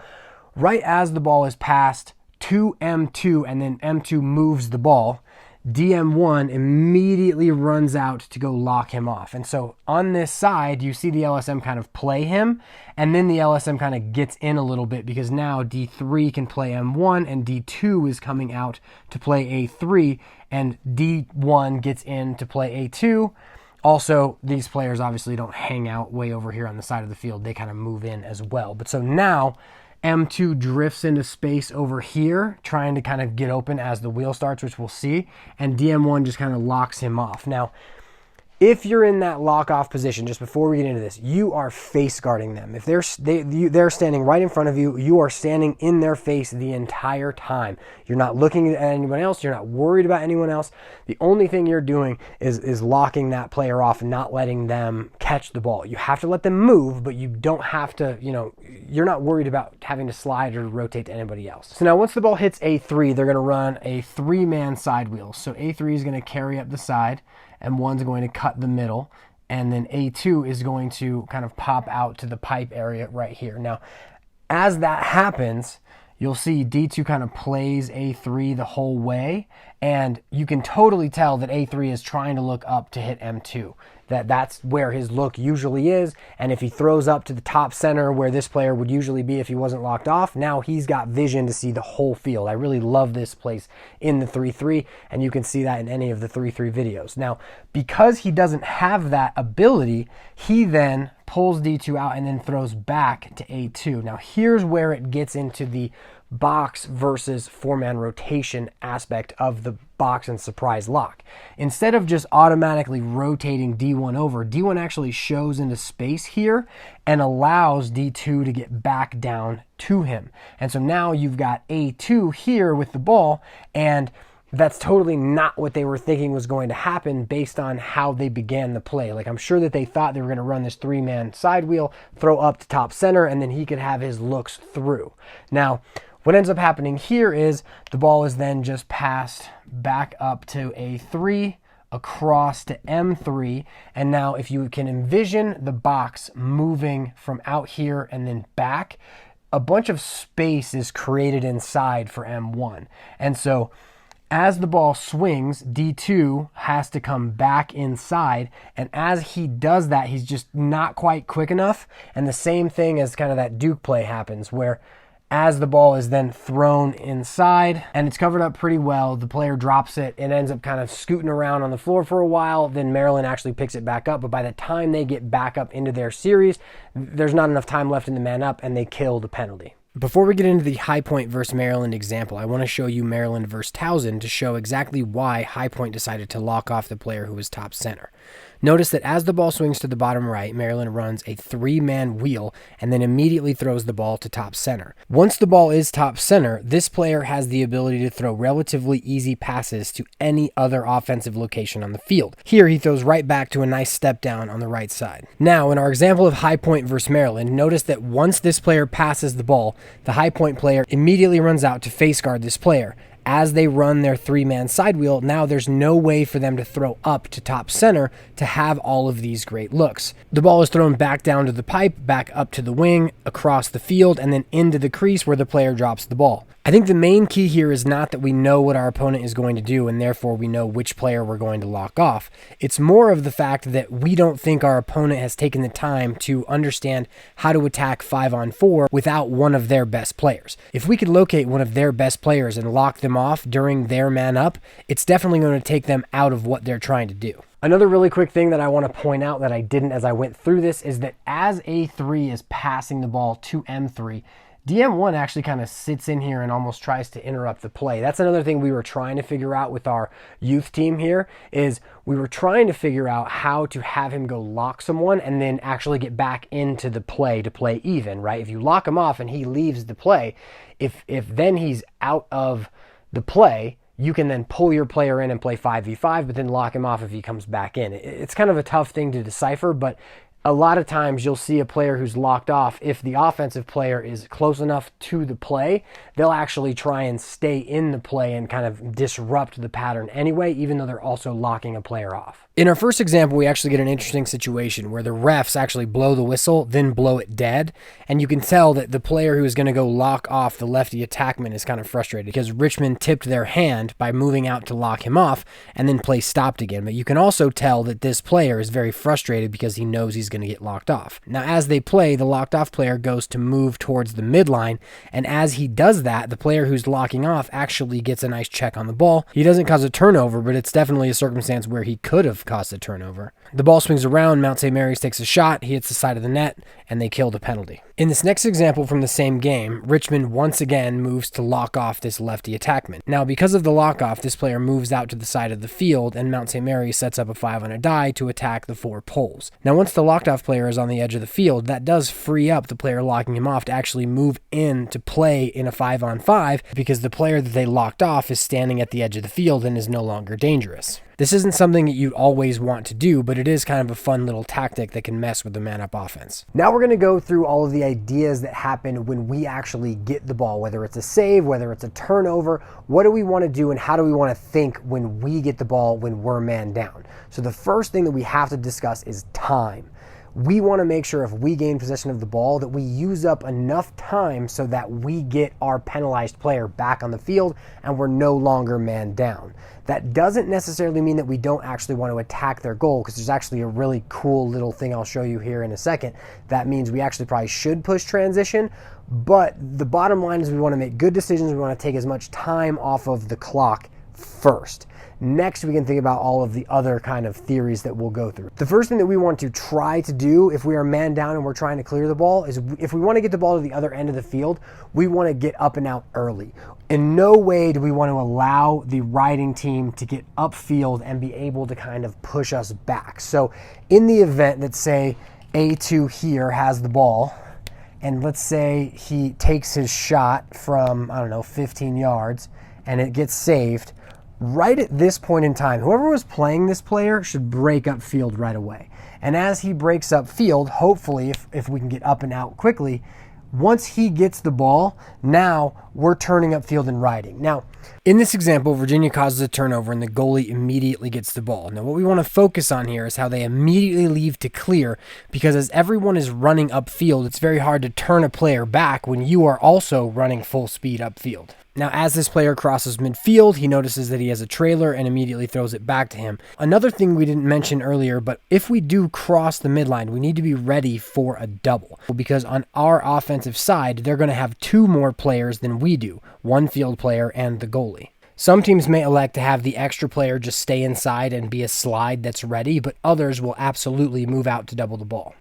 right as the ball is passed to M2 and then M2 moves the ball, DM1 immediately runs out to go lock him off. And so on this side, you see the LSM kind of play him, and then the LSM kind of gets in a little bit because now D3 can play M1 and D2 is coming out to play A3, and D1 gets in to play A2. Also, these players obviously don't hang out way over here on the side of the field. They kind of move in as well. But so now M2 drifts into space over here, trying to kind of get open as the wheel starts, which we'll see, and DM1 just kind of locks him off. Now, if you're in that lock-off position, just before we get into this, you are face guarding them. If they're standing right in front of you, you are standing in their face the entire time. You're not looking at anyone else. You're not worried about anyone else. The only thing you're doing is locking that player off and not letting them catch the ball. You have to let them move, but you don't have to, you're not worried about having to slide or rotate to anybody else. So now once the ball hits A3, they're going to run a 3-man side wheel. So A3 is going to carry up the side, and one's going to cut the middle, and then A2 is going to kind of pop out to the pipe area right here. Now, as that happens, you'll see D2 kind of plays A3 the whole way, and you can totally tell that A3 is trying to look up to hit M2. That's where his look usually is, and if he throws up to the top center where this player would usually be if he wasn't locked off, now he's got vision to see the whole field. I really love this place in the 3-3, and you can see that in any of the 3-3 videos. Now, because he doesn't have that ability, he then pulls D2 out and then throws back to A2. Now, here's where it gets into the box versus 4-man rotation aspect of the box and surprise lock. Instead of just automatically rotating D1 over, D1 actually shows into space here and allows D2 to get back down to him. And so now you've got A2 here with the ball, and that's totally not what they were thinking was going to happen based on how they began the play. Like, I'm sure that they thought they were going to run this 3-man side wheel, throw up to top center, and then he could have his looks through. Now, what ends up happening here is the ball is then just passed back up to A3, across to M3, and now if you can envision the box moving from out here and then back, a bunch of space is created inside for M1. And so as the ball swings, D2 has to come back inside, and as he does that, he's just not quite quick enough, and the same thing as kind of that Duke play happens, where as the ball is then thrown inside and it's covered up pretty well, the player drops it and ends up kind of scooting around on the floor for a while. Then Maryland actually picks it back up, but by the time they get back up into their series, there's not enough time left in the man up, and they kill the penalty. Before we get into the High Point versus Maryland example, I want to show you Maryland versus Towson to show exactly why High Point decided to lock off the player who was top center. Notice that as the ball swings to the bottom right, Maryland runs a 3-man wheel and then immediately throws the ball to top center. Once the ball is top center, this player has the ability to throw relatively easy passes to any other offensive location on the field. Here, he throws right back to a nice step down on the right side. Now, in our example of High Point versus Maryland, notice that once this player passes the ball, the High Point player immediately runs out to face guard this player. As they run their 3-man side wheel, now there's no way for them to throw up to top center to have all of these great looks. The ball is thrown back down to the pipe, back up to the wing, across the field, and then into the crease where the player drops the ball. I think the main key here is not that we know what our opponent is going to do and therefore we know which player we're going to lock off. It's more of the fact that we don't think our opponent has taken the time to understand how to attack 5-on-4 without one of their best players. If we could locate one of their best players and lock them off during their man up, it's definitely going to take them out of what they're trying to do. Another really quick thing that I want to point out that I didn't as I went through this is that as A3 is passing the ball to M3, DM1 actually kind of sits in here and almost tries to interrupt the play. That's another thing we were trying to figure out with our youth team here, is we were trying to figure out how to have him go lock someone and then actually get back into the play to play even, right? If you lock him off and he leaves the play, if then he's out of the play, you can then pull your player in and play 5v5, but then lock him off if he comes back in. It's kind of a tough thing to decipher, but a lot of times you'll see a player who's locked off. If the offensive player is close enough to the play, they'll actually try and stay in the play and kind of disrupt the pattern anyway, even though they're also locking a player off. In our first example, we actually get an interesting situation where the refs actually blow the whistle, then blow it dead. And you can tell that the player who is going to go lock off the lefty attackman is kind of frustrated because Richmond tipped their hand by moving out to lock him off and then play stopped again. But you can also tell that this player is very frustrated because he knows he's going to get locked off. Now, as they play, the locked off player goes to move towards the midline. And as he does that, the player who's locking off actually gets a nice check on the ball. He doesn't cause a turnover, but it's definitely a circumstance where he could have caused a turnover. The ball swings around, Mount St. Mary's takes a shot, he hits the side of the net, and they kill the penalty. In this next example from the same game, Richmond once again moves to lock off this lefty attackman. Now, because of the lock-off, this player moves out to the side of the field, and Mount St. Mary's sets up a 5 on a die to attack the 4 poles. Now, once the locked-off player is on the edge of the field, that does free up the player locking him off to actually move in to play in a 5-on-5, because the player that they locked off is standing at the edge of the field and is no longer dangerous. This isn't something that you always want to do, but it is kind of a fun little tactic that can mess with the man-up offense. Now we're going to go through all of the ideas that happen when we actually get the ball, whether it's a save, whether it's a turnover. What do we want to do and how do we want to think when we get the ball when we're man down? So the first thing that we have to discuss is time. We want to make sure if we gain possession of the ball that we use up enough time so that we get our penalized player back on the field and we're no longer man down. That doesn't necessarily mean that we don't actually want to attack their goal, because there's actually a really cool little thing I'll show you here in a second. That means we actually probably should push transition, but the bottom line is we want to make good decisions. We want to take as much time off of the clock first. Next, we can think about all of the other kind of theories that we'll go through. The first thing that we want to try to do if we are man down and we're trying to clear the ball is, if we want to get the ball to the other end of the field, we want to get up and out early. In no way do we want to allow the riding team to get upfield and be able to kind of push us back. So in the event that, say, A2 here has the ball, and let's say he takes his shot from, 15 yards, and it gets saved, right at this point in time, whoever was playing this player should break upfield right away. And as he breaks upfield, hopefully, if we can get up and out quickly, once he gets the ball, now we're turning upfield and riding. Now, in this example, Virginia causes a turnover and the goalie immediately gets the ball. Now, what we want to focus on here is how they immediately leave to clear, because as everyone is running upfield, it's very hard to turn a player back when you are also running full speed upfield. Now, as this player crosses midfield, he notices that he has a trailer and immediately throws it back to him. Another thing we didn't mention earlier, but if we do cross the midline, we need to be ready for a double, because on our offensive side, they're going to have 2 more players than we do, 1 field player and the goalie. Some teams may elect to have the extra player just stay inside and be a slide that's ready, but others will absolutely move out to double the ball.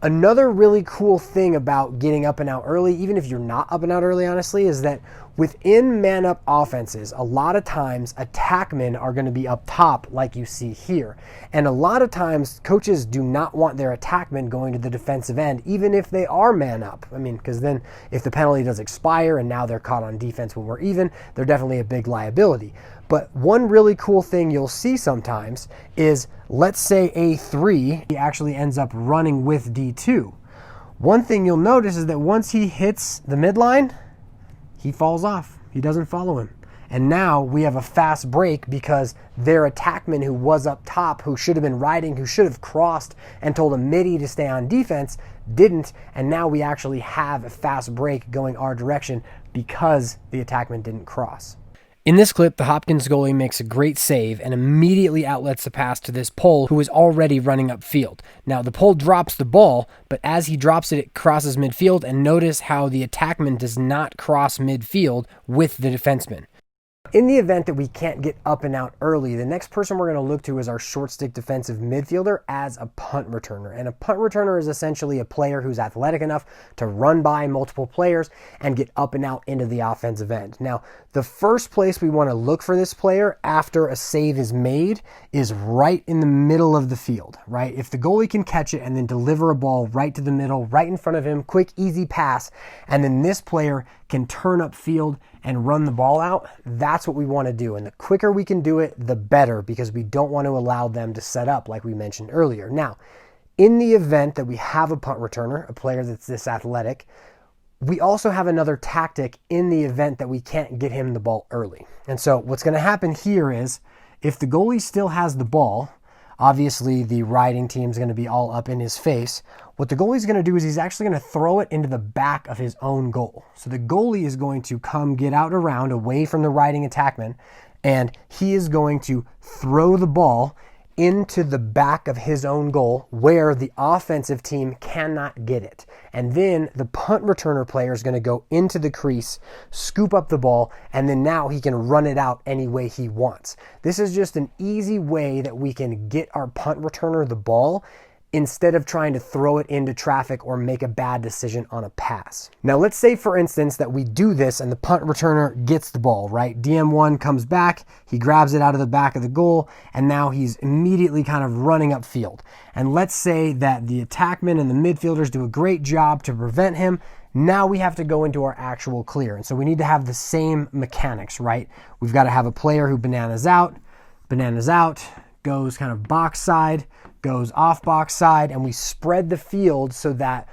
Another really cool thing about getting up and out early, even if you're not up and out early, honestly, is that within man-up offenses, a lot of times attackmen are going to be up top like you see here. And a lot of times coaches do not want their attackmen going to the defensive end, even if they are man-up. Because then if the penalty does expire and now they're caught on defense when we're even, they're definitely a big liability. But one really cool thing you'll see sometimes is, let's say A3, he actually ends up running with D2. One thing you'll notice is that once he hits the midline, he falls off. He doesn't follow him. And now we have a fast break because their attackman who was up top, who should have been riding, who should have crossed and told a midi to stay on defense, didn't. And now we actually have a fast break going our direction because the attackman didn't cross. In this clip, the Hopkins goalie makes a great save and immediately outlets the pass to this pole who is already running upfield. Now, the pole drops the ball, but as he drops it, it crosses midfield, and notice how the attackman does not cross midfield with the defenseman. In the event that we can't get up and out early, the next person we're going to look to is our short stick defensive midfielder as a punt returner. And a punt returner is essentially a player who's athletic enough to run by multiple players and get up and out into the offensive end. Now, the first place we want to look for this player after a save is made is right in the middle of the field, right? If the goalie can catch it and then deliver a ball right to the middle, right in front of him, quick, easy pass, and then this player can turn upfield and run the ball out, that's what we want to do. And the quicker we can do it, the better, because we don't want to allow them to set up like we mentioned earlier. Now, in the event that we have a punt returner, a player that's this athletic, we also have another tactic in the event that we can't get him the ball early. And so what's going to happen here is, if the goalie still has the ball, obviously the riding team's going to be all up in his face. What the goalie's going to do is he's actually going to throw it into the back of his own goal. So the goalie is going to come get out around away from the riding attackman, and he is going to throw the ball into the back of his own goal where the offensive team cannot get it. And then the punt returner player is going to go into the crease, scoop up the ball, and then now he can run it out any way he wants. This is just an easy way that we can get our punt returner the ball instead of trying to throw it into traffic or make a bad decision on a pass. Now let's say, for instance, that we do this and the punt returner gets the ball, right? DM1 comes back, he grabs it out of the back of the goal, and now he's immediately kind of running upfield. And let's say that the attackmen and the midfielders do a great job to prevent him. Now we have to go into our actual clear. And so we need to have the same mechanics, right? We've got to have a player who bananas out, goes kind of box side, goes off box side, and we spread the field so that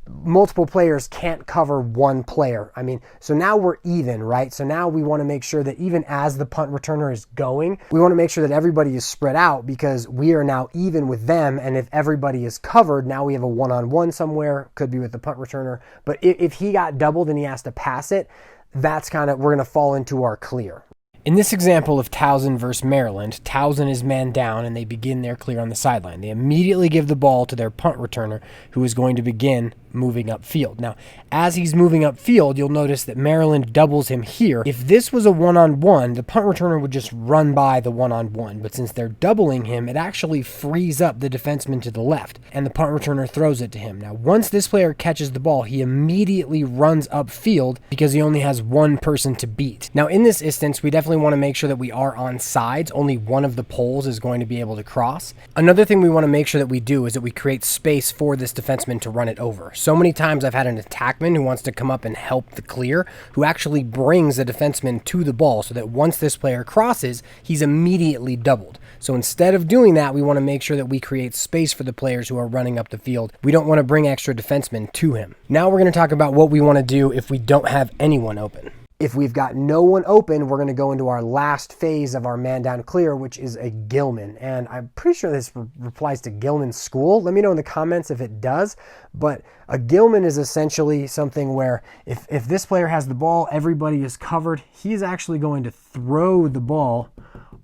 multiple players can't cover one player. I mean, so now we're even, right? So now we want to make sure that even as the punt returner is going, we want to make sure that everybody is spread out because we are now even with them. And if everybody is covered, now we have a one-on-one somewhere, could be with the punt returner. But if he got doubled and he has to pass it, that's kind of, we're going to fall into our clear. In this example of Towson versus Maryland, Towson is man down and they begin their clear on the sideline. They immediately give the ball to their punt returner, who is going to begin moving upfield. Now, as he's moving upfield, you'll notice that Maryland doubles him here. If this was a one-on-one, the punt returner would just run by the one-on-one. But since they're doubling him, it actually frees up the defenseman to the left, and the punt returner throws it to him. Now, once this player catches the ball, he immediately runs upfield because he only has one person to beat. Now, in this instance, we definitely want to make sure that we are on sides. Only one of the poles is going to be able to cross. Another thing we want to make sure that we do is that we create space for this defenseman to run it over. So many times I've had an attackman who wants to come up and help the clear, who actually brings the defenseman to the ball so that once this player crosses, he's immediately doubled. So instead of doing that, we want to make sure that we create space for the players who are running up the field. We don't want to bring extra defensemen to him. Now we're going to talk about what we want to do if we don't have anyone open. If we've got no one open, we're going to go into our last phase of our man down clear, which is a Gilman. And I'm pretty sure this applies to Gilman School. Let me know in the comments if it does. But a Gilman is essentially something where if this player has the ball, everybody is covered. He's actually going to throw the ball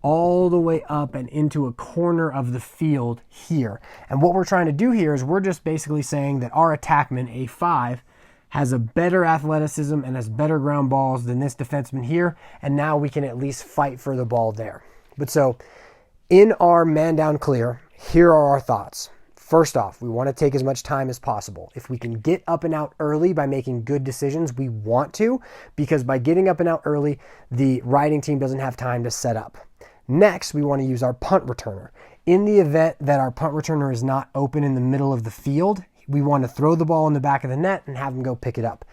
all the way up and into a corner of the field here. And what we're trying to do here is we're just basically saying that our attackman, A5, has a better athleticism and has better ground balls than this defenseman here, and now we can at least fight for the ball there. But so, in our man down clear, here are our thoughts. First off, we want to take as much time as possible. If we can get up and out early by making good decisions, we want to, because by getting up and out early, the riding team doesn't have time to set up. Next, we want to use our punt returner. In the event that our punt returner is not open in the middle of the field, we want to throw the ball in the back of the net and have him go pick it up.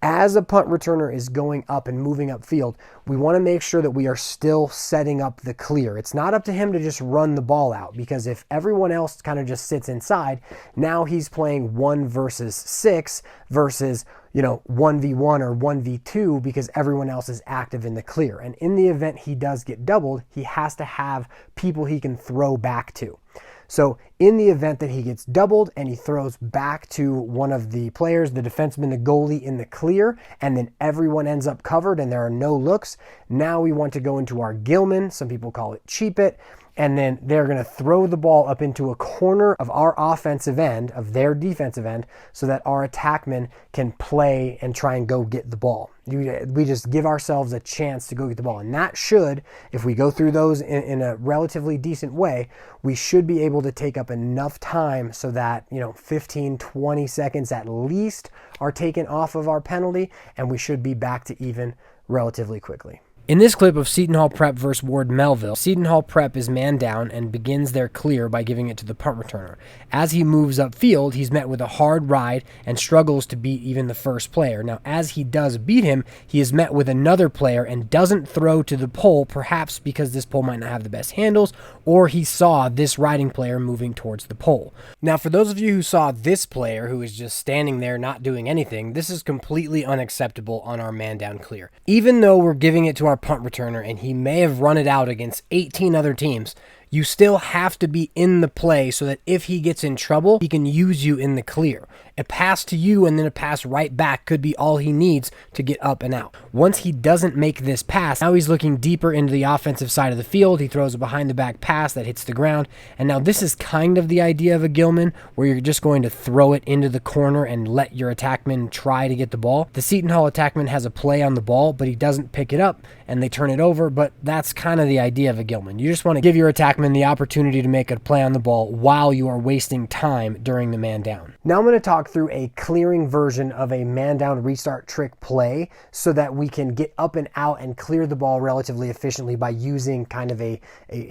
As a punt returner is going up and moving upfield, we want to make sure that we are still setting up the clear. It's not up to him to just run the ball out, because if everyone else kind of just sits inside, now he's playing 1 versus 6 versus 1v1 or 1v2 because everyone else is active in the clear. And in the event he does get doubled, he has to have people he can throw back to. So in the event that he gets doubled and he throws back to one of the players, the defenseman, the goalie in the clear, and then everyone ends up covered and there are no looks, now we want to go into our Gilman, some people call it cheap it, and then they're going to throw the ball up into a corner of our offensive end, of their defensive end, so that our attackmen can play and try and go get the ball. We just give ourselves a chance to go get the ball. And that should, if we go through those in a relatively decent way, we should be able to take up enough time so that 15, 20 seconds at least are taken off of our penalty, and we should be back to even relatively quickly. In this clip of Seton Hall Prep versus Ward Melville, Seton Hall Prep is man down and begins their clear by giving it to the punt returner. As he moves upfield, he's met with a hard ride and struggles to beat even the first player. Now, as he does beat him, he is met with another player and doesn't throw to the pole, perhaps because this pole might not have the best handles, or he saw this riding player moving towards the pole. Now, for those of you who saw this player who is just standing there not doing anything, this is completely unacceptable on our man down clear. Even though we're giving it to our punt returner and he may have run it out against 18 other teams, you still have to be in the play so that if he gets in trouble, he can use you in the clear. A pass to you and then a pass right back could be all he needs to get up and out. Once he doesn't make this pass, now he's looking deeper into the offensive side of the field. He throws a behind the back pass that hits the ground. And now this is kind of the idea of a Gilman, where you're just going to throw it into the corner and let your attackman try to get the ball. The Seton Hall attackman has a play on the ball, but he doesn't pick it up and they turn it over. But that's kind of the idea of a Gilman. You just want to give your attackman the opportunity to make a play on the ball while you are wasting time during the man down. Now I'm going to talk through a clearing version of a man down restart trick play so that we can get up and out and clear the ball relatively efficiently by using kind of a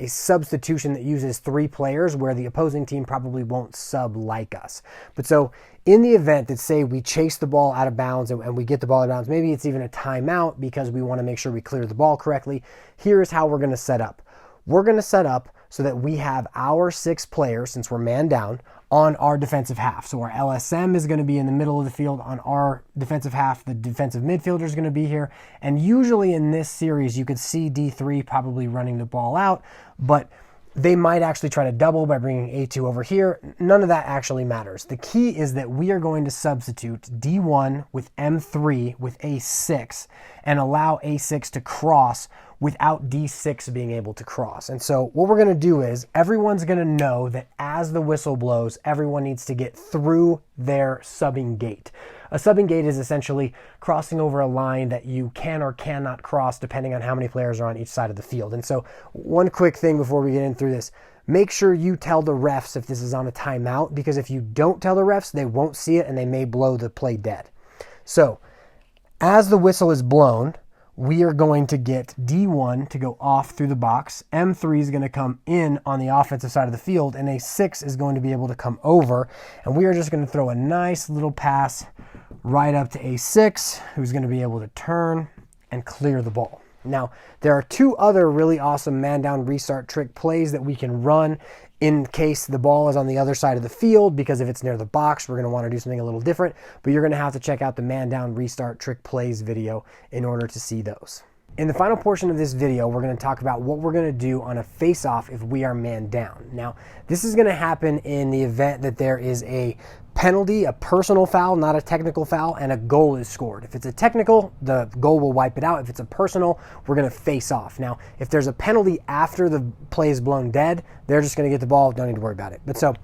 substitution that uses 3 players where the opposing team probably won't sub like us. But so in the event that, say, we chase the ball out of bounds and we get the ball out of bounds, maybe it's even a timeout because we want to make sure we clear the ball correctly, here's how we're going to set up. We're going to set up so that we have our 6 players, since we're man down, on our defensive half. So our LSM is going to be in the middle of the field on our defensive half. The defensive midfielder is going to be here. And usually in this series, you could see D3 probably running the ball out, but they might actually try to double by bringing A2 over here. None of that actually matters. The key is that we are going to substitute D1 with M3 with A6 and allow A6 to cross without D6 being able to cross. And so what we're going to do is everyone's going to know that as the whistle blows, everyone needs to get through their subbing gate. A subbing gate is essentially crossing over a line that you can or cannot cross depending on how many players are on each side of the field. And so one quick thing before we get in through this, make sure you tell the refs if this is on a timeout, because if you don't tell the refs, they won't see it and they may blow the play dead. So as the whistle is blown, we are going to get D1 to go off through the box. M3 is going to come in on the offensive side of the field, and A6 is going to be able to come over. And we are just going to throw a nice little pass right up to A6, who's going to be able to turn and clear the ball. Now, there are 2 other really awesome man-down restart trick plays that we can run in case the ball is on the other side of the field, because if it's near the box, we're going to want to do something a little different, but you're going to have to check out the man-down restart trick plays video in order to see those. In the final portion of this video, we're going to talk about what we're going to do on a face-off if we are man down. Now, this is going to happen in the event that there is a penalty, a personal foul, not a technical foul, and a goal is scored. If it's a technical, the goal will wipe it out. If it's a personal, we're going to face off. Now, if there's a penalty after the play is blown dead, they're just going to get the ball. Don't need to worry about it. But so,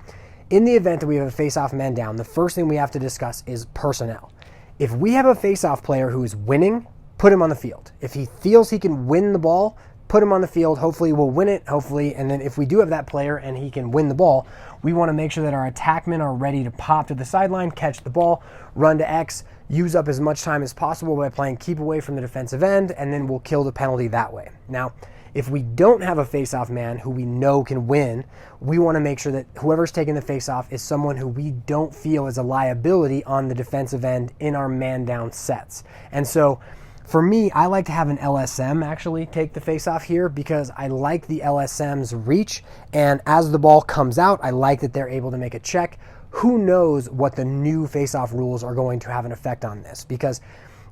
in the event that we have a face-off man down, the first thing we have to discuss is personnel. If we have a face-off player who is winning, put him on the field. If he feels he can win the ball, put him on the field. Hopefully we'll win it, hopefully. And then if we do have that player and he can win the ball, we want to make sure that our attackmen are ready to pop to the sideline, catch the ball, run to X, use up as much time as possible by playing keep away from the defensive end, and then we'll kill the penalty that way. Now, if we don't have a face-off man who we know can win, we want to make sure that whoever's taking the face-off is someone who we don't feel is a liability on the defensive end in our man-down sets. And so, for me, I like to have an LSM actually take the face-off here because I like the LSM's reach, and as the ball comes out, I like that they're able to make a check. Who knows what the new face-off rules are going to have an effect on this? Because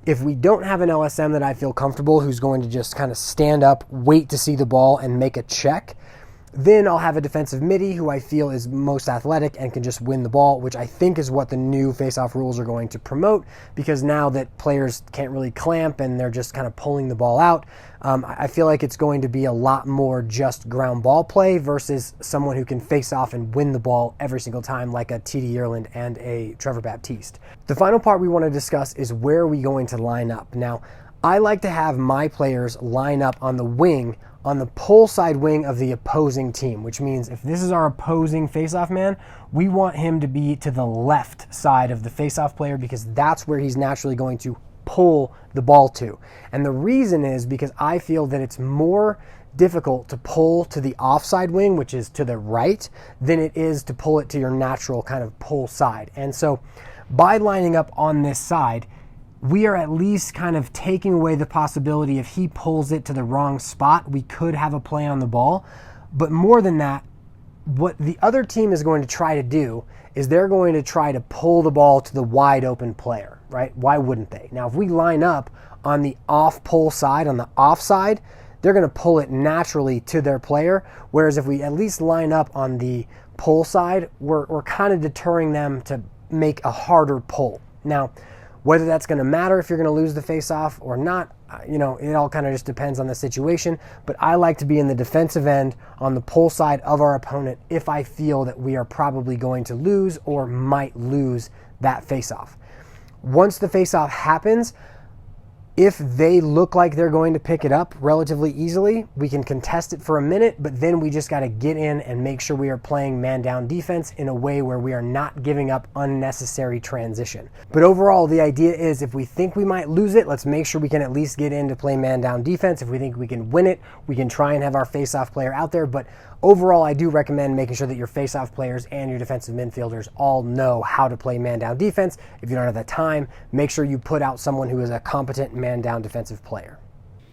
if we don't have an LSM that I feel comfortable, who's going to just kind of stand up, wait to see the ball, and make a check, then I'll have a defensive midi who I feel is most athletic and can just win the ball, which I think is what the new face-off rules are going to promote, because now that players can't really clamp and they're just kind of pulling the ball out, I feel like it's going to be a lot more just ground ball play versus someone who can face off and win the ball every single time like a T.D. Ireland and a Trevor Baptiste. The final part we want to discuss is where are we going to line up. Now, I like to have my players line up on the wing, on the pull side wing of the opposing team, which means if this is our opposing face-off man, we want him to be to the left side of the face-off player because that's where he's naturally going to pull the ball to. And the reason is because I feel that it's more difficult to pull to the offside wing, which is to the right, than it is to pull it to your natural kind of pull side. And so by lining up on this side, we are at least kind of taking away the possibility if he pulls it to the wrong spot, we could have a play on the ball. But more than that, what the other team is going to try to do is they're going to try to pull the ball to the wide open player, right? Why wouldn't they? Now, if we line up on the off pull side, on the offside, they're going to pull it naturally to their player. Whereas if we at least line up on the pull side, we're kind of deterring them to make a harder pull. Now, whether that's going to matter if you're going to lose the face-off or not, it all kind of just depends on the situation. But I like to be in the defensive end on the pull side of our opponent if I feel that we are probably going to lose or might lose that face-off. Once the face-off happens, if they look like they're going to pick it up relatively easily, we can contest it for a minute, but then we just got to get in and make sure we are playing man-down defense in a way where we are not giving up unnecessary transition. But overall, the idea is if we think we might lose it, let's make sure we can at least get in to play man-down defense. If we think we can win it, we can try and have our face-off player out there. But overall, I do recommend making sure that your face-off players and your defensive midfielders all know how to play man-down defense. If you don't have that time, make sure you put out someone who is a competent man-down defensive player.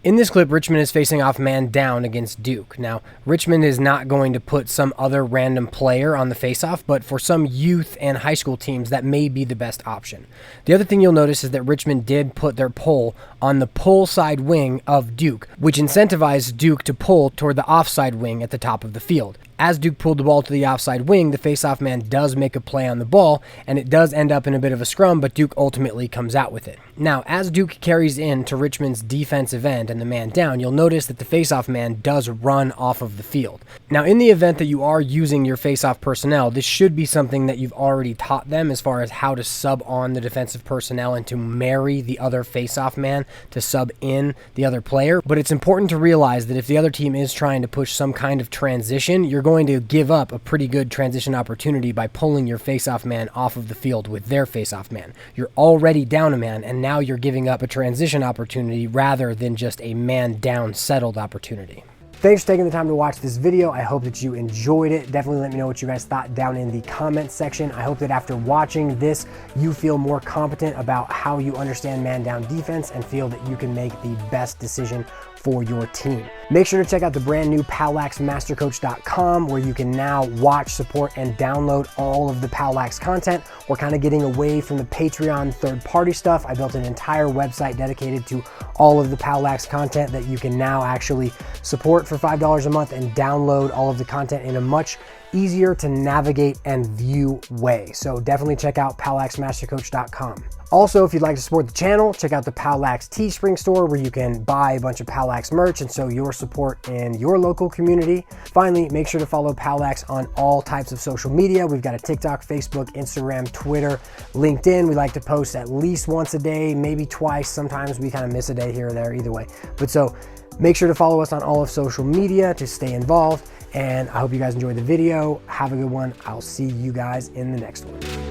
In this clip, Richmond is facing off man down against Duke. Now, Richmond is not going to put some other random player on the faceoff, but for some youth and high school teams, that may be the best option. The other thing you'll notice is that Richmond did put their pull on the pull side wing of Duke, which incentivized Duke to pull toward the offside wing at the top of the field. As Duke pulled the ball to the offside wing, the faceoff man does make a play on the ball, and it does end up in a bit of a scrum, but Duke ultimately comes out with it. Now, as Duke carries in to Richmond's defensive end and the man down, you'll notice that the faceoff man does run off of the field. Now, in the event that you are using your faceoff personnel, this should be something that you've already taught them as far as how to sub on the defensive personnel and to marry the other faceoff man to sub in the other player. But it's important to realize that if the other team is trying to push some kind of transition, you're going to give up a pretty good transition opportunity by pulling your faceoff man off of the field with their faceoff man. You're already down a man, and now you're giving up a transition opportunity rather than just a man down settled opportunity. Thanks for taking the time to watch this video. I hope that you enjoyed it. Definitely let me know what you guys thought down in the comments section. I hope that after watching this, you feel more competent about how you understand man down defense and feel that you can make the best decision for your team. Make sure to check out the brand new POWLAXmastercoach.com where you can now watch, support, and download all of the POWLAX content. We're kind of getting away from the Patreon third-party stuff. I built an entire website dedicated to all of the POWLAX content that you can now actually support for $5 a month and download all of the content in a much easier to navigate and view way. So definitely check out POWLAXmastercoach.com. Also, if you'd like to support the channel, check out the POWLAX Teespring store where you can buy a bunch of POWLAX merch and show your support in your local community. Finally, make sure to follow POWLAX on all types of social media. We've got a TikTok, Facebook, Instagram, Twitter, LinkedIn. We like to post at least once a day, maybe twice. Sometimes we kind of miss a day here or there, either way. But so make sure to follow us on all of social media to stay involved. And I hope you guys enjoyed the video. Have a good one. I'll see you guys in the next one.